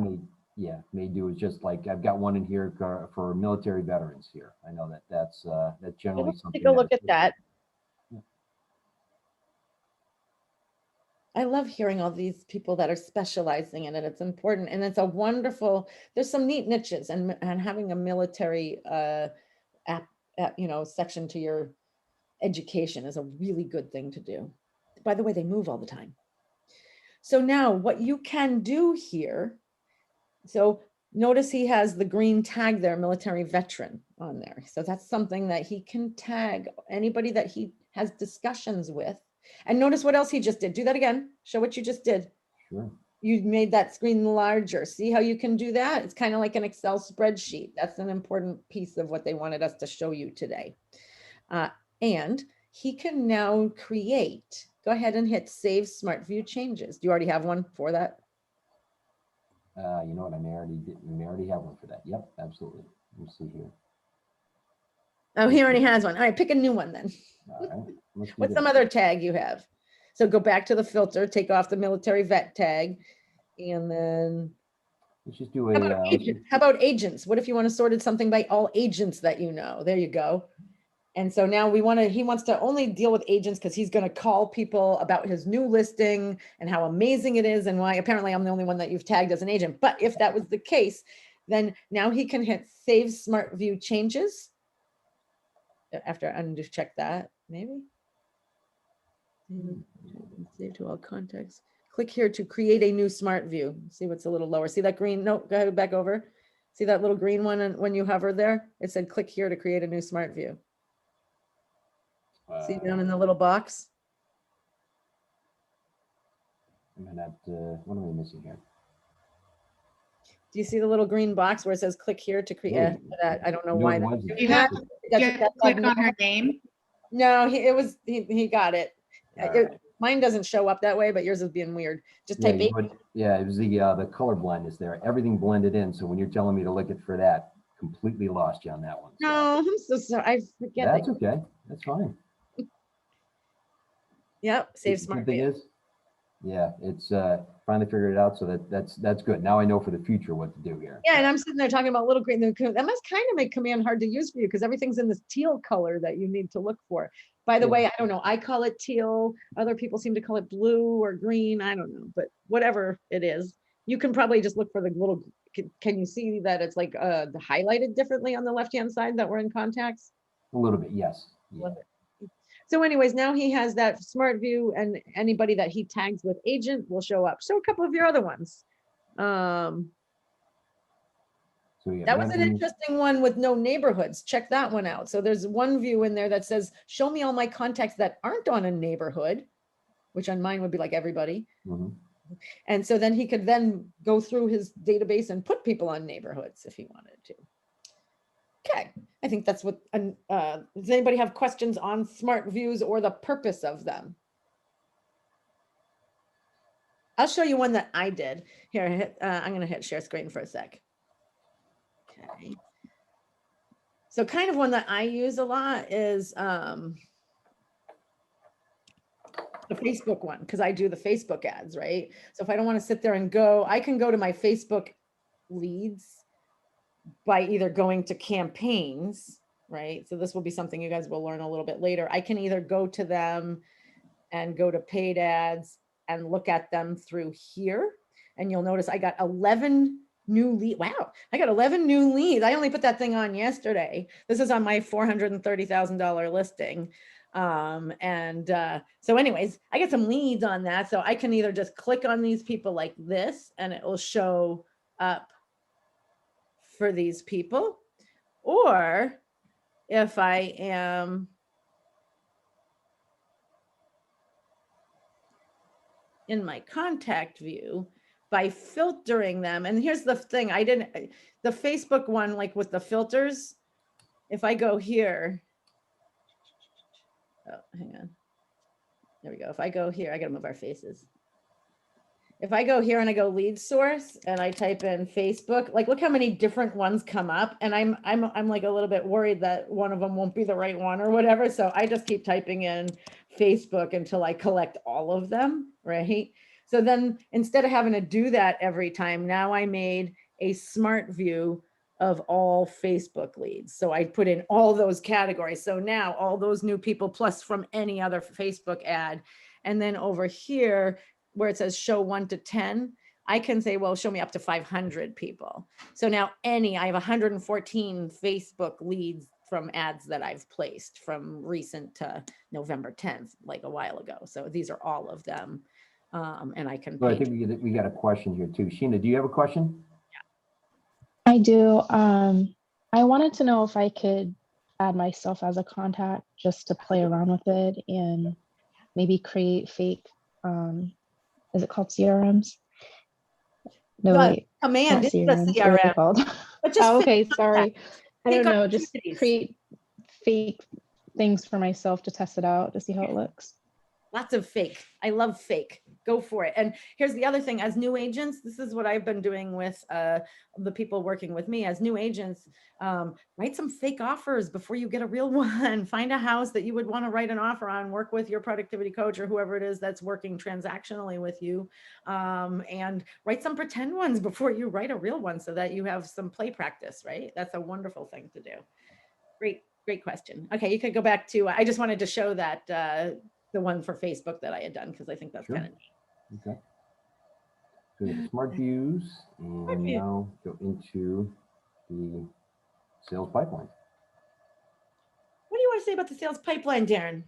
I may do is just like, I've got one in here for military veterans here. I know that's generally Let's something. take a look at that. I love hearing all these people that are specializing in it. It's important and it's a wonderful, there's some neat niches and having a military section to your education is a really good thing to do. By the way, they move all the time. So now what you can do here, so notice he has the green tag there, military veteran on there. So that's something that he can tag anybody that he has discussions with. And notice what else he just did. Do that again. Show what you just did. Sure. You made that screen larger. See how you can do that? It's kind of like an Excel spreadsheet. That's an important piece of what they wanted us to show you today. And he can now create. Go ahead and hit Save Smart View Changes. Do you already have one for that? You know what? We may already have one for that. Yep, absolutely. Let me see here. Oh, he already has one. All right, pick a new one then. All right. What's some other tag you have? So go back to the filter, take off the military vet tag, and then let's just do how about agents? What if you want to sort something by all agents that you know? There you go. And so now he wants to only deal with agents because he's going to call people about his new listing and how amazing it is and why apparently I'm the only one that you've tagged as an agent. But if that was the case, then now he can hit Save Smart View Changes. After undo check that, maybe. Save to all contacts. Click here to create a new smart view. See what's a little lower. See that green? No, go ahead, back over. See that little green one? And when you hover there, it said click here to create a new smart view. See down in the little box? What am I missing here? Do you see the little green box where it says click here to create that? I don't know why. You have to click on her name. No, he got it. Mine doesn't show up that way, but yours is being weird. Just type it. Yeah, it was the color blindness there. Everything blended in. So when you're telling me to look at for that, completely lost you on that one. So. No, I'm so sorry. I forget. That's okay. That's fine. Yep, Save Smart View. Yeah, it's finally figured it out. So that's good. Now I know for the future what to do here. Yeah, and I'm sitting there talking about little green. That must kind of make Command hard to use for you because everything's in this teal color that you need to look for. By the way, I don't know. I call it teal. Other people seem to call it blue or green. I don't know, but whatever it is, you can probably just look for the little. Can you see that it's like highlighted differently on the left-hand side that we're in contacts? A little bit, yes. Yeah. So anyways, now he has that smart view and anybody that he tags with agent will show up. So a couple of your other ones. So yeah, that was an interesting one with no neighborhoods. Check that one out. So there's one view in there that says, show me all my contacts that aren't on a neighborhood, which on mine would be like everybody. Mm-hmm. And so then he could then go through his database and put people on neighborhoods if he wanted to. Okay, I think that's what, does anybody have questions on smart views or the purpose of them? I'll show you one that I did. Here, I'm gonna hit share screen for a sec. Okay. So kind of one that I use a lot is the Facebook one, because I do the Facebook ads, right? So if I don't want to sit there and go, I can go to my Facebook leads by either going to campaigns, right? So this will be something you guys will learn a little bit later. I can either go to them and go to paid ads and look at them through here. And you'll notice I got 11 new leads. Wow, I got 11 new leads. I only put that thing on yesterday. This is on my $430,000 listing. So anyways, I get some leads on that. So I can either just click on these people like this and it will show up for these people. Or if I am in my contact view, by filtering them, and here's the thing, the Facebook one, like with the filters, if I go here, oh, hang on. There we go. If I go here, I gotta move our faces. If I go here and I go lead source and I type in Facebook, like look how many different ones come up. And I'm like a little bit worried that one of them won't be the right one or whatever. So I just keep typing in Facebook until I collect all of them, right? So then instead of having to do that every time, now I made a smart view of all Facebook leads. So I put in all those categories. So now all those new people plus from any other Facebook ad. And then over here, where it says show 1 to 10, I can say, well, show me up to 500 people. So now I have 114 Facebook leads from ads that I've placed from recent to November 10th, like a while ago. So these are all of them. And I can. So I think we got a question here too. Sheena, do you have a question? I do. I wanted to know if I could add myself as a contact just to play around with it and maybe create fake, is it called CRMs? No, The wait, command not is the CRMs. What are they CRM. called? But just Oh, okay, sorry. I Take don't know, just opportunities. create fake things for myself to test it out to see how it looks. Lots of fake. I love fake. Go for it. And here's the other thing, as new agents, this is what I've been doing with the people working with me as new agents. Write some fake offers before you get a real one. Find a house that you would want to write an offer on, work with your productivity coach or whoever it is that's working transactionally with you, and write some pretend ones before you write a real one so that you have some play practice, right? That's a wonderful thing to do. Great question. Okay, you could go back to, I just wanted to show that the one for Facebook that I had done, because I think that's kind of neat. Okay. So we have the smart views, and now go into the sales pipeline. What do you want to say about the sales pipeline, Darren?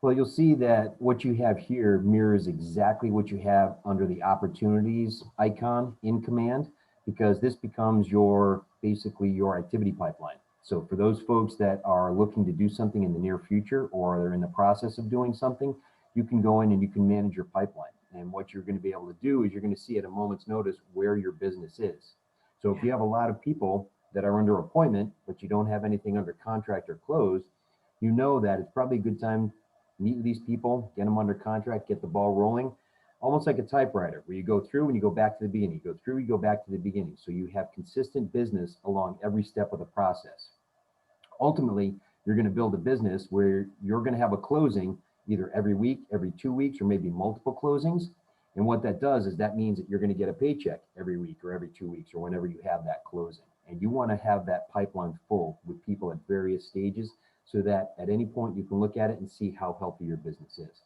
Well, you'll see that what you have here mirrors exactly what you have under the opportunities icon in Command, because this becomes basically your activity pipeline. So for those folks that are looking to do something in the near future, or they're in the process of doing something, you can go in and you can manage your pipeline. And what you're going to be able to do is you're going to see at a moment's notice where your business is. So if you have a lot of people that are under appointment, but you don't have anything under contract or closed, you know that it's probably a good time to meet with these people, get them under contract, get the ball rolling. Almost like a typewriter where you go through and you go back to the beginning, you go through, you go back to the beginning. So you have consistent business along every step of the process. Ultimately, you're going to build a business where you're going to have a closing either every week, every 2 weeks, or maybe multiple closings. And what that does is that means that you're going to get a paycheck every week or every 2 weeks or whenever you have that closing. And you want to have that pipeline full with people at various stages so that at any point you can look at it and see how healthy your business is.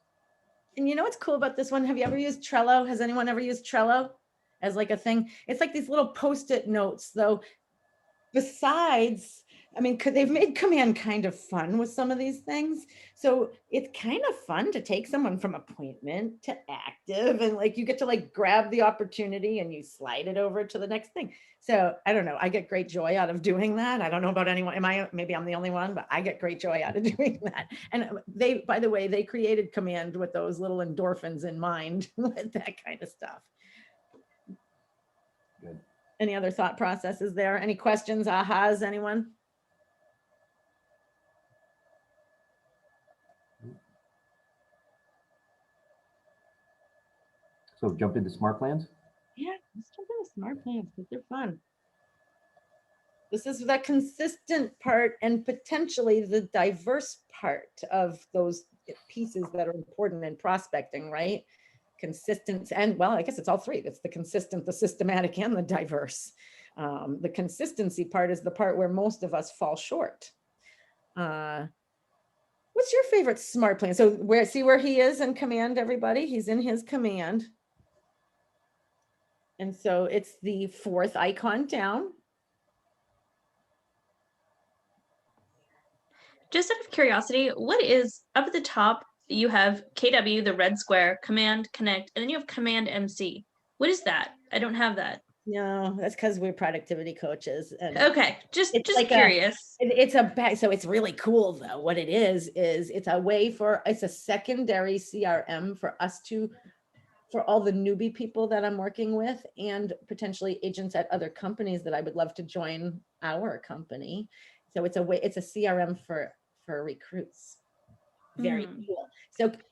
And you know what's cool about this one? Have you ever used Trello? Has anyone ever used Trello as like a thing? It's like these little Post-it notes, though. Besides, I mean, they've made Command kind of fun with some of these things. So it's kind of fun to take someone from appointment to active, and like you get to like grab the opportunity and you slide it over to the next thing. So I don't know. I get great joy out of doing that. I don't know about anyone. Maybe I'm the only one, but I get great joy out of doing that. And by the way, they created Command with those little endorphins in mind with that kind of stuff. Good. Any other thought processes there? Any questions, ahas, anyone? So jump into smart plans. Yeah, let's jump into smart plans because they're fun. This is the consistent part and potentially the diverse part of those pieces that are important in prospecting, right? Consistent and, well, I guess it's all three. It's the consistent, the systematic, and the diverse. The consistency part is the part where most of us fall short. What's your favorite SMART plan? So see where he is in command, everybody? He's in his command. And so it's the fourth icon down. Just out of curiosity, what is up at the top? You have KW, the red square, command, connect, and then you have command MC. What is that? I don't have that. No, that's because we're productivity coaches. And okay, just like curious. So it's really cool though. What it is it's a way it's a secondary CRM for us for all the newbie people that I'm working with and potentially agents at other companies that I would love to join our company. So it's a CRM for recruits. Very cool.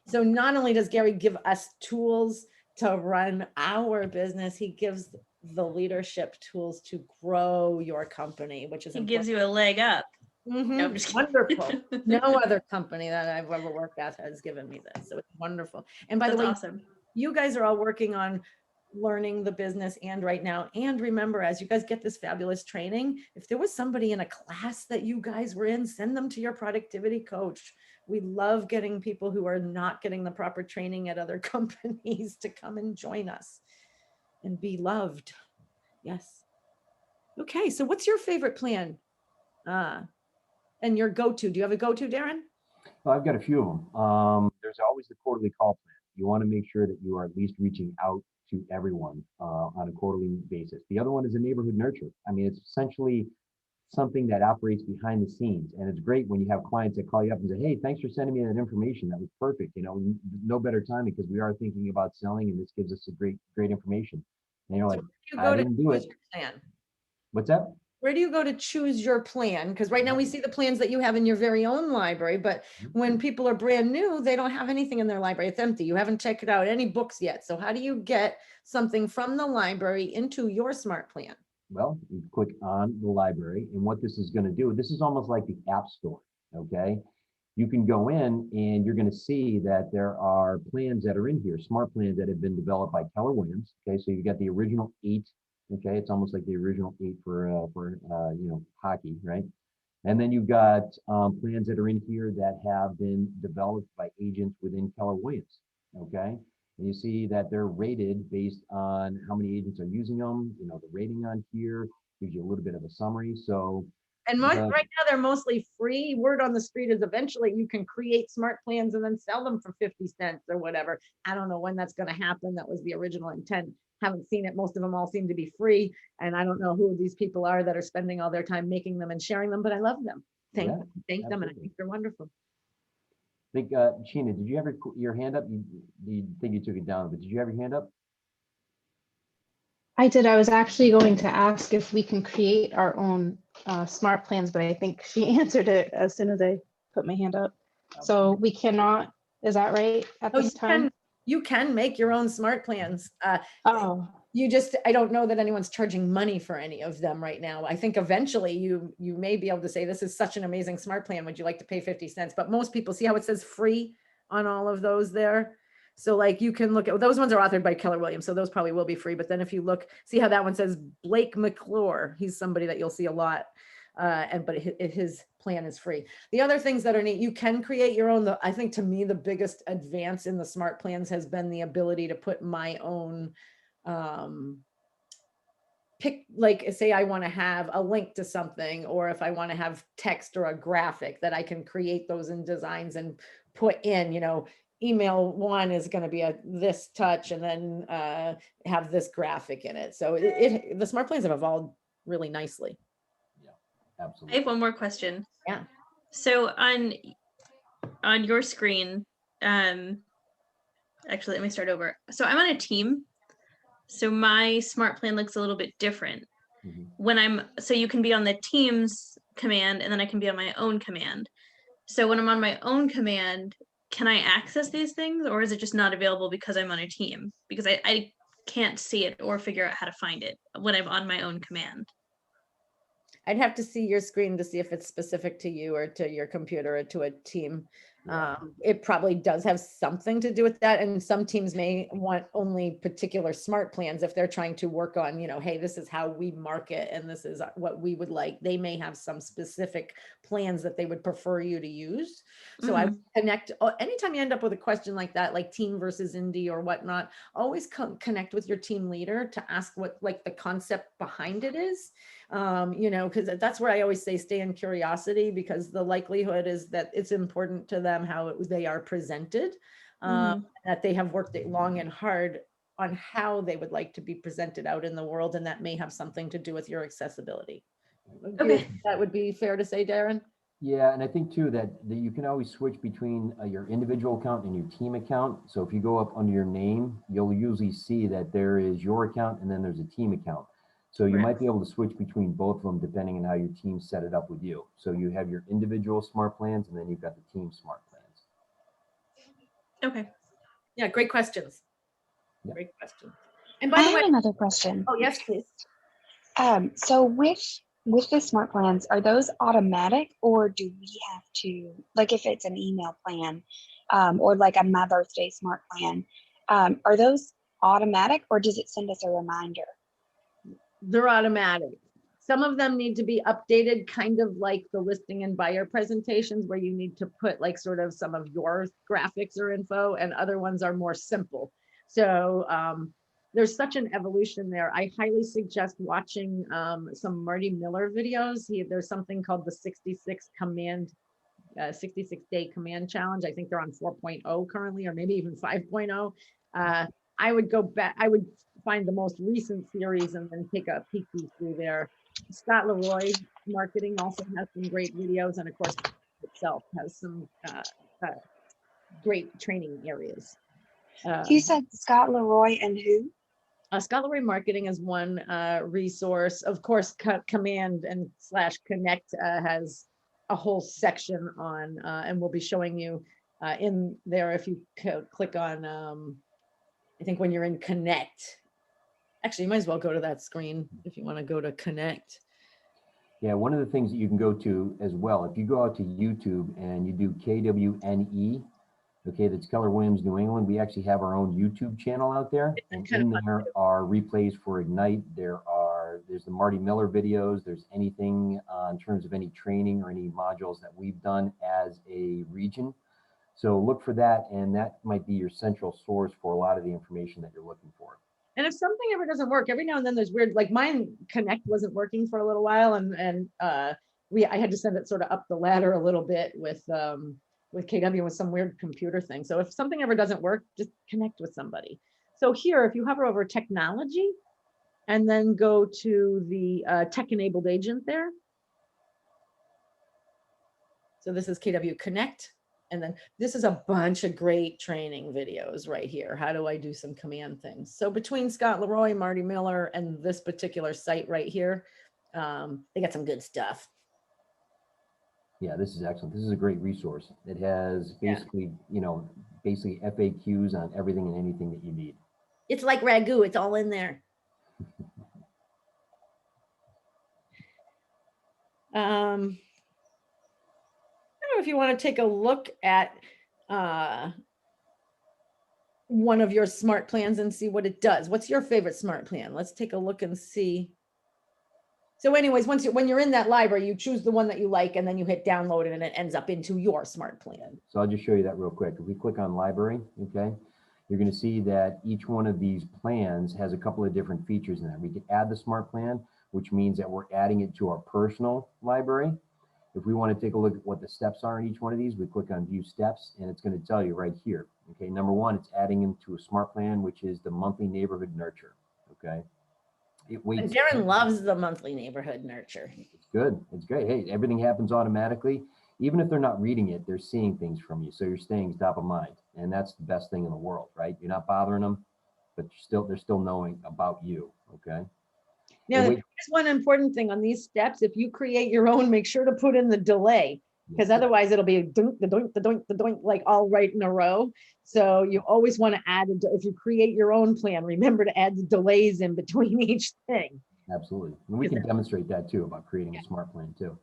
So not only does Gary give us tools to run our business, he gives the leadership tools to grow your company, which is He gives you a leg up. No, I'm just wonderful. No other company that I've ever worked at has given me this. So it's wonderful. And by the way, awesome. You guys are all working on learning the business and right now. And remember, as you guys get this fabulous training, if there was somebody in a class that you guys were in, send them to your productivity coach. We love getting people who are not getting the proper training at other companies to come and join us and be loved. Yes. Okay. So what's your favorite plan? And your go-to? Do you have a go-to, Darren? Well, I've got a few of them. There's always the quarterly call plan. You want to make sure that you are at least reaching out to everyone on a quarterly basis. The other one is a neighborhood nurture. I mean, it's essentially something that operates behind the scenes. And it's great when you have clients that call you up and say, hey, thanks for sending me that information. That was perfect. You know, no better time because we are thinking about selling and this gives us a great information. And you're like, I didn't do it. What's that? Where do you go to choose your plan? Because right now we see the plans that you have in your very own library, but when people are brand new, they don't have anything in their library. It's empty. You haven't checked out any books yet. So how do you get something from the library into your SMART plan? Well, you click on the library, and what this is going to do, this is almost like the App Store, okay? You can go in and you're going to see that there are plans that are in here, SMART plans that have been developed by Keller Williams, okay? So you've got the original 8. Okay, it's almost like the original 8 for hockey, right? And then you've got plans that are in here that have been developed by agents within Keller Williams. Okay, and you see that they're rated based on how many agents are using them. You know, the rating on here gives you a little bit of a summary. So, and right now they're mostly free. Word on the street is eventually you can create SMART plans and then sell them for 50 cents or whatever. I don't know when that's going to happen. That was the original intent. Haven't seen it. Most of them all seem to be free. And I don't know who these people are that are spending all their time making them and sharing them, but I love them. Thank them. And I think they're wonderful. I think, Sheena, did you have your hand up? You think you took it down, but did you have your hand up? I did. I was actually going to ask if we can create our own SMART plans, but I think she answered it as soon as I put my hand up. So we cannot, is that right at this time? You can make your own SMART plans. I don't know that anyone's charging money for any of them right now. I think eventually you may be able to say, this is such an amazing SMART plan. Would you like to pay 50 cents? But most people, see how it says free on all of those there? So like you can look at, those ones are authored by Keller Williams. So those probably will be free. But then if you look, see how that one says Blake McClure, he's somebody that you'll see a lot. But his plan is free. The other things that are neat, you can create your own. I think to me, the biggest advance in the SMART plans has been the ability to put my own pick, like say I want to have a link to something, or if I want to have text or a graphic, that I can create those in designs and put in, you know, email one is going to be this touch and then have this graphic in it. So the SMART plans have evolved really nicely. Absolutely. I have one more question. Yeah. So on your screen, actually, let me start over. So I'm on a team. So my SMART plan looks a little bit different. So you can be on the team's command and then I can be on my own command. So when I'm on my own command, can I access these things, or is it just not available because I'm on a team? Because I can't see it or figure out how to find it when I'm on my own command. I'd have to see your screen to see if it's specific to you or to your computer or to a team. It probably does have something to do with that. And some teams may want only particular smart plans if they're trying to work on, hey, this is how we market and this is what we would like. They may have some specific plans that they would prefer you to use. So I would connect, anytime you end up with a question like that, like team versus indie or whatnot, always connect with your team leader to ask what like the concept behind it is. Because that's where I always say stay in curiosity, because the likelihood is that it's important to them how they are presented, that they have worked long and hard on how they would like to be presented out in the world, and that may have something to do with your accessibility. Okay, that would be fair to say, Darren? Yeah, and I think too that you can always switch between your individual account and your team account. So if you go up under your name, you'll usually see that there is your account and then there's a team account. So you might be able to switch between both of them depending on how your team set it up with you. So you have your individual smart plans and then you've got the team smart plans. Okay. Yeah, great questions. Yeah. Great question. And by the way, I have another question. Oh, yes, please. So with the smart plans, are those automatic, or do we have to, like if it's an email plan, or like a My Birthday smart plan, are those automatic, or does it send us a reminder? They're automatic. Some of them need to be updated, kind of like the listing and buyer presentations, where you need to put like sort of some of your graphics or info, and other ones are more simple. So there's such an evolution there. I highly suggest watching some Marty Miller videos. There's something called the 66 day command challenge. I think they're on 4.0 currently, or maybe even 5.0. I would go back, I would find the most recent series and then take a peek through there. Scott Leroy Marketing also has some great videos, and of course itself has some great training areas. You said Scott Leroy and who? Scott Leroy Marketing is one resource. Of course, Command and / Connect has a whole section on, and we'll be showing you in there if you click on, I think when you're in Connect. Actually, you might as well go to that screen if you want to go to Connect. Yeah, one of the things that you can go to as well, if you go out to YouTube and you do KWNE, okay, that's Keller Williams New England, we actually have our own YouTube channel out there, and in there are replays for Ignite. There's the Marty Miller videos. There's anything in terms of any training or any modules that we've done as a region. So look for that, and that might be your central source for a lot of the information that you're looking for. And if something ever doesn't work, every now and then there's weird, like mine Connect wasn't working for a little while, and I had to send it sort of up the ladder a little bit with KW with some weird computer thing. So if something ever doesn't work, just connect with somebody. So here, if you hover over technology and then go to the tech-enabled agent there. So this is KW Connect. And then this is a bunch of great training videos right here. How do I do some command things? So between Scott Leroy, Marty Miller, and this particular site right here, they got some good stuff. Yeah, this is excellent. This is a great resource. It has basically, basically FAQs on everything and anything that you need. It's like Ragu. It's all in there. I don't know if you want to take a look at one of your smart plans and see what it does. What's your favorite smart plan? Let's take a look and see. So anyways, when you're in that library, you choose the one that you like, and then you hit download it, and it ends up into your smart plan. So I'll just show you that real quick. If we click on library, okay, you're going to see that each one of these plans has a couple of different features in it. We can add the smart plan, which means that we're adding it to our personal library. If we want to take a look at what the steps are in each one of these, we click on view steps, and it's going to tell you right here. Okay, number one, it's adding them to a smart plan, which is the monthly neighborhood nurture. Okay. And Darren loves the monthly neighborhood nurture. It's good. It's great. Hey, everything happens automatically. Even if they're not reading it, they're seeing things from you. So you're staying top of mind. And that's the best thing in the world, right? You're not bothering them, but they're still knowing about you. Okay. Now, there's one important thing on these steps. If you create your own, make sure to put in the delay, because otherwise it'll be doink, the doink, the doink, the doink, like all right in a row. So you always want to add, if you create your own plan, remember to add the delays in between each thing. Absolutely. And we can demonstrate that too about creating a smart plan too.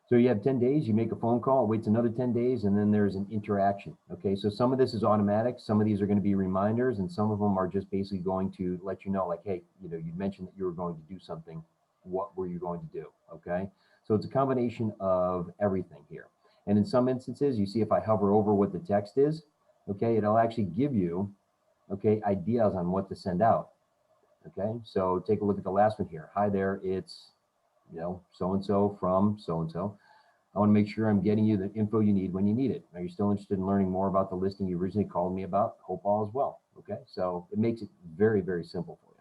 So you have 10 days, you make a phone call, it waits another 10 days, and then there's an interaction. Okay, so some of this is automatic, some of these are going to be reminders, and some of them are just basically going to let you know, like, hey, you know, you mentioned that you were going to do something. What were you going to do? Okay, so it's a combination of everything here. And in some instances, you see if I hover over what the text is, okay, it'll actually give you, okay, ideas on what to send out. Okay, so take a look at the last one here. Hi there, it's, you know, so-and-so from so-and-so. I want to make sure I'm getting you the info you need when you need it. Are you still interested in learning more about the listing you originally called me about? Hope all is well. Okay, so it makes it very, very simple for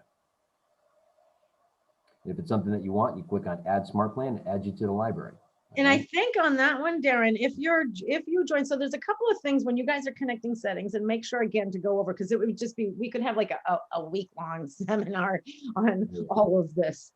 you. If it's something that you want, you click on Add Smart Plan, it adds you to the library. And I think on that one, Darren, if you join, so there's a couple of things when you guys are connecting settings, and make sure again to go over, because it would just be, we could have like a week-long seminar on all of this.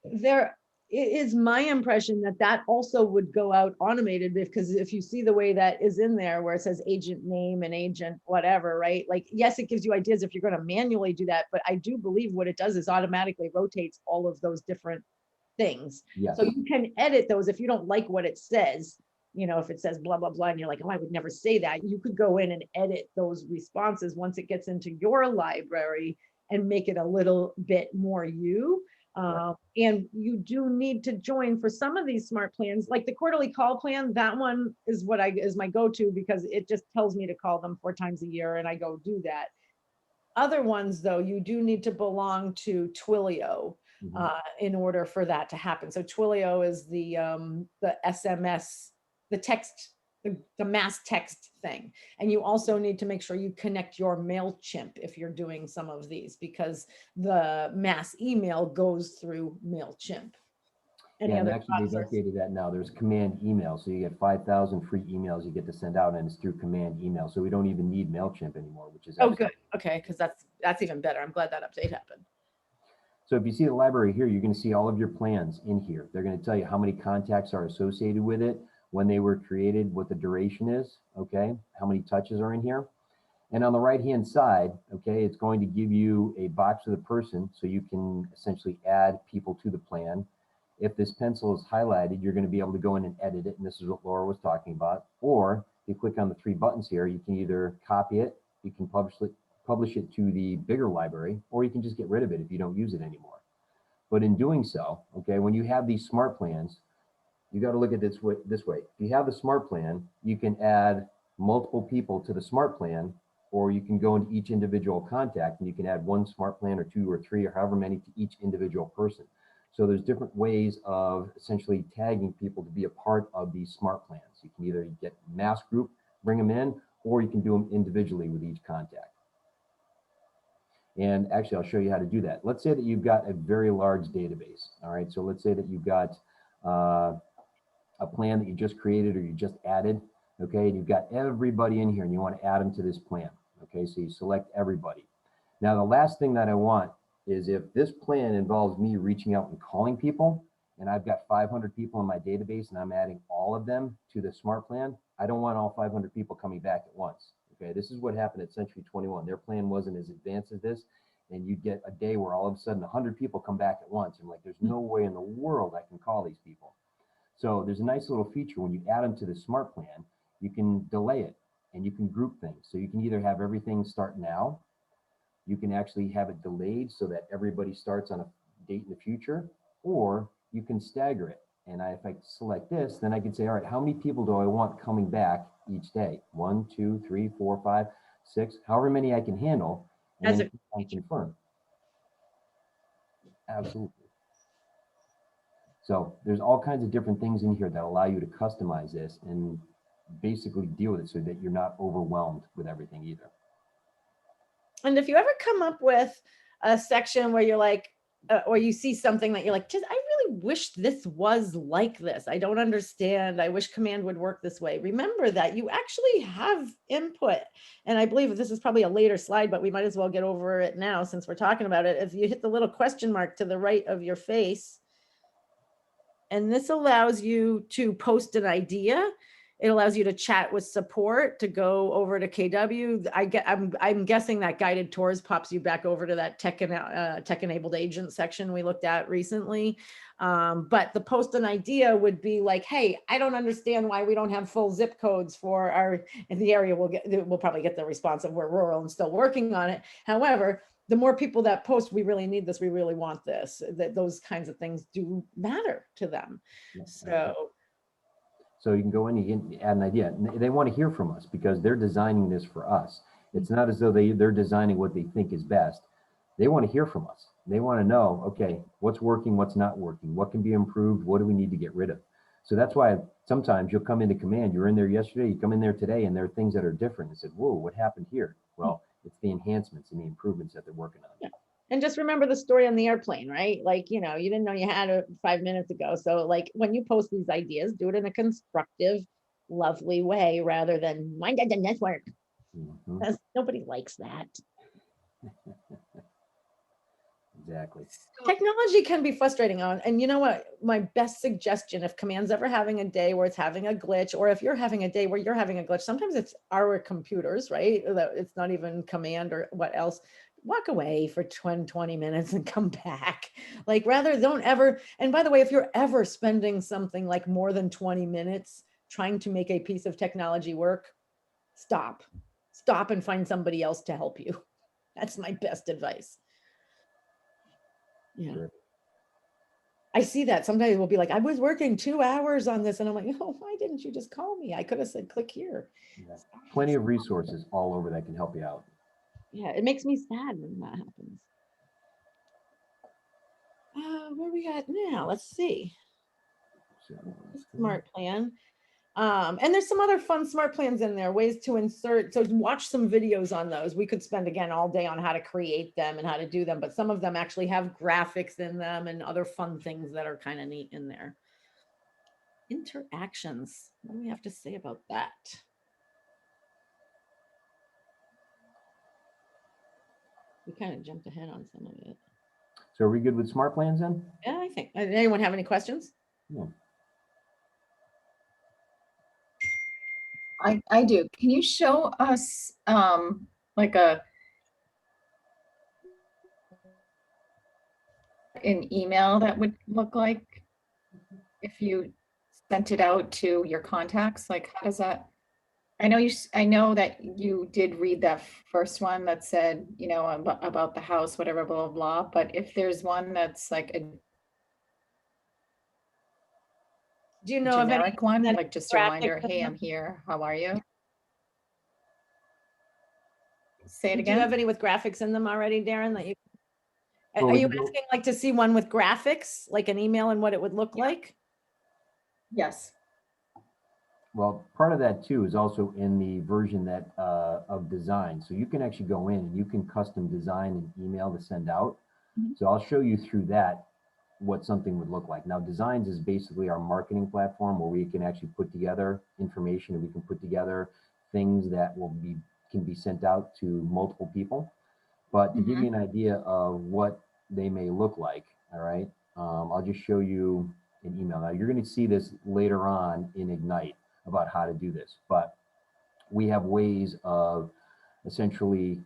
There it is my impression that that also would go out automated, because if you see the way that is in there where it says agent name and agent whatever, right? Like, yes, it gives you ideas if you're going to manually do that, but I do believe what it does is automatically rotates all of those different things. Yes. So you can edit those if you don't like what it says. You know, if it says blah, blah, blah, and you're like, oh, I would never say that. You could go in and edit those responses once it gets into your library and make it a little bit more you. And you do need to join for some of these smart plans, like the quarterly call plan. That one is what is my go-to, because it just tells me to call them 4 times a year, and I go do that. Other ones, though, you do need to belong to Twilio in order for that to happen. So Twilio is the SMS, the text, the mass text thing. And you also need to make sure you connect your MailChimp if you're doing some of these, because the mass email goes through MailChimp. Yeah, and actually they've updated that now. There's command email. So you get 5,000 free emails you get to send out, and it's through command email. So we don't even need MailChimp anymore, which is good. Okay, because that's even better. I'm glad that update happened. So if you see the library here, you're going to see all of your plans in here. They're going to tell you how many contacts are associated with it, when they were created, what the duration is, okay, how many touches are in here. And on the right-hand side, okay, it's going to give you a box for the person, so you can essentially add people to the plan. If this pencil is highlighted, you're going to be able to go in and edit it, and this is what Laura was talking about. Or if you click on the 3 buttons here, you can either copy it, you can publish it to the bigger library, or you can just get rid of it if you don't use it anymore. But in doing so, okay, when you have these smart plans, you got to look at this way. If you have the smart plan, you can add multiple people to the smart plan, or you can go into each individual contact and you can add 1 smart plan or 2 or 3 or however many to each individual person. So there's different ways of essentially tagging people to be a part of these smart plans. You can either get mass group, bring them in, or you can do them individually with each contact. And actually, I'll show you how to do that. Let's say that you've got a very large database. All right, so let's say that you've got a plan that you just created or you just added, okay, and you've got everybody in here and you want to add them to this plan, okay, so you select everybody. Now, the last thing that I want is if this plan involves me reaching out and calling people, and I've got 500 people in my database and I'm adding all of them to the smart plan, I don't want all 500 people coming back at once, okay? This is what happened at Century 21. Their plan wasn't as advanced as this, and you'd get a day where all of a sudden 100 people come back at once. I'm like, there's no way in the world I can call these people. So there's a nice little feature when you add them to the smart plan, you can delay it and you can group things. So you can either have everything start now, you can actually have it delayed so that everybody starts on a date in the future, or you can stagger it. And if I select this, then I can say, all right, how many people do I want coming back each day? 1, 2, 3, 4, 5, 6, however many I can handle, and then I confirm. Absolutely. So there's all kinds of different things in here that allow you to customize this and basically deal with it so that you're not overwhelmed with everything either. And if you ever come up with a section where you're like, or you see something that you're like, just, I really wish this was like this. I don't understand. I wish command would work this way. Remember that you actually have input. And I believe this is probably a later slide, but we might as well get over it now since we're talking about it. If you hit the little question mark to the right of your face, and this allows you to post an idea. It allows you to chat with support, to go over to KW. I'm guessing that guided tours pops you back over to that tech-enabled agent section we looked at recently. But the post an idea would be like, hey, I don't understand why we don't have full zip codes for our, in the area. We'll probably get the response of we're rural and still working on it. However, the more people that post, we really need this, we really want this, that those kinds of things do matter to them. So you can go in, you can add an idea. They want to hear from us because they're designing this for us. It's not as though they're designing what they think is best. They want to hear from us. They want to know, okay, what's working, what's not working, what can be improved, what do we need to get rid of? So that's why sometimes you'll come into command. You were in there yesterday, you come in there today, and there are things that are different. And said, whoa, what happened here? Well, it's the enhancements and the improvements that they're working on. Yeah. And just remember the story on the airplane, right? Like, you didn't know you had it 5 minutes ago. So like when you post these ideas, do it in a constructive, lovely way rather than mine doesn't network. Because nobody likes that. Exactly. Technology can be frustrating on, and you know what? My best suggestion, if command's ever having a day where it's having a glitch, or if you're having a day where you're having a glitch, sometimes it's our computers, right? It's not even command or what else. Walk away for 20 minutes and come back. Like don't ever, and by the way, if you're ever spending something like more than 20 minutes trying to make a piece of technology work, stop and find somebody else to help you. That's my best advice. Yeah. Sure. I see that sometimes we'll be like, I was working 2 hours on this. And I'm like, oh, why didn't you just call me? I could have said, click here. Yeah. Plenty of resources all over that can help you out. Yeah, it makes me sad when that happens. Where we at now? Let's see. Smart plan. And there's some other fun smart plans in there, ways to insert. So watch some videos on those. We could spend again all day on how to create them and how to do them, but some of them actually have graphics in them and other fun things that are kind of neat in there. Interactions. What do we have to say about that? We kind of jumped ahead on some of it. So are we good with smart plans then? Yeah, I think. Anyone have any questions? Yeah. I do. Can you show us like an email that would look like if you sent it out to your contacts? Like, how does that? I know that you did read that first one that said, about the house, whatever, blah, blah, blah. But if there's one that's like a do you know generic of one, any like just a reminder, hey, I'm here, how are you? Say it again. Do you have any with graphics in them already, Darren, that you Well, are you asking like to see one with graphics, like an email and what it would look like? Yes. Well, part of that too is also in the version that of design. So you can actually go in and you can custom design an email to send out. So I'll show you through that what something would look like. Now, Designs is basically our marketing platform where we can actually put together information and we can put together things that can be sent out to multiple people. But to give you an idea of what they may look like, all right, I'll just show you an email. Now, you're going to see this later on in Ignite about how to do this, but we have ways of essentially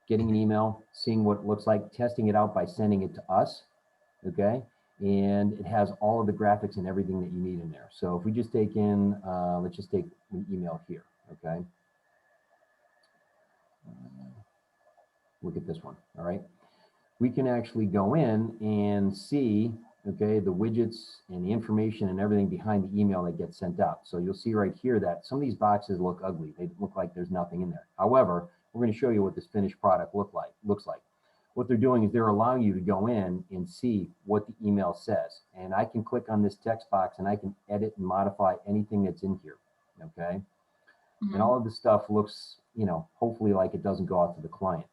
getting an email, seeing what it looks like, testing it out by sending it to us, okay? And it has all of the graphics and everything that you need in there. So if we just take in, let's just take an email here, okay? Look at this one, all right? We can actually go in and see, okay, the widgets and the information and everything behind the email that gets sent out. So you'll see right here that some of these boxes look ugly. They look like there's nothing in there. However, we're going to show you what this finished product looks like. What they're doing is they're allowing you to go in and see what the email says. And I can click on this text box and I can edit and modify anything that's in here, okay? And all of this stuff looks, hopefully like it doesn't go out to the client.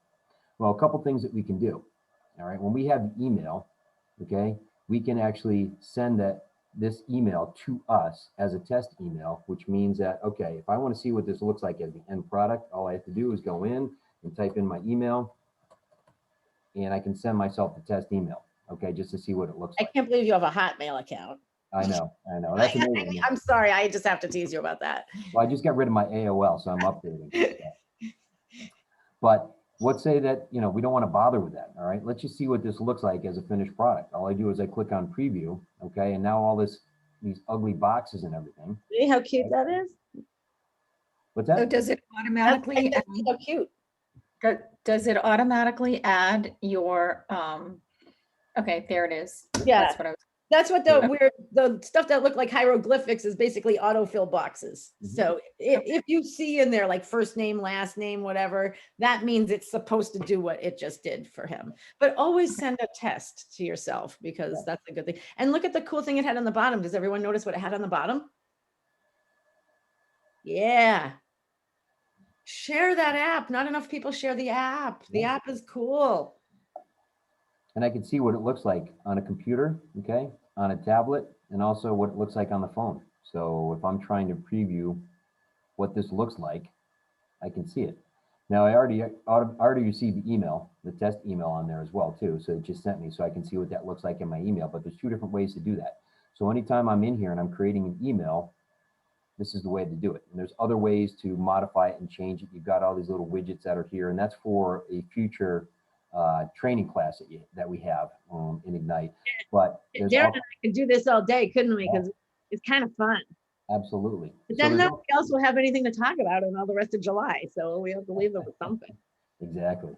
Well, a couple things that we can do. All right, when we have the email, okay, we can actually send this email to us as a test email, which means that, okay, if I want to see what this looks like as the end product, all I have to do is go in and type in my email and I can send myself the test email, okay, just to see what it looks like. I can't believe you have a Hotmail account. I know. That's amazing. I'm sorry, I just have to tease you about that. Well, I just got rid of my AOL, so I'm updating. But let's say that, we don't want to bother with that. All right. Let's just see what this looks like as a finished product. All I do is I click on preview. Okay. And now all these ugly boxes and everything. See how cute that is? What's that? So does it automatically, so cute. Does it automatically add your, okay, there it is. Yeah. That's what That's what the stuff that look like hieroglyphics is basically autofill boxes. So if you see in there like first name, last name, whatever, that means it's supposed to do what it just did for him. But always send a test to yourself because that's a good thing. And look at the cool thing it had on the bottom. Does everyone notice what it had on the bottom? Yeah. Share that app. Not enough people share the app. The app is cool. And I can see what it looks like on a computer, okay, on a tablet, and also what it looks like on the phone. So if I'm trying to preview what this looks like, I can see it. Now I already received the email, the test email on there as well too. So it just sent me so I can see what that looks like in my email, but there's two different ways to do that. So anytime I'm in here and I'm creating an email, this is the way to do it. And there's other ways to modify it and change it. You've got all these little widgets that are here, and that's for a future training class that we have in Ignite. But Darren and I could do this all day, couldn't we? Because it's kind of fun. Absolutely. But then nobody else will have anything to talk about in all the rest of July. So we have to leave them with something. Exactly.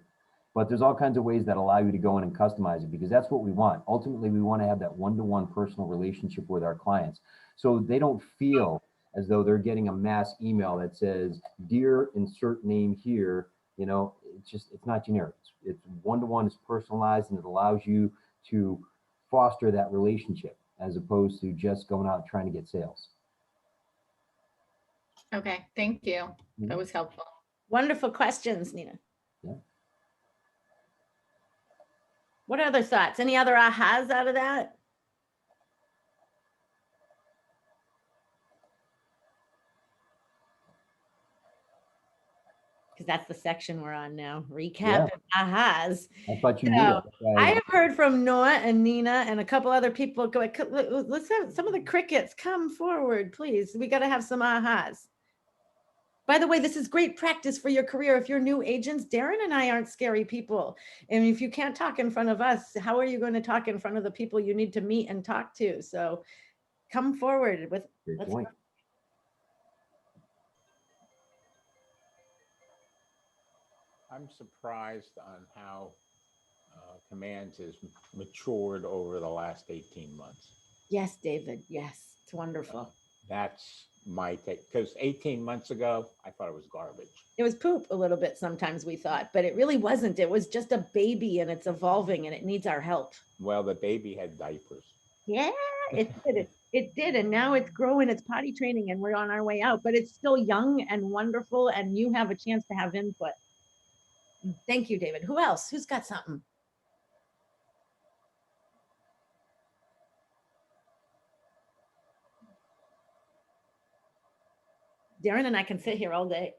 But there's all kinds of ways that allow you to go in and customize it because that's what we want. Ultimately, we want to have that one-to-one personal relationship with our clients. So they don't feel as though they're getting a mass email that says, dear insert name here, it's not generic. It's one-to-one, it's personalized, and it allows you to foster that relationship as opposed to just going out and trying to get sales. Okay, thank you. That was helpful. Wonderful questions, Nina. Yeah. What other thoughts? Any other ahas out of that? Because that's the section we're on now. Recap and ahas. I thought you knew it. I have heard from Noah and Nina and a couple other people go, let's have some of the crickets come forward, please. We got to have some ahas. By the way, this is great practice for your career. If you're new agents, Darren and I aren't scary people. And if you can't talk in front of us, how are you going to talk in front of the people you need to meet and talk to? So come forward with. Great point. I'm surprised on how Commands has matured over the last 18 months. Yes, David. Yes, it's wonderful. That's my take, because 18 months ago, I thought it was garbage. It was poop a little bit sometimes we thought, but it really wasn't. It was just a baby and it's evolving and it needs our help. Well, the baby had diapers. Yeah, it did. It did. And now it's growing, it's potty training and we're on our way out, but it's still young and wonderful and you have a chance to have input. Thank you, David. Who else? Who's got something? Darren and I can sit here all day.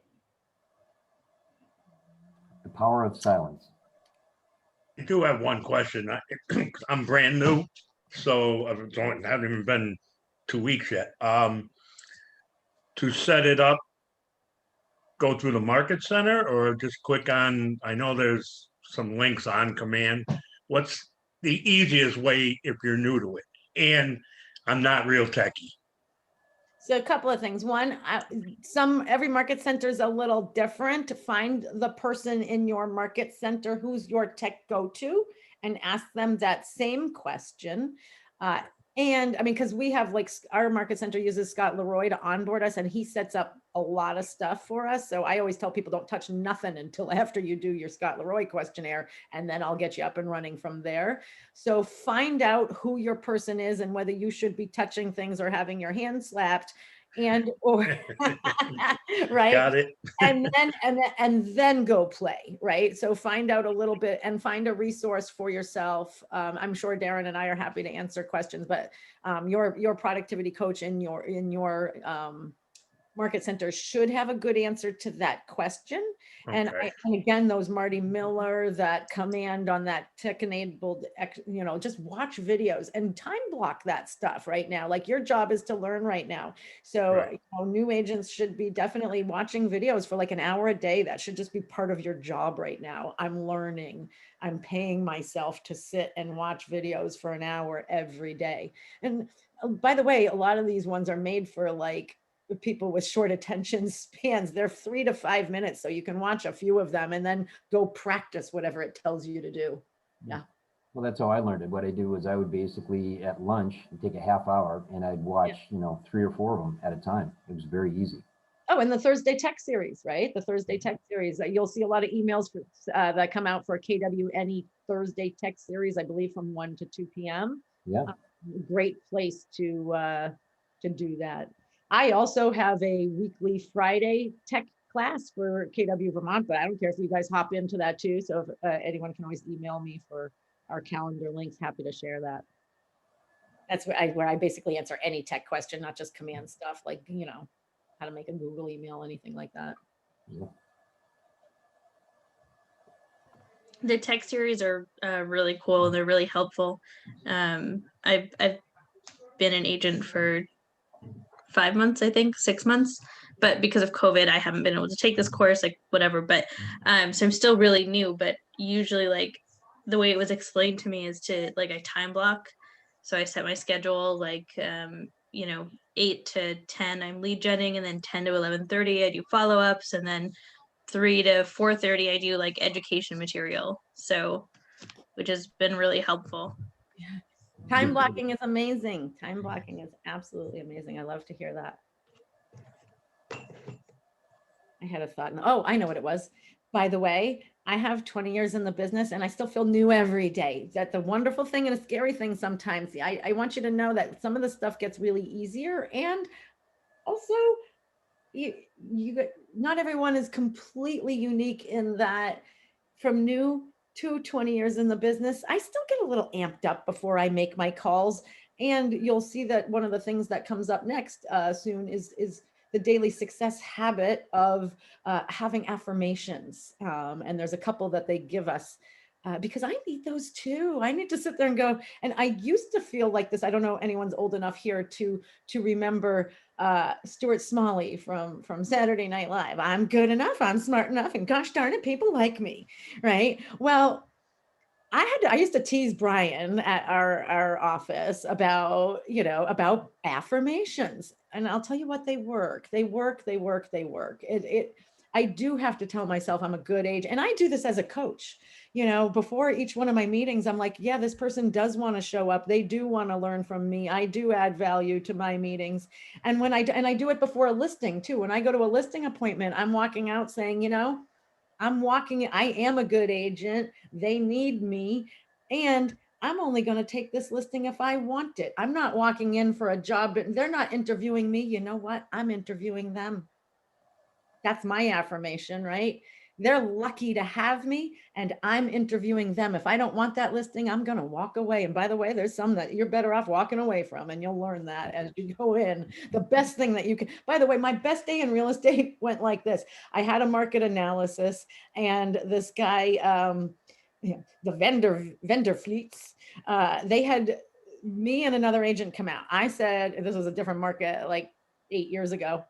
The power of silence. I do have one question. I'm brand new, so I haven't even been 2 weeks yet. To set it up, go through the market center or just click on, I know there's some links on command. What's the easiest way if you're new to it? And I'm not real techie. So a couple of things. One, every market center is a little different. Find the person in your market center who's your tech go-to and ask them that same question. And I mean, because we have our market center uses Scott Leroy to onboard us and he sets up a lot of stuff for us. So I always tell people don't touch nothing until after you do your Scott Leroy questionnaire and then I'll get you up and running from there. So find out who your person is and whether you should be touching things or having your hand slapped or right. Got it. and then go play, right? So find out a little bit and find a resource for yourself. I'm sure Darren and I are happy to answer questions, but your productivity coach in your market center should have a good answer to that question. And Okay. and again, those Marty Miller, that command on that tech-enabled, just watch videos and time block that stuff right now. Like your job is to learn right now. So Right. new agents should be definitely watching videos for like an hour a day. That should just be part of your job right now. I'm learning. I'm paying myself to sit and watch videos for an hour every day. And by the way, a lot of these ones are made for like people with short attention spans. They're 3 to 5 minutes. So you can watch a few of them and then go practice whatever it tells you to do. Yeah. Well, that's how I learned it. What I do is I would basically at lunch take a half hour and I'd watch, 3 or 4 of them at a time. It was very easy. Oh, and the Thursday Tech Series, right? The Thursday Tech Series. You'll see a lot of emails that come out for KWNE Thursday Tech Series, I believe from 1 to 2 p.m. Yeah. Great place to do that. I also have a weekly Friday tech class for KW Vermont, but I don't care if you guys hop into that too. So if anyone can always email me for our calendar links, happy to share that. That's where I basically answer any tech question, not just command stuff like, how to make a Google email, anything like that. Yeah. The tech series are really cool and they're really helpful. I've been an agent for 5 months, I think 6 months, but because of COVID, I haven't been able to take this course, like whatever. But so I'm still really new. But usually, like the way it was explained to me is to like I time block. So I set my schedule like 8 to 10 I'm lead genning, and then 10 to 11:30 I do follow-ups, and then 3 to 4:30 I do like education material. So which has been really helpful. Time blocking is amazing. Time blocking is absolutely amazing. I love to hear that. I had a thought. Oh, I know what it was. By the way, I have 20 years in the business and I still feel new every day. That's a wonderful thing and a scary thing sometimes. I want you to know that some of the stuff gets really easier, and also not everyone is completely unique in that from new to 20 years in the business, I still get a little amped up before I make my calls. And you'll see that one of the things that comes up next soon is the daily success habit of having affirmations. And there's a couple that they give us because I need those too. I need to sit there and go, and I used to feel like this. I don't know anyone's old enough here to remember Stuart Smalley from Saturday Night Live. I'm good enough, I'm smart enough, and gosh darn it, people like me, right? Well, I used to tease Brian at our office about, about affirmations. And I'll tell you what, they work. I do have to tell myself I'm a good age. And I do this as a coach, before each one of my meetings, I'm like, yeah, this person does want to show up. They do want to learn from me. I do add value to my meetings. And I do it before a listing too. When I go to a listing appointment, I'm walking out saying, I am a good agent. They need me. And I'm only going to take this listing if I want it. I'm not walking in for a job. They're not interviewing me. You know what? I'm interviewing them. That's my affirmation, right? They're lucky to have me and I'm interviewing them. If I don't want that listing, I'm going to walk away. And by the way, there's some that you're better off walking away from, and you'll learn that as you go in. The best thing that you can, by the way, my best day in real estate went like this. I had a market analysis and this guy, the vendor fleets, they had me and another agent come out. I said, this was a different market like 8 years ago.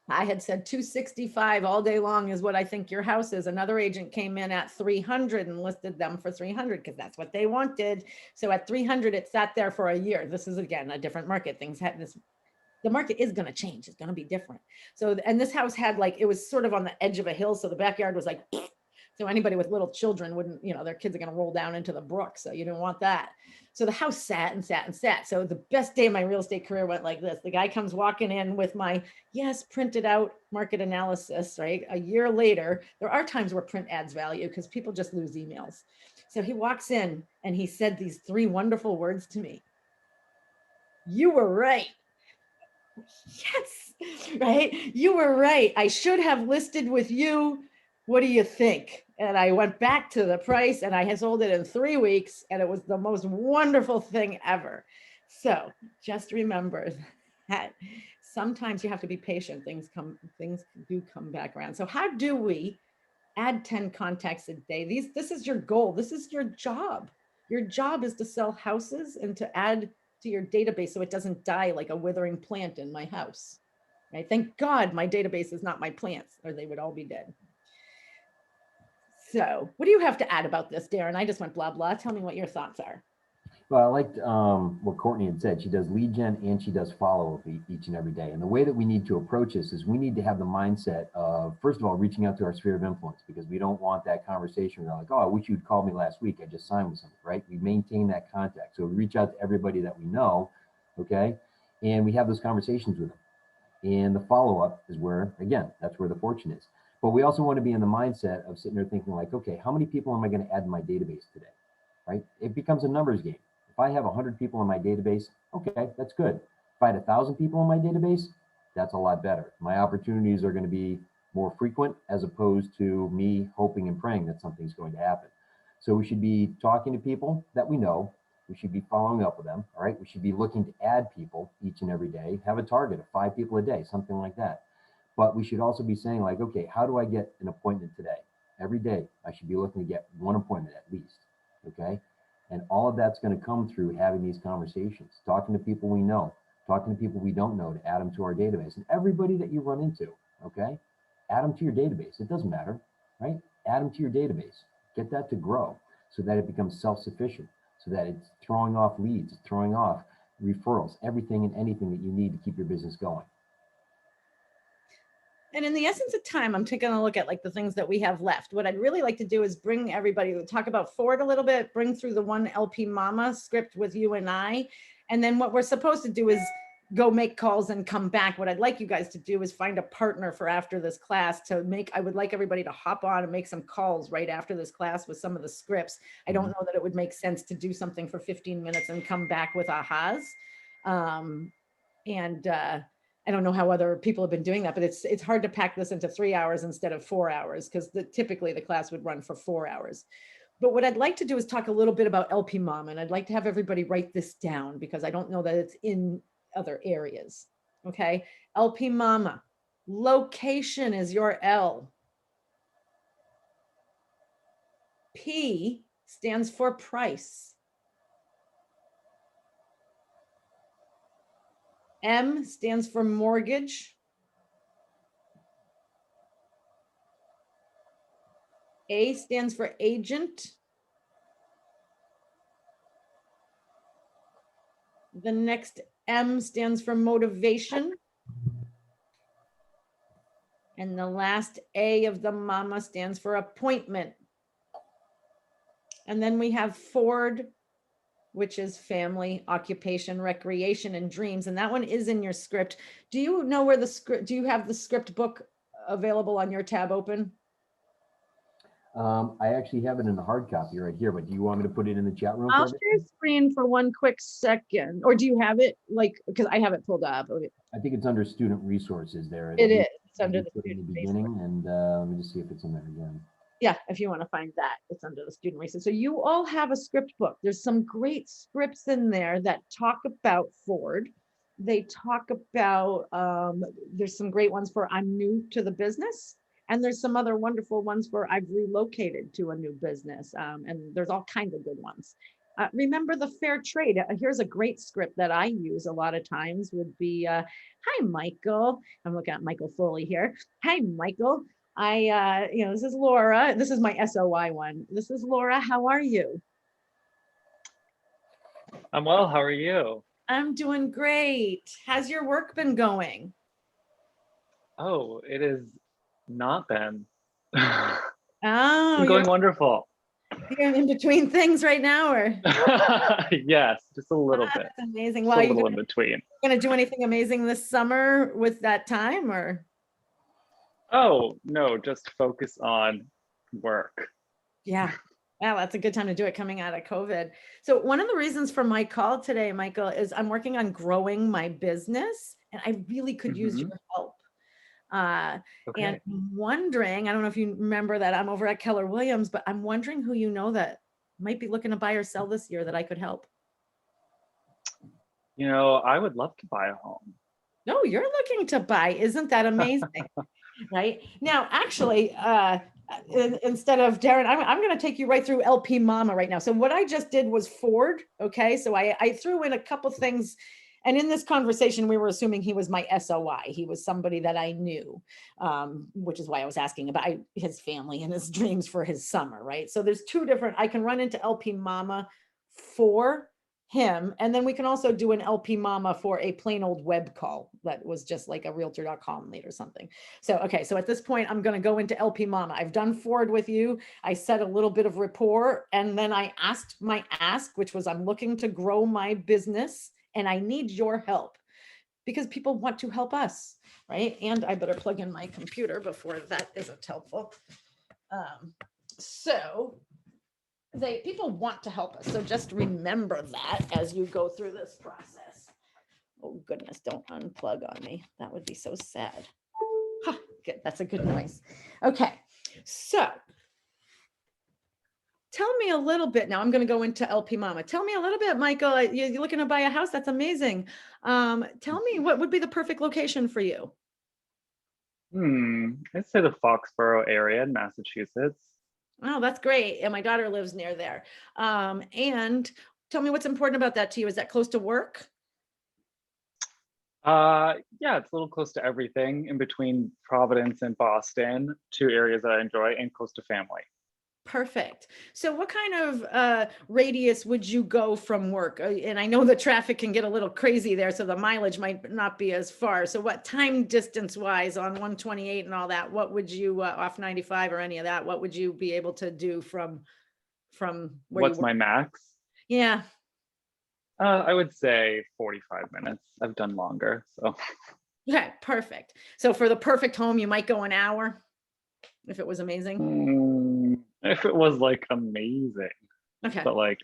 I had said 265 all day long is what I think your house is. Another agent came in at 300 and listed them for 300 because that's what they wanted. So at 300, it sat there for a year. This is again a different market. The market is going to change. It's going to be different. So, and this house had it was sort of on the edge of a hill. So the backyard was like, so anybody with little children wouldn't, their kids are going to roll down into the brook. So you didn't want that. So the house sat and sat and sat. So the best day of my real estate career went like this. The guy comes walking in with my, printed out market analysis, right? A year later, there are times where print adds value because people just lose emails. So he walks in and he said these 3 wonderful words to me. You were right. Yes, right? You were right. I should have listed with you. What do you think? And I went back to the price and I had sold it in 3 weeks and it was the most wonderful thing ever. So just remember that sometimes you have to be patient. Things do come back around. So how do we add 10 contacts a day? This is your goal. This is your job. Your job is to sell houses and to add to your database so it doesn't die like a withering plant in my house. Right? Thank God my database is not my plants, or they would all be dead. So what do you have to add about this, Darren? I just went blah, blah. Tell me what your thoughts are. Well, I liked what Courtney had said. She does lead gen and she does follow-up each and every day. And the way that we need to approach this is we need to have the mindset of, first of all, reaching out to our sphere of influence, because we don't want that conversation where like, oh, I wish you'd called me last week. I just signed with somebody, right? We maintain that contact. So we reach out to everybody that we know, okay? And we have those conversations with them. And the follow-up is where, again, that's where the fortune is. But we also want to be in the mindset of sitting there thinking like, okay, how many people am I going to add to my database today, right? It becomes a numbers game. If I have 100 people in my database, okay, that's good. If I had 1,000 people in my database, that's a lot better. My opportunities are going to be more frequent as opposed to me hoping and praying that something's going to happen. So we should be talking to people that we know. We should be following up with them, all right? We should be looking to add people each and every day, have a target of 5 people a day, something like that. But we should also be saying like, okay, how do I get an appointment today? Every day, I should be looking to get 1 appointment at least, okay? And all of that's going to come through having these conversations, talking to people we know, talking to people we don't know to add them to our database. And everybody that you run into, okay, add them to your database. It doesn't matter, right? Add them to your database. Get that to grow so that it becomes self-sufficient, so that it's throwing off leads, throwing off referrals, everything and anything that you need to keep your business going. And in the essence of time, I'm taking a look at like the things that we have left. What I'd really like to do is bring everybody to talk about Ford a little bit, bring through the one LP Mama script with you and I. And then what we're supposed to do is go make calls and come back. What I'd like you guys to do is find a partner for after this class to make, I would like everybody to hop on and make some calls right after this class with some of the scripts. I don't know that it would make sense to do something for 15 minutes and come back with ahas. I don't know how other people have been doing that, but it's hard to pack this into 3 hours instead of 4 hours, because typically the class would run for 4 hours. But what I'd like to do is talk a little bit about LP Mom, and I'd like to have everybody write this down because I don't know that it's in other areas. Okay, LP Mama, location is your L. P stands for price. M stands for mortgage. A stands for agent. The next M stands for motivation. And the last A of the mama stands for appointment. And then we have Ford, which is family, occupation, recreation, and dreams. And that one is in your script. Do you know where the script, do you have the script book available on your tab open? I actually have it in the hard copy right here, but do you want me to put it in the chat room? I'll share screen for one quick second. Or do you have it like, because I have it pulled up. I think it's under student resources there. It is. It's under the student beginning. And let me just see if it's in there again. Yeah, if you want to find that, it's under the student resource. So you all have a script book. There's some great scripts in there that talk about Ford. They talk about, there's some great ones for I'm new to the business. And there's some other wonderful ones where I've relocated to a new business. And there's all kinds of good ones. Remember the fair trade. Here's a great script that I use a lot of times would be, hi, Michael. I'm looking at Michael Foley here. Hi, Michael. This is Laura. This is my SOI one. This is Laura. How are you? I'm well. How are you? I'm doing great. How's your work been going? Oh, it has not been. Oh, it's going wonderful. You're in between things right now, or? Yes, just a little bit. That's amazing. Just Well, a little in between. Gonna do anything amazing this summer with that time, or? Oh, no, just focus on work. Yeah. Wow, that's a good time to do it coming out of COVID. So one of the reasons for my call today, Michael, is I'm working on growing my business and I really could use your help. Okay. And I'm wondering, I don't know if you remember that I'm over at Keller Williams, but I'm wondering who you know that might be looking to buy or sell this year that I could help. You know, I would love to buy a home. No, you're looking to buy. Isn't that amazing? Right now, actually, instead of Darren, I'm going to take you right through LP Mama right now. So what I just did was Ford. Okay. So I threw in a couple things. And in this conversation, we were assuming he was my SOI. He was somebody that I knew, which is why I was asking about his family and his dreams for his summer, right? So there's two different, I can run into LP Mama for him. And then we can also do an LP Mama for a plain old web call that was just like a realtor.com lead or something. So, okay. So at this point, I'm going to go into LP Mama. I've done Ford with you. I said a little bit of rapport, and then I asked my ask, which was, I'm looking to grow my business and I need your help, because people want to help us, right? And I better plug in my computer before that isn't helpful. So people want to help us. So just remember that as you go through this process. Oh goodness, don't unplug on me. That would be so sad. Huh, good, that's a good noise. Okay, so tell me a little bit now. I'm going to go into LP Mama. Tell me a little bit, Michael. You're looking to buy a house. That's amazing. Tell me what would be the perfect location for you? I'd say the Foxborough area in Massachusetts. Oh, that's great. And my daughter lives near there. And tell me what's important about that to you. Is that close to work? Yeah, it's a little close to everything in between Providence and Boston, two areas that I enjoy, and close to family. Perfect. So what kind of radius would you go from work? And I know the traffic can get a little crazy there, so the mileage might not be as far. So what time distance wise on 128 and all that, what would you off 95 or any of that, what would you be able to do from where What's you my work? max? Yeah. I would say 45 minutes. I've done longer, so. Okay, perfect. So for the perfect home, you might go an hour if it was amazing. If it was like amazing, Okay. but like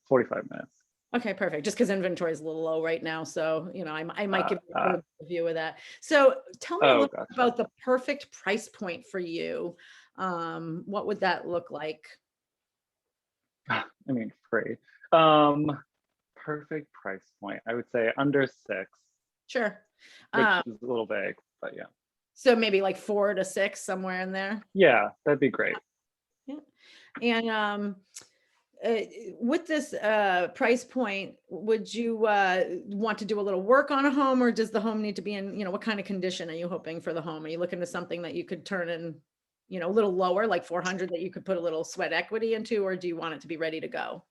45 minutes. Okay, perfect. Just because inventory is a little low right now. So, you know, I might give you a view of that. So tell me a little bit about the perfect price point for you. What would that look like? I mean, free. Perfect price point. I would say under 6. Sure. Which is a little vague, but yeah. So maybe like 4 to 6, somewhere in there. Yeah, that'd be great. Yeah. And with this price point, would you want to do a little work on a home, or does the home need to be in, you know, what kind of condition are you hoping for the home? Are you looking to something that you could turn in, you know, a little lower, like 400, that you could put a little sweat equity into, or do you want it to be ready to go?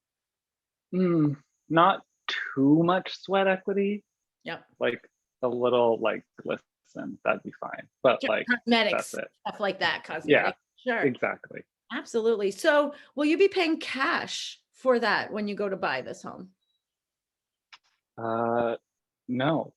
Not too much sweat equity. Yep. Like a little like glisten, that'd be fine. But Sure. like Cosmetics, that's it. stuff like that. Cosmetics. Yeah, sure. exactly. Absolutely. So will you be paying cash for that when you go to buy this home? No.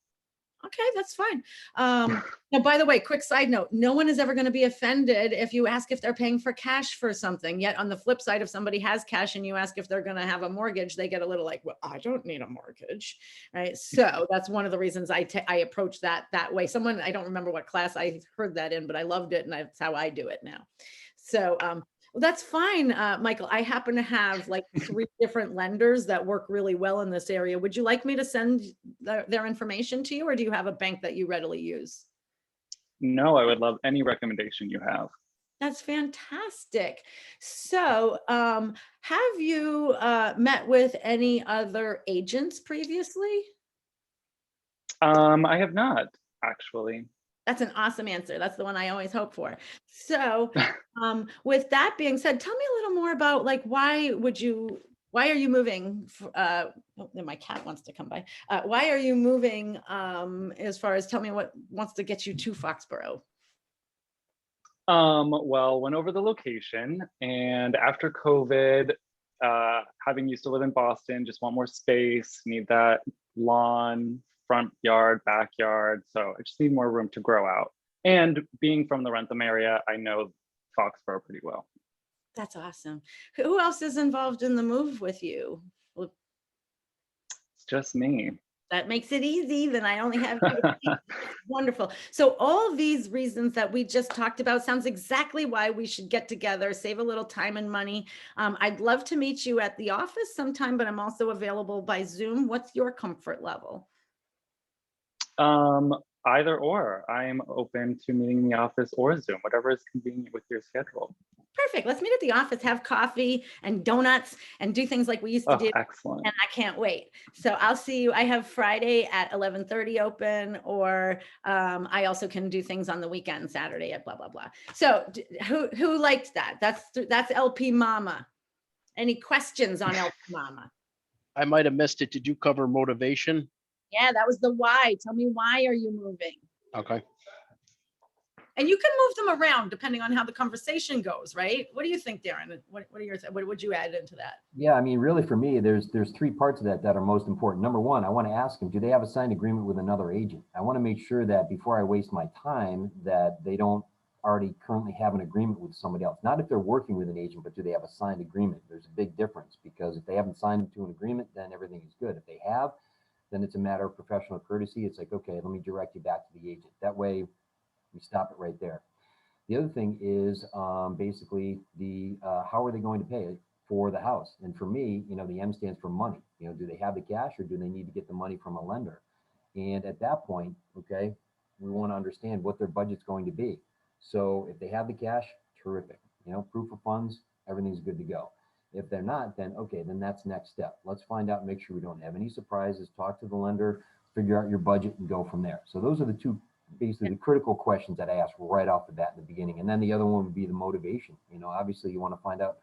Okay, that's fine. Now, by the way, quick side note, no one is ever going to be offended if you ask if they're paying for cash for something. Yet on the flip side, if somebody has cash and you ask if they're going to have a mortgage, they get a little like, well, I don't need a mortgage, right? So that's one of the reasons I approach that way. Someone, I don't remember what class I heard that in, but I loved it, and that's how I do it now. So well, that's fine, Michael. I happen to have like 3 different lenders that work really well in this area. Would you like me to send their information to you, or do you have a bank that you readily use? No, I would love any recommendation you have. That's fantastic. So have you met with any other agents previously? I have not, actually. That's an awesome answer. That's the one I always hope for. So with that being said, tell me a little more about like, why are you moving? Oh, my cat wants to come by. Why are you moving as far as tell me what wants to get you to Foxborough? Well, went over the location, and after COVID, having used to live in Boston, just want more space, need that lawn, front yard, backyard. So I just need more room to grow out. And being from the Rentham area, I know Foxborough pretty well. That's awesome. Who else is involved in the move with you? Well, it's just me. That makes it easy. Then I only have you. Wonderful. So all these reasons that we just talked about sounds exactly why we should get together, save a little time and money. I'd love to meet you at the office sometime, but I'm also available by Zoom. What's your comfort level? Either or. I'm open to meeting in the office or Zoom, whatever is convenient with your schedule. Perfect. Let's meet at the office, have coffee and donuts and do things like we used to Oh, do. excellent. And I can't wait. So I'll see you. I have Friday at 11:30 open, or I also can do things on the weekend, Saturday at blah, blah, blah. So who liked that? That's LP Mama. Any questions on LP Mama? I might have missed it. Did you cover motivation? Yeah, that was the why. Tell me, why are you moving? Okay. And you can move them around depending on how the conversation goes, right? What do you think, Darren? What would you add into that? Yeah, I mean, really, for me, there's three parts of that are most important. Number one, I want to ask them, do they have a signed agreement with another agent? I want to make sure that before I waste my time, that they don't already currently have an agreement with somebody else. Not if they're working with an agent, but do they have a signed agreement? There's a big difference, because if they haven't signed to an agreement, then everything is good. If they have, then it's a matter of professional courtesy. It's like, okay, let me direct you back to the agent. That way, we stop it right there. The other thing is basically the how are they going to pay for the house? And for me, the M stands for money. Do they have the cash, or do they need to get the money from a lender? And at that point, okay, we want to understand what their budget's going to be. So if they have the cash, terrific. Proof of funds, everything's good to go. If they're not, then okay, then that's next step. Let's find out, make sure we don't have any surprises, talk to the lender, figure out your budget, and go from there. So those are the two basically the critical questions that I ask right off the bat in the beginning. And then the other one would be the motivation. Obviously you want to find out,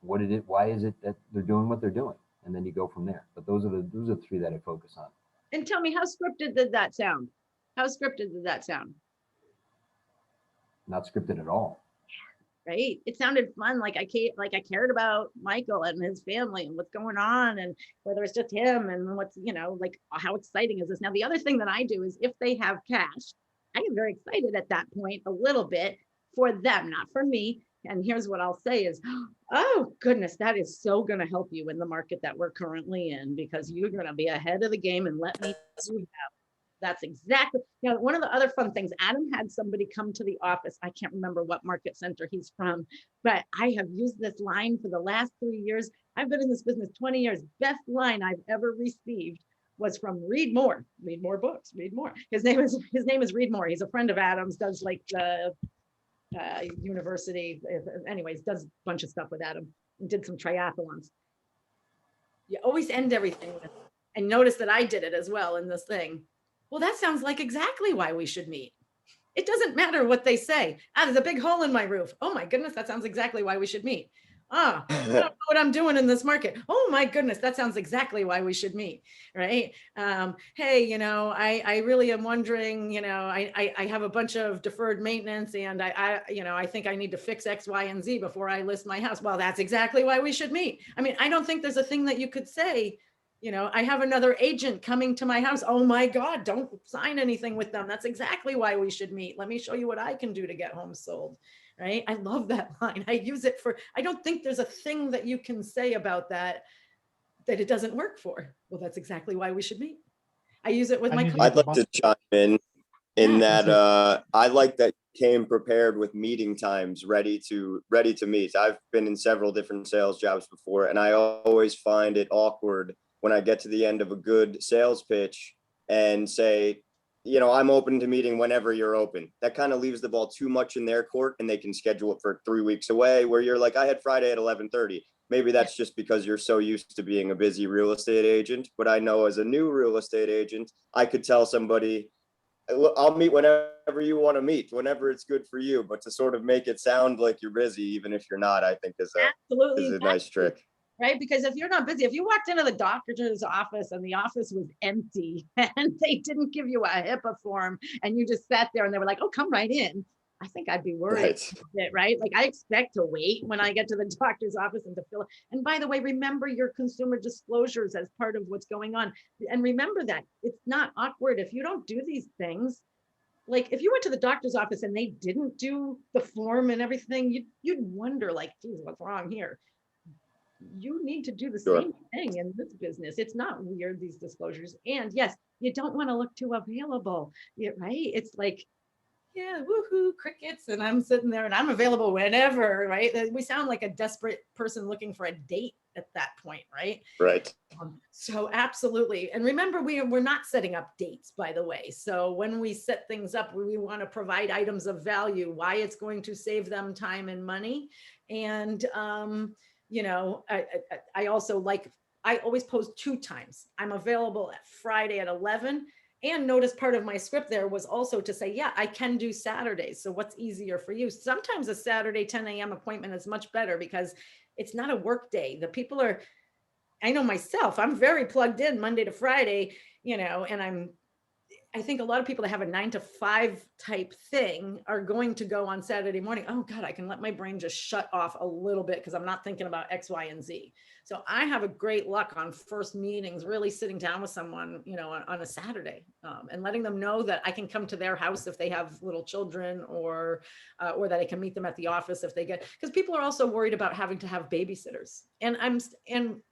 what it is, why is it that they're doing what they're doing? And then you go from there. But those are the three that I focus on. And tell me, how scripted did that sound? How scripted did that sound? Not scripted at all. Right? It sounded fun. Like I cared about Michael and his family and what's going on, and whether it's just him and what's, like, how exciting is this? Now, the other thing that I do is, if they have cash, I get very excited at that point a little bit for them, not for me. And here's what I'll say is, oh goodness, that is so going to help you in the market that we're currently in, because you're going to be ahead of the game, and let me tell you how. That's exactly, one of the other fun things, Adam had somebody come to the office. I can't remember what market center he's from, but I have used this line for the last 3 years. I've been in this business 20 years. Best line I've ever received was from Read More books, Read More. His name is Read More. He's a friend of Adam's, does like the university, anyways, does a bunch of stuff with Adam, and did some triathlons. You always end everything with, and notice that I did it as well in this thing. Well, that sounds like exactly why we should meet. It doesn't matter what they say. There's a big hole in my roof. Oh my goodness, that sounds exactly why we should meet. I don't know what I'm doing in this market. Oh my goodness, that sounds exactly why we should meet, right? Hey, I really am wondering, I have a bunch of deferred maintenance, and I think I need to fix X, Y, and Z before I list my house. Well, that's exactly why we should meet. I mean, I don't think there's a thing that you could say, I have another agent coming to my house. Oh my God, don't sign anything with them. That's exactly why we should meet. Let me show you what I can do to get homes sold, right? I love that line. I use it I don't think there's a thing that you can say about that it doesn't work for. Well, that's exactly why we should meet. I use it with my I'd like to chime in that I like that you came prepared with meeting times ready to meet. I've been in several different sales jobs before, and I always find it awkward when I get to the end of a good sales pitch and say, I'm open to meeting whenever you're open. That kind of leaves the ball too much in their court, and they can schedule it for 3 weeks away, where you're like, I had Friday at 11:30. Maybe that's just because you're so used to being a busy real estate agent. But I know as a new real estate agent, I could tell somebody, I'll meet whenever you want to meet, whenever it's good for you. But to sort of make it sound like you're busy, even if you're not, I think is a nice trick. Right? Because if you're not busy, if you walked into the doctor's office and the office was empty and they didn't give you a HIPAA form and you just sat there and they were like, oh, come right in, I think I'd be worried, right? Like, I expect to wait when I get to the doctor's office and to fill it. And by the way, remember your consumer disclosures as part of what's going on. And remember that it's not awkward if you don't do these things. Like, if you went to the doctor's office and they didn't do the form and everything, you'd wonder, like, geez, what's wrong here? You need to do the same thing in this business. It's not weird, these disclosures. And yes, you don't want to look too available, right? It's like, yeah, woohoo, crickets. And I'm sitting there and I'm available whenever, right? We sound like a desperate person looking for a date at that point, right? Right. So absolutely. And remember, we're not setting up dates, by the way. So when we set things up, we want to provide items of value, why it's going to save them time and money. And, you know, I also like, I always post 2 times. I'm available at Friday at 11. And notice part of my script there was also to say, yeah, I can do Saturdays. So what's easier for you? Sometimes a Saturday 10 a.m. appointment is much better because it's not a work day. The people are, I know myself, I'm very plugged in Monday to Friday, you know, and I think a lot of people that have a 9 to 5 type thing are going to go on Saturday morning. Oh God, I can let my brain just shut off a little bit because I'm not thinking about X, Y, and Z. So I have a great luck on first meetings, really sitting down with someone, you know, on a Saturday, and letting them know that I can come to their house if they have little children, or that I can meet them at the office if they get, because people are also worried about having to have babysitters. And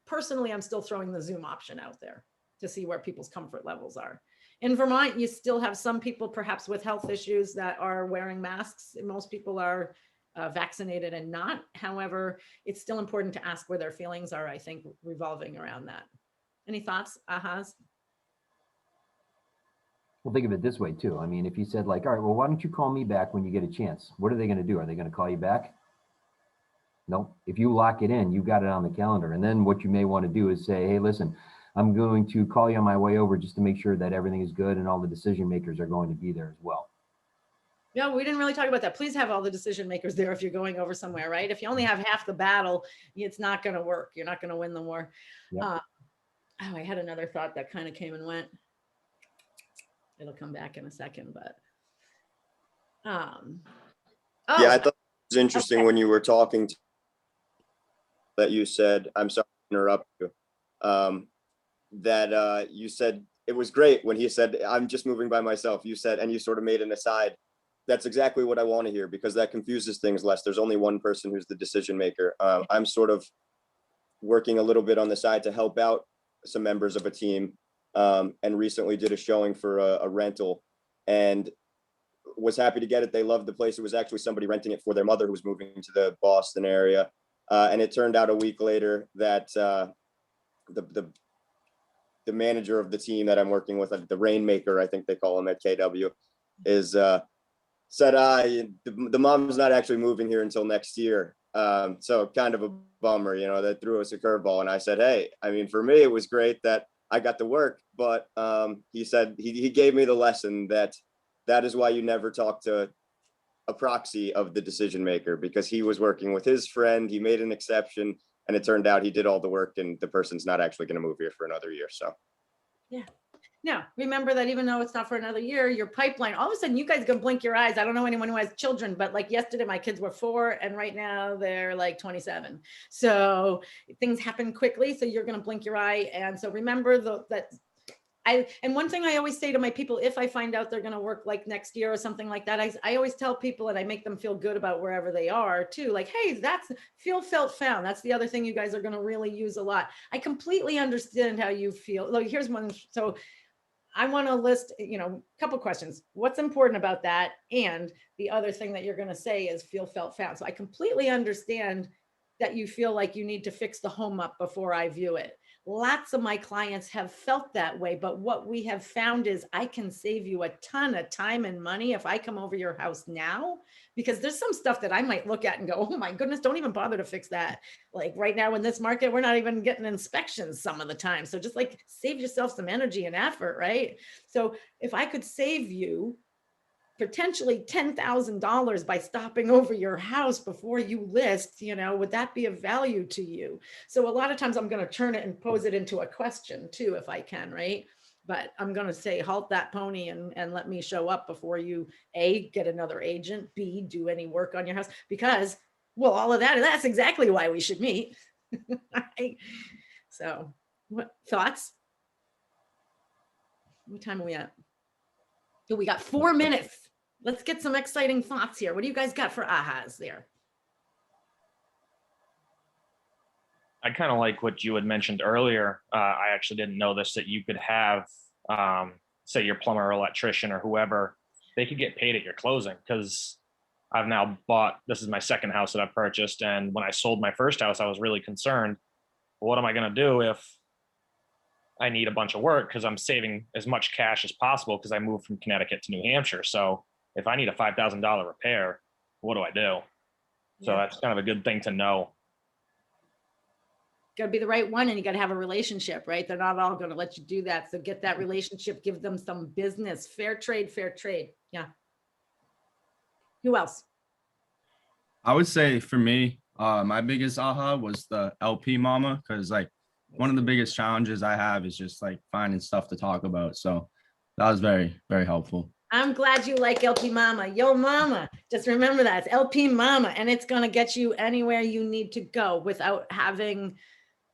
personally, I'm still throwing the Zoom option out there to see where people's comfort levels are. In Vermont, you still have some people perhaps with health issues that are wearing masks. Most people are vaccinated and not. However, it's still important to ask where their feelings are, I think, revolving around that. Any thoughts, ahas? Well, think of it this way too. I mean, if you said like, all right, well, why don't you call me back when you get a chance? What are they going to do? Are they going to call you back? No. If you lock it in, you got it on the calendar. And then what you may want to do is say, hey, listen, I'm going to call you on my way over just to make sure that everything is good and all the decision makers are going to be there as well. No, we didn't really talk about that. Please have all the decision makers there if you're going over somewhere, right? If you only have half the battle, it's not going to work. You're not going to win the war. Yep. I had another thought that kind of came and went. It'll come back in a second, but yeah, I thought it was interesting when you were talking that you said, I'm sorry to interrupt you. That you said it was great when he said, I'm just moving by myself. You said, and you sort of made an aside. That's exactly what I want to hear, because that confuses things less. There's only one person who's the decision maker. I'm sort of working a little bit on the side to help out some members of a team, and recently did a showing for a rental and was happy to get it. They loved the place. It was actually somebody renting it for their mother who was moving to the Boston area. And it turned out a week later that the manager of the team that I'm working with, the rainmaker, I think they call him at KW, is said, the mom's not actually moving here until next year. So kind of a bummer, you know, that threw us a curveball. And I said, hey, I mean, for me, it was great that I got to work, but he said, he gave me the lesson that is why you never talk to a proxy of the decision maker, because he was working with his friend. He made an exception. And it turned out he did all the work and the person's not actually going to move here for another year. So, yeah. Now, remember that even though it's not for another year, your pipeline, all of a sudden you guys can blink your eyes. I don't know anyone who has children, but like yesterday, my kids were 4 and right now they're like 27. So things happen quickly. So you're going to blink your eye. And so remember and one thing I always say to my people, if I find out they're going to work like next year or something like that, I always tell people, and I make them feel good about wherever they are too. Like, hey, that's feel, felt, found. That's the other thing you guys are going to really use a lot. I completely understand how you feel. Like, here's one. So I want to list, you know, a couple questions. What's important about that? And the other thing that you're going to say is feel, felt, found. So I completely understand that you feel like you need to fix the home up before I view it. Lots of my clients have felt that way, but what we have found is I can save you a ton of time and money if I come over your house now, because there's some stuff that I might look at and go, oh my goodness, don't even bother to fix that. Like right now in this market, we're not even getting inspections some of the time. So just like save yourself some energy and effort, right? So if I could save you potentially $10,000 by stopping over your house before you list, you know, would that be of value to you? So a lot of times I'm going to turn it and pose it into a question too, if I can, right? But I'm going to say, halt that pony and let me show up before you, A, get another agent, B, do any work on your house, because, well, all of that's exactly why we should meet. So what thoughts? What time are we at? Oh, we got 4 minutes. Let's get some exciting thoughts here. What do you guys got for ahas there? I kind of like what you had mentioned earlier. I actually didn't know this, that you could have, say your plumber or electrician or whoever, they could get paid at your closing, because I've now bought, this is my second house that I've purchased. And when I sold my first house, I was really concerned Well, what am I going to do if I need a bunch of work, because I'm saving as much cash as possible because I moved from Connecticut to New Hampshire. So if I need a $5,000 repair, what do I do? So that's kind of a good thing to know. Got to be the right one, and you got to have a relationship, right? They're not all going to let you do that. So get that relationship, give them some business. Fair trade, fair trade. Yeah. Who else? I would say for me, my biggest aha was the LP mama, because like one of the biggest challenges I have is just like finding stuff to talk about. So that was very, very helpful. I'm glad you like LP Mama. Yo mama. Just remember that. It's LP Mama, and it's going to get you anywhere you need to go without having,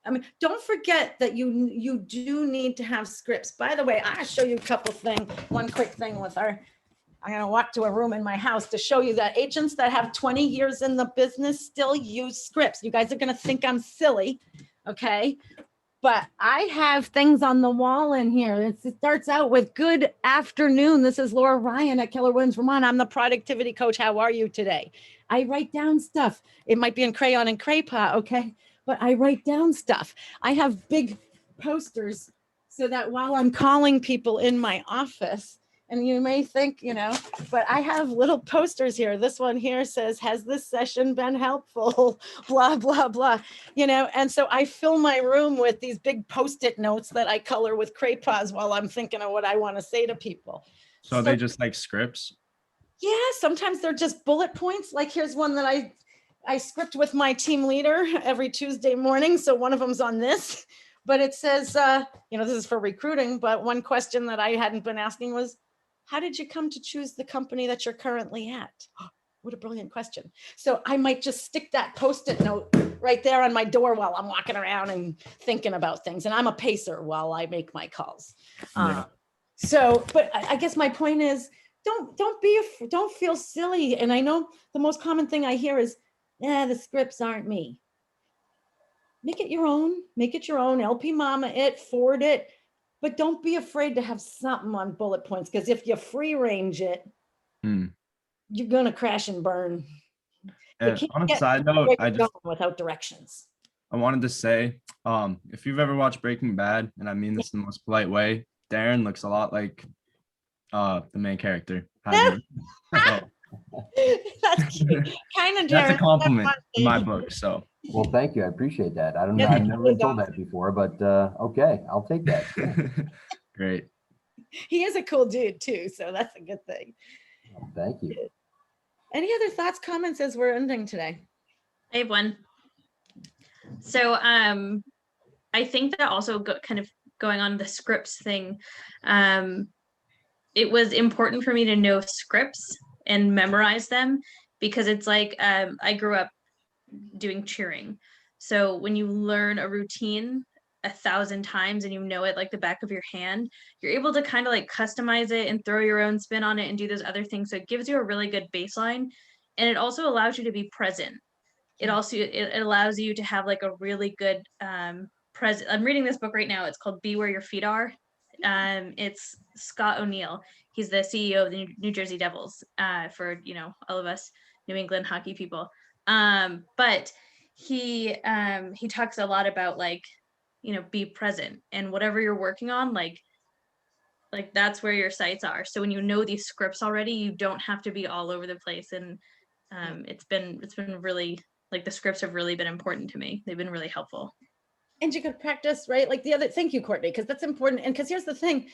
I mean, don't forget that you do need to have scripts. By the way, I'm going to show you a couple things. One quick thing with I'm going to walk to a room in my house to show you that agents that have 20 years in the business still use scripts. You guys are going to think I'm silly. Okay. But I have things on the wall in here. It starts out with good afternoon. This is Laura Ryan at Keller Williams, Vermont. I'm the productivity coach. How are you today? I write down stuff. It might be in crayon and craypa, okay? But I write down stuff. I have big posters so that while I'm calling people in my office, and you may think, but I have little posters here. This one here says, has this session been helpful? Blah, blah, blah, and so I fill my room with these big Post-it notes that I color with crayons while I'm thinking of what I want to say to people. So they just like scripts? Yeah, sometimes they're just bullet points. Like here's one that I script with my team leader every Tuesday morning. So one of them's on this, but it says, this is for recruiting, but one question that I hadn't been asking was, how did you come to choose the company that you're currently at? What a brilliant question. So I might just stick that Post-it note right there on my door while I'm walking around and thinking about things. And I'm a pacer while I make my calls. Yeah. But I guess my point is, don't feel silly. And I know the most common thing I hear is, the scripts aren't me. Make it your own. Make it your own. LP Mama it, forward it. But don't be afraid to have something on bullet points, because if you free range it, you're going to crash and burn. On a side note, without directions. I wanted to say, if you've ever watched Breaking Bad, and I mean this in the most polite way, Darren looks a lot like the main character. That's cute. Kind of Darren. That's a compliment in my book. So. Well, thank you. I appreciate that. I don't know. I've never been told that before, but okay, I'll take that. Great. He is a cool dude too, so that's a good thing. Well, thank you. Any other thoughts, comments as we're ending today? I have one. So I think that also kind of going on the scripts thing, it was important for me to know scripts and memorize them, because it's like I grew up doing cheering. So when you learn a routine 1,000 times and you know it like the back of your hand, you're able to kind of like customize it and throw your own spin on it and do those other things. So it gives you a really good baseline, and it also allows you to be present. It allows you to have like a really good present. I'm reading this book right now. It's called Be Where Your Feet Are. It's Scott O'Neill. He's the CEO of the New Jersey Devils, for all of us New England hockey people. But he talks a lot about be present, and whatever you're working on, like that's where your sights are. So when you know these scripts already, you don't have to be all over the place. And it's been really, like, the scripts have really been important to me. They've been really helpful. And you could practice, right? Like thank you, Courtney, because that's important. And because here's the thing,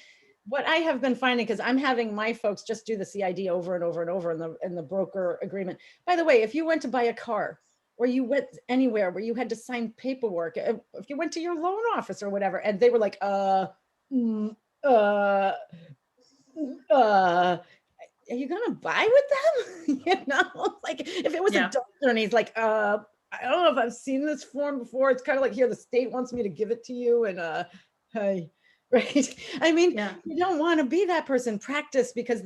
what I have been finding, because I'm having my folks just do the CID over and over and over in the broker agreement. By the way, if you went to buy a car, or you went anywhere where you had to sign paperwork, if you went to your loan office or whatever, and they were like, are you gonna buy with them? Like if it was a doctor and he's like, I don't know if I've seen this form before. It's kind of like, here, the state wants me to give it to you, and hey, right? I mean, you don't want to be that person. Practice, because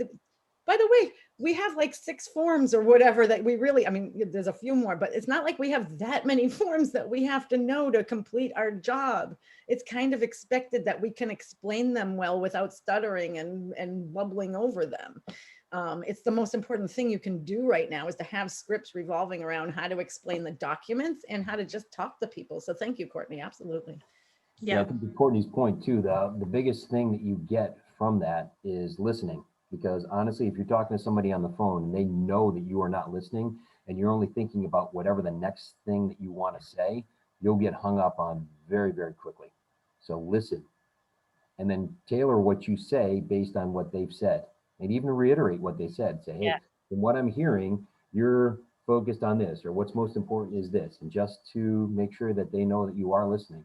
by the way, we have like 6 forms or whatever that we really, I mean, there's a few more, but it's not like we have that many forms that we have to know to complete our job. It's kind of expected that we can explain them well without stuttering and bubbling over them. It's the most important thing you can do right now is to have scripts revolving around how to explain the documents and how to just talk to people. So thank you, Courtney. Absolutely. Yeah, I think to Courtney's point too, the biggest thing that you get from that is listening. Because honestly, if you're talking to somebody on the phone and they know that you are not listening and you're only thinking about whatever the next thing that you want to say, you'll get hung up on very, very quickly. So listen, and then tailor what you say based on what they've said, and even reiterate what they said. Say, hey, from what I'm hearing, you're focused on this, or what's most important is this, and just to make sure that they know that you are listening.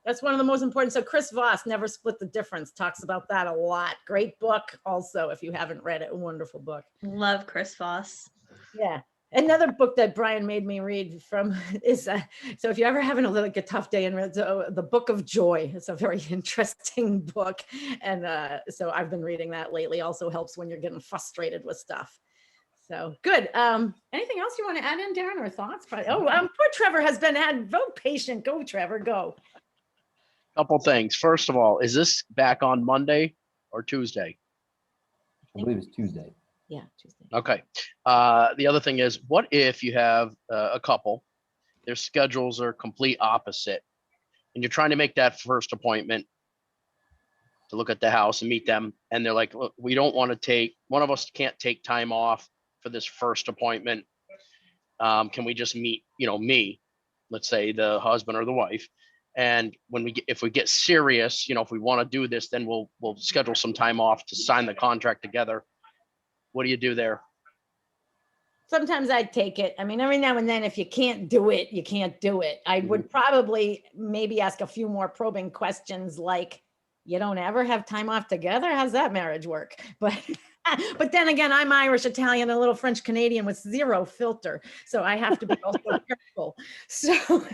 That's one of the most important. So Chris Voss, Never Split the Difference, talks about that a lot. Great book also, if you haven't read it, a wonderful book. Love Chris Voss. Yeah. Another book that Brian made me read from is, so if you're ever having a tough day and read The Book of Joy, it's a very interesting book. And so I've been reading that lately. Also helps when you're getting frustrated with stuff. So good. Anything else you want to add in, Darren, or thoughts? Poor Trevor has been vote patient. Go, Trevor, go. Couple things. First of all, is this back on Monday or Tuesday? I believe it's Tuesday. Yeah, Tuesday. Okay. The other thing is, what if you have a couple, their schedules are complete opposite, and you're trying to make that first appointment to look at the house and meet them, and they're like, look, we don't want to take, one of us can't take time off for this first appointment. Can we just meet, me, let's say the husband or the wife. And when if we get serious, if we want to do this, then we'll schedule some time off to sign the contract together. What do you do there? Sometimes I'd take it. I mean, every now and then, if you can't do it, you can't do it. I would probably maybe ask a few more probing questions like, you don't ever have time off together? How's that marriage work? But then again, I'm Irish, Italian, a little French Canadian with zero filter. So I have to be also careful. So,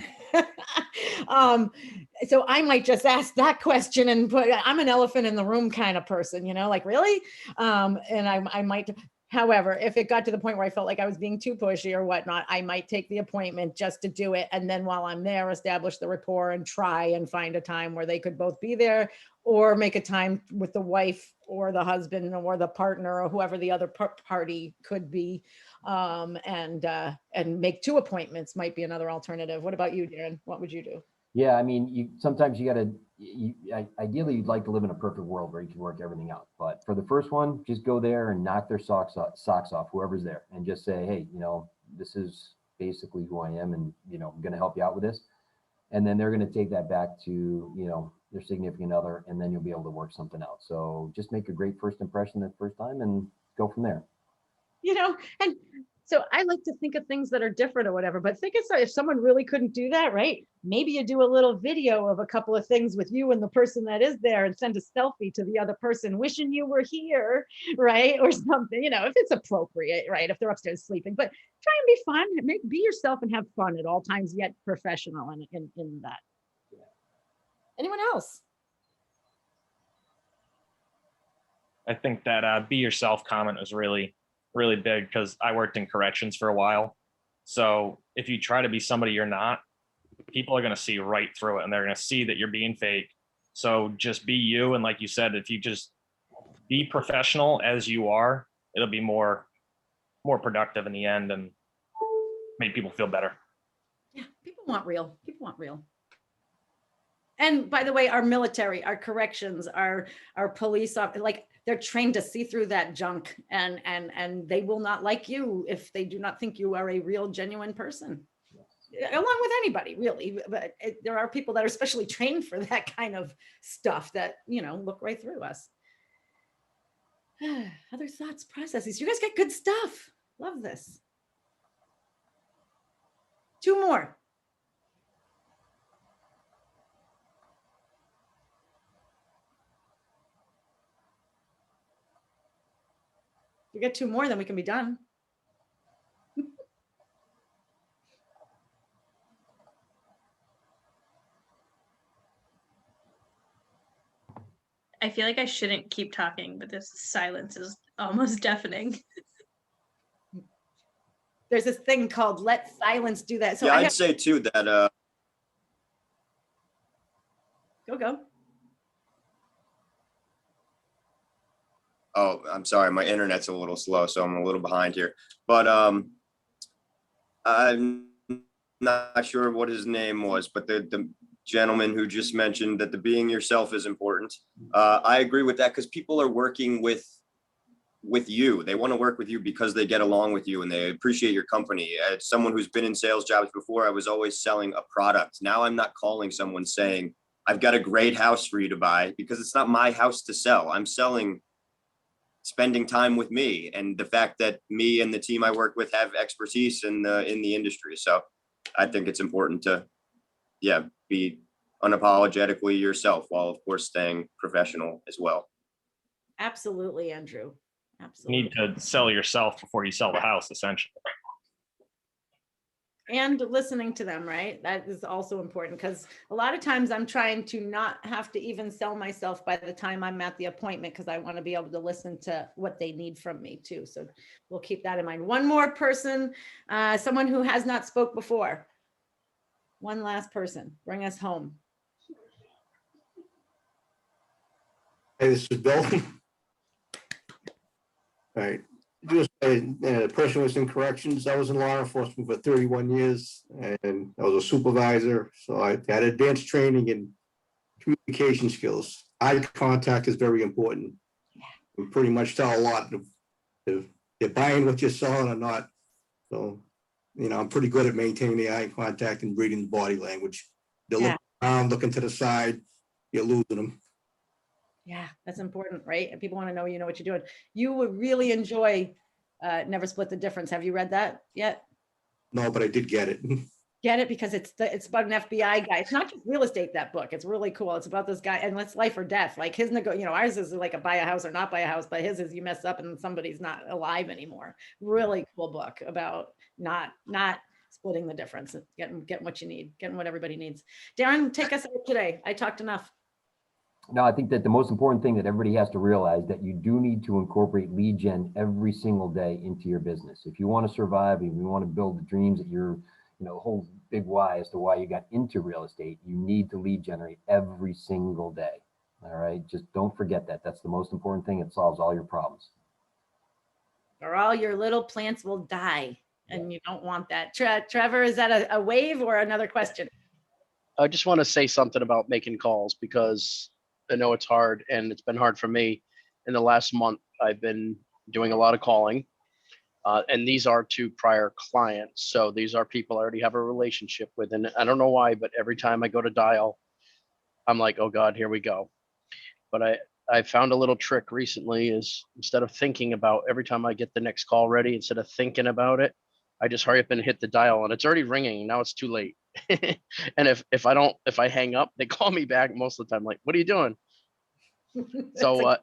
so I might just ask that question and I'm an elephant in the room kind of person, like, really? And I might, however, if it got to the point where I felt like I was being too pushy or whatnot, I might take the appointment just to do it. And then while I'm there, establish the rapport and try and find a time where they could both be there, or make a time with the wife or the husband or the partner or whoever the other party could be. And make 2 appointments might be another alternative. What about you, Darren? What would you do? Yeah, I mean, sometimes you got to, ideally you'd like to live in a perfect world where you can work everything out. But for the first one, just go there and knock their socks off, whoever's there, and just say, hey, this is basically who I am, and, I'm going to help you out with this. And then they're going to take that back to, their significant other, and then you'll be able to work something out. So just make a great first impression that first time and go from there. And so I like to think of things that are different or whatever, but think if someone really couldn't do that, right? Maybe you do a little video of a couple of things with you and the person that is there and send a selfie to the other person wishing you were here, right? Or something, if it's appropriate, right? If they're upstairs sleeping, but try and be fun, be yourself and have fun at all times, yet professional in that. Anyone else? I think that be yourself comment is really, really big, because I worked in corrections for a while. So if you try to be somebody you're not, people are going to see right through it, and they're going to see that you're being fake. So just be you. And like you said, if you just be professional as you are, it'll be more productive in the end and make people feel better. Yeah, people want real. And by the way, our military, our corrections, our police, they're trained to see through that junk, and they will not like you if they do not think you are a real, genuine person. Along with anybody, really. But there are people that are specially trained for that kind of stuff that, look right through us. Other thoughts, processes. You guys got good stuff. Love this. 2 more. If we get 2 more, then we can be done. I feel like I shouldn't keep talking, but this silence is almost deafening. There's this thing called let silence do that. So yeah, I'd say too that go. Oh, I'm sorry, my internet's a little slow, so I'm a little behind here. But I'm not sure what his name was, but the gentleman who just mentioned that the being yourself is important. I agree with that because people are working with you. They want to work with you because they get along with you and they appreciate your company. As someone who's been in sales jobs before, I was always selling a product. Now I'm not calling someone saying, I've got a great house for you to buy, because it's not my house to sell. I'm selling spending time with me and the fact that me and the team I work with have expertise in the industry. So I think it's important to, be unapologetically yourself while of course staying professional as well. Absolutely, Andrew. You Absolutely. need to sell yourself before you sell the house, essentially. And listening to them, right? That is also important, because a lot of times I'm trying to not have to even sell myself by the time I'm at the appointment, because I want to be able to listen to what they need from me too. So we'll keep that in mind. One more person, someone who has not spoke before. One last person, bring us home. Hey, this is Bill. All right. Just the person was in corrections. I was in law enforcement for 31 years and I was a supervisor. So I had advanced training in communication skills. Eye contact is very important. We pretty much tell a lot if they're buying what you're selling or not. So, I'm pretty good at maintaining the eye contact and reading the body language. They're looking around, looking to the side, you're losing them. Yeah, that's important, right? And people want to know you know what you're doing. You would really enjoy Never Split the Difference. Have you read that yet? No, but I did get it. Get it, because it's about an FBI guy. It's not just real estate, that book. It's really cool. It's about this guy, and it's life or death. Like his ours is like a buy a house or not buy a house, but his is you mess up and somebody's not alive anymore. Really cool book about not splitting the difference, getting what you need, getting what everybody needs. Darren, take us out today. I talked enough. No, I think that the most important thing that everybody has to realize that you do need to incorporate lead gen every single day into your business. If you want to survive, if you want to build the dreams that you're, whole big why as to why you got into real estate, you need to lead generate every single day. All right. Just don't forget that. That's the most important thing. It solves all your problems. Or all your little plants will die. And you don't want that. Trevor, is that a wave or another question? I just want to say something about making calls, because I know it's hard, and it's been hard for me. In the last month, I've been doing a lot of calling, and these are to prior clients. So these are people I already have a relationship with, and I don't know why, but every time I go to dial, I'm like, oh God, here we go. But I found a little trick recently is, instead of thinking about every time I get the next call ready, instead of thinking about it, I just hurry up and hit the dial, and it's already ringing. Now it's too late. And if I hang up, they call me back most of the time, like, what are you doing? So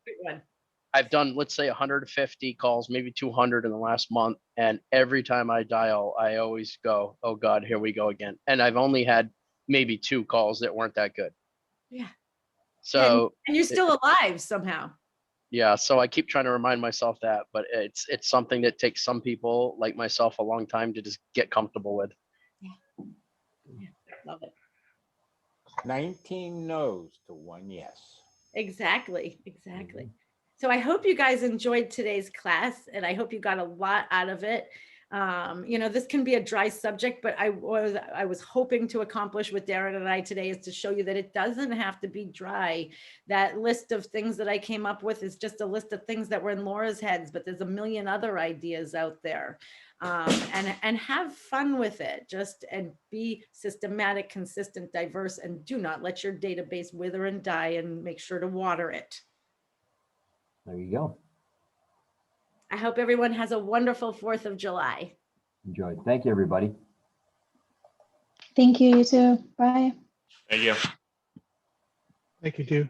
I've done, let's say 150 calls, maybe 200 in the last month. And every time I dial, I always go, oh God, here we go again. And I've only had maybe 2 calls that weren't that good. Yeah. So and you're still alive somehow. Yeah. So I keep trying to remind myself that, but it's something that takes some people like myself a long time to just get comfortable with. Love it. 19 no's to 1 yes. Exactly. So I hope you guys enjoyed today's class, and I hope you got a lot out of it. This can be a dry subject, but I was hoping to accomplish with Darren and I today is to show you that it doesn't have to be dry. That list of things that I came up with is just a list of things that were in Laura's heads, but there's a million other ideas out there. And have fun with it, and be systematic, consistent, diverse, and do not let your database wither and die, and make sure to water it. There you go. I hope everyone has a wonderful 4th of July. Enjoy. Thank you, everybody. Thank you, you too. Bye. Thank you. Thank you, too.